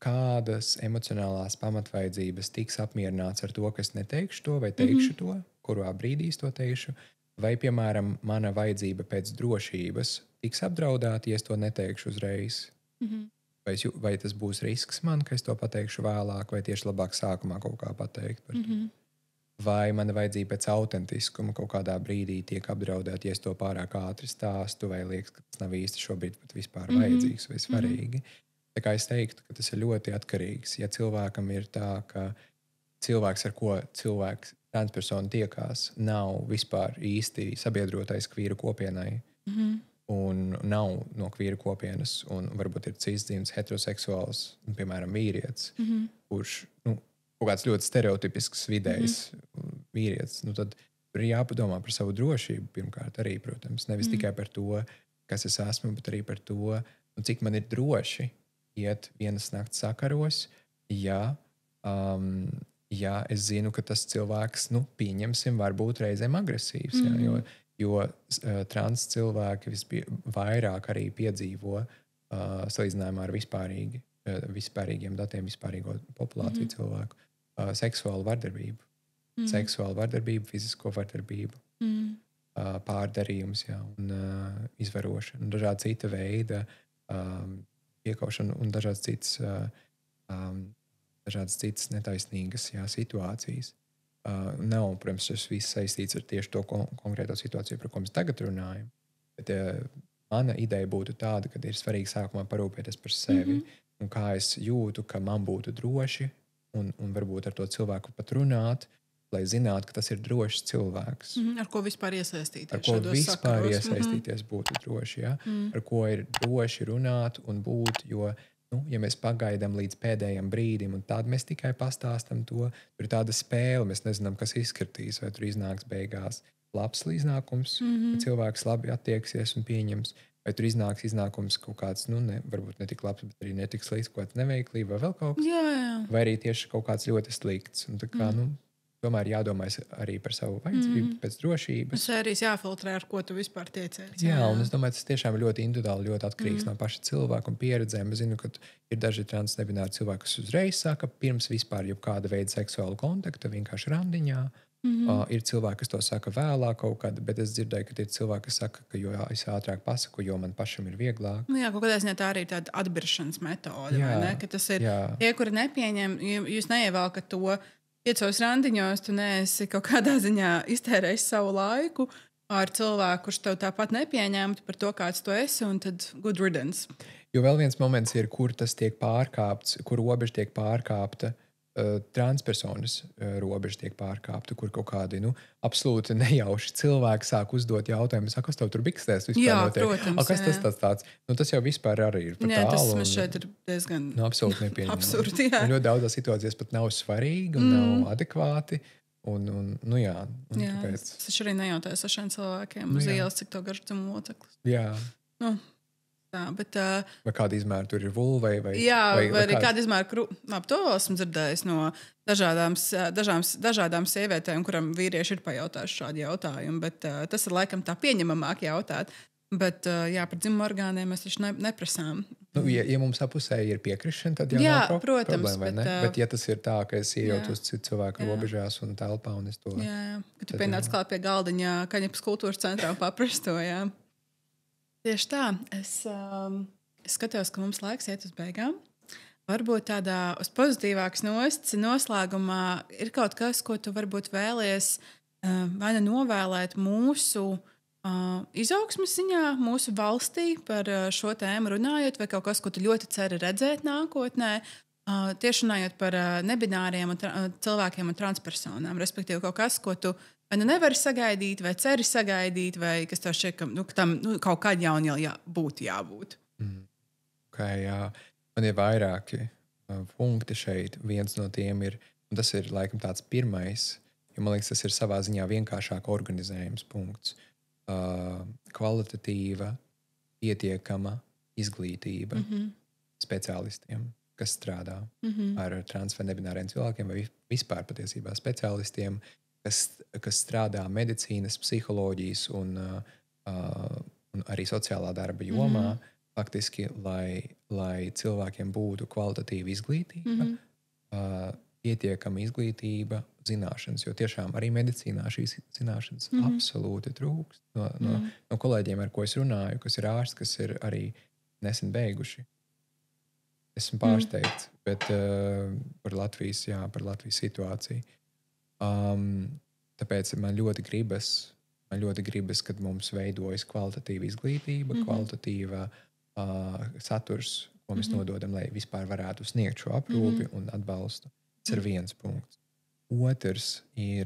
Kādas emocionālās pamatvajadzības tiks apmierināts ar to, ka es neteikšu to vai teikšu to, kurā brīdī es to teikšu, vai, piemēram, mana vajadzība pēc drošības tiks apdraudēta, ja es to neteikšu uzreiz. Vai tas būs risks man, ka es to pateikšu vēlāk, vai tieši labāk sākumā kaut kā pateikt par to. Vai mana vajadzība pēc autentiskuma kaut kādā brīdī tiek apdraudēta, ja es to pārāk ātri stāstu, vai liekas, ka tas nav īsti šobrīd pat vispār vajadzīgs vai svarīgi. Tā kā es teiktu, ka tas ir ļoti atkarīgs. Ja cilvēkam ir tā, ka cilvēks, ar ko cilvēks transpersona tiekās, nav vispār īsti sabiedrotais kvīru kopienai un nav no kvīru kopienas un varbūt ir cisdzimts heteroseksuāls, piemēram, vīrietis, kurš, kaut kāds ļoti stereotipisks vidējs vīrietis, tad tur ir jāpadomā par savu drošību pirmkārt arī, protams. Nevis tikai par to, kas es esmu, bet arī par to, cik man ir droši iet vienas nakts sakaros, ja es zinu, ka tas cilvēks, pieņemsim, varbūt reizēm agresīvs. Jo trans cilvēki vairāk arī piedzīvo salīdzinājumā ar vispārīgiem datiem, vispārīgo populāciju cilvēku. Seksuālu vardarbību. Seksuālu vardarbību, fizisko vardarbību, pārdarījums un izvarošana, un dažādi cita veida piekaušana un dažādas citas netaisnīgas situācijas. Nav, protams, tas viss saistīts ar tieši to konkrēto situāciju, par ko mēs tagad runājam. Bet mana ideja būtu tāda, ka ir svarīgi sākumā parūpēties par sevi un kā es jūtu, ka man būtu droši un varbūt ar to cilvēku pat runāt, lai zinātu, ka tas ir drošs cilvēks. Ar ko vispār iesaistīties? Ar ko vispār iesaistīties būtu droši, ar ko ir droši runāt un būt, jo, ja mēs pagaidām līdz pēdējiem brīdim un tad mēs tikai pastāstam to, tur ir tāda spēle, mēs nezinām, kas izskatīs, vai tur iznāks beigās labs iznākums, ka cilvēks labi attieksies un pieņems, vai tur iznāks iznākums kaut kāds, varbūt ne tik labs, bet arī ne tik slikts, kaut kāds neveiklība vai vēl kaut kas. Jā. Vai arī tieši kaut kāds ļoti slikts. Un tā kā, tomēr jādomā arī par savu vajadzību, pēc drošības. Sērijas jāfiltrē, ar ko tu vispār tiecies. Jā, un es domāju, tas tiešām ļoti individuāli, ļoti atkarīgs no paša cilvēka un pieredzēm. Es zinu, ka ir daži transnebināri cilvēki, kas uzreiz saka, pirms vispār jebkāda veida seksuāla kontakta, vienkārši randiņā. Ir cilvēki, kas to saka vēlāk kaut kad, bet es dzirdēju, ka ir cilvēki, kas saka, ka jo es ātrāk pasaku, jo man pašam ir vieglāk. Nu jā, kaut kādā ziņā tā arī tāda atbiršanas metode, vai ne? Ka tas ir tie, kuri nepieņem, jūs neievelkat to 5 randiņos, tu neesi kaut kādā ziņā iztērējis savu laiku ar cilvēku, kurš tev tāpat nepieņemtu par to, kāds tu esi, un tad good riddance. Jo vēl viens moments ir, kur tas tiek pārkāpts, kur robeža tiek pārkāpta. Transpersonas robeža tiek pārkāpta, kur kaut kādi absolūti nejauši cilvēki sāk uzdot jautājumus, kas tev tur bikstēs vispār jā, notiek? Protams, Kas tas tāds? Tas jau vispār arī ir par tālu. Tas šeit ir diezgan absolūti nepieņemami. Absurdi, jā. Ļoti daudzās situācijās pat nav svarīgi un nav adekvāti. Tāpēc... Es arī nejautāju sašiem cilvēkiem uz ielas, cik to garš dzimumu loceklis. Jā. Tā, bet, vai kāda izmēra tur ir vulva? Vai arī kāda izmēra to esmu dzirdējis no dažādām sievietēm, kuram vīrieši ir pajautājuši šādu jautājumu. Bet, tas ir laikam tā pieņemamāk jautāt. Bet par dzimumu orgāniem mēs taču neprasām. Ja mums apusēji ir piekrišana, tad jau nav protams, problēma. Bet ja tas ir tā, ka es iejautu uz citu cilvēku robežās un telpā un es to... Jā, ka tu pienāc klāt pie galdiņa Kaņepes kultūras centrā un paprasto, jā. Tieši tā. Es skatos, ka mums laiks iet uz beigām. Varbūt tādā uz pozitīvākas noslēgumā ir kaut kas, ko tu varbūt vēlies vai novēlēt mūsu izaugsmes ziņā, mūsu valstī par šo tēmu runājot, vai kaut kas, ko tu ļoti ceri redzēt nākotnē, tieši runājot par nebināriem cilvēkiem un transpersonām, respektīvi kaut kas, ko tu vai nevari sagaidīt, vai ceri sagaidīt, vai kas tev šķiet, ka tam kaut kādā jaunā būtu jābūt. Jā. Man ir vairāki punkti šeit. Viens no tiem ir, un tas ir laikam tāds pirmais, jo man liekas, tas ir savā ziņā vienkāršāk organizējums punkts. Kvalitatīva, pietiekama izglītība speciālistiem, kas strādā ar trans vai nebināriem cilvēkiem, vai vispār patiesībā speciālistiem, kas strādā medicīnas, psiholoģijas un arī sociālā darba jomā, faktiski, lai cilvēkiem būtu kvalitatīva izglītība, pietiekama izglītība, zināšanas, jo tiešām arī medicīnā šīs zināšanas absolūti trūkst. No kolēģiem, ar ko es runāju, kas ir ārsti, kas ir arī nesen beiguši. Esmu pārsteigts, bet par Latvijas situāciju. Tāpēc man ļoti gribas, kad mums veidojas kvalitatīva izglītība, kvalitatīva saturs, ko mēs nododam, lai vispār varētu sniegt šo aprūpi un atbalstu. Tas ir viens punkts. Otrs ir,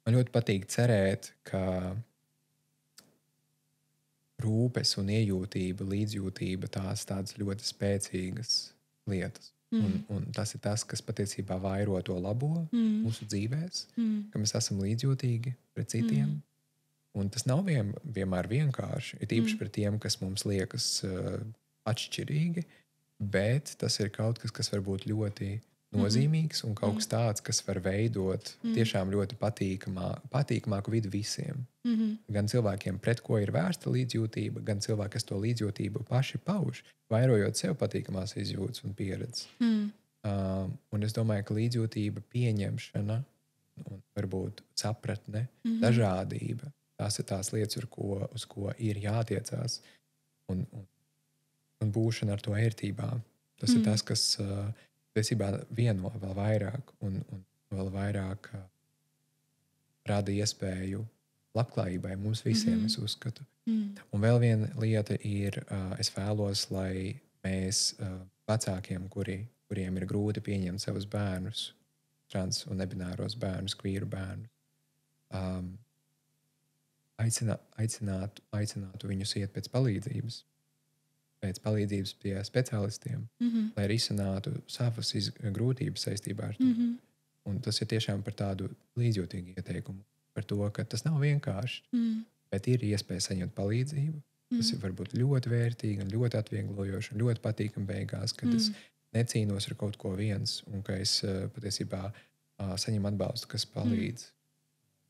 man ļoti patīk cerēt, ka rūpes un iejūtība, līdzjūtība tādas ļoti spēcīgas lietas. Un tas ir tas, kas patiesībā vairo to labo mūsu dzīvēs, ka mēs esam līdzjūtīgi pret citiem. Un tas nav vienmēr vienkārši, ir īpaši pret tiem, kas mums liekas atšķirīgi, bet tas ir kaut kas, kas var būt ļoti nozīmīgs un kaut kas tāds, kas var veidot tiešām ļoti patīkamāku vidi visiem. Gan cilvēkiem, pret ko ir vērsta līdzjūtība, gan cilvēki, kas to līdzjūtību paši pauž, vairojot sev patīkamās izjūtas un pieredzes. Un es domāju, ka līdzjūtība, pieņemšana un varbūt sapratne, dažādība, tās ir tās lietas, uz ko ir jātiecās un būšana ar to ērtībām. Tas ir tas, kas tiesībā vieno vēl vairāk un vēl vairāk rada iespēju labklājībai mums visiem, es uzskatu. Un vēl viena lieta ir, es vēlos, lai mēs vecākiem, kuriem ir grūti pieņemt savus bērnus, trans un nebināros bērnus, kvīru bērnus, aicinātu viņus iet pēc palīdzības pie speciālistiem, lai risinātu savas grūtības saistībā ar to. Un tas ir tiešām par tādu līdzjūtīgu ieteikumu, par to, ka tas nav vienkārši, bet ir iespēja saņemt palīdzību. Tas ir varbūt ļoti vērtīgi un ļoti atvieglojoši un ļoti patīkami beigās, kad es necīnos ar kaut ko viens, un ka es patiesībā saņemu atbalstu, kas palīdz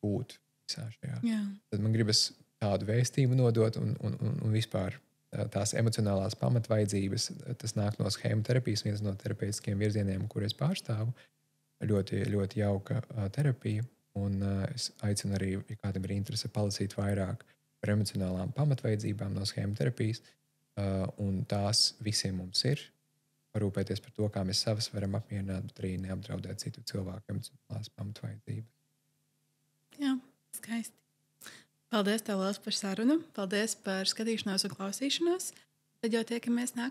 būt visā šajā. Jā. Tad man gribas tādu vēstījumu nodot, un vispār tās emocionālās pamatvajadzības, tas nāk no schēmoterapijas, viens no terapeitiskiem virzieniem, kur es pārstāvu. Ļoti, ļoti jauka terapija, un es aicinu arī, ja kādam ir interese, palasīt vairāk par emocionālām pamatvajadzībām no schēmoterapijas, un tās visiem mums ir. Parūpēties par to, kā mēs savas varam apmierināt, bet arī neapdraudēt citu cilvēku emocionālās pamatvajadzības. Jā, skaisti. Paldies tev liels par sarunu. Paldies par skatīšanos un klausīšanos. Tad jau tiekamies nākamajā.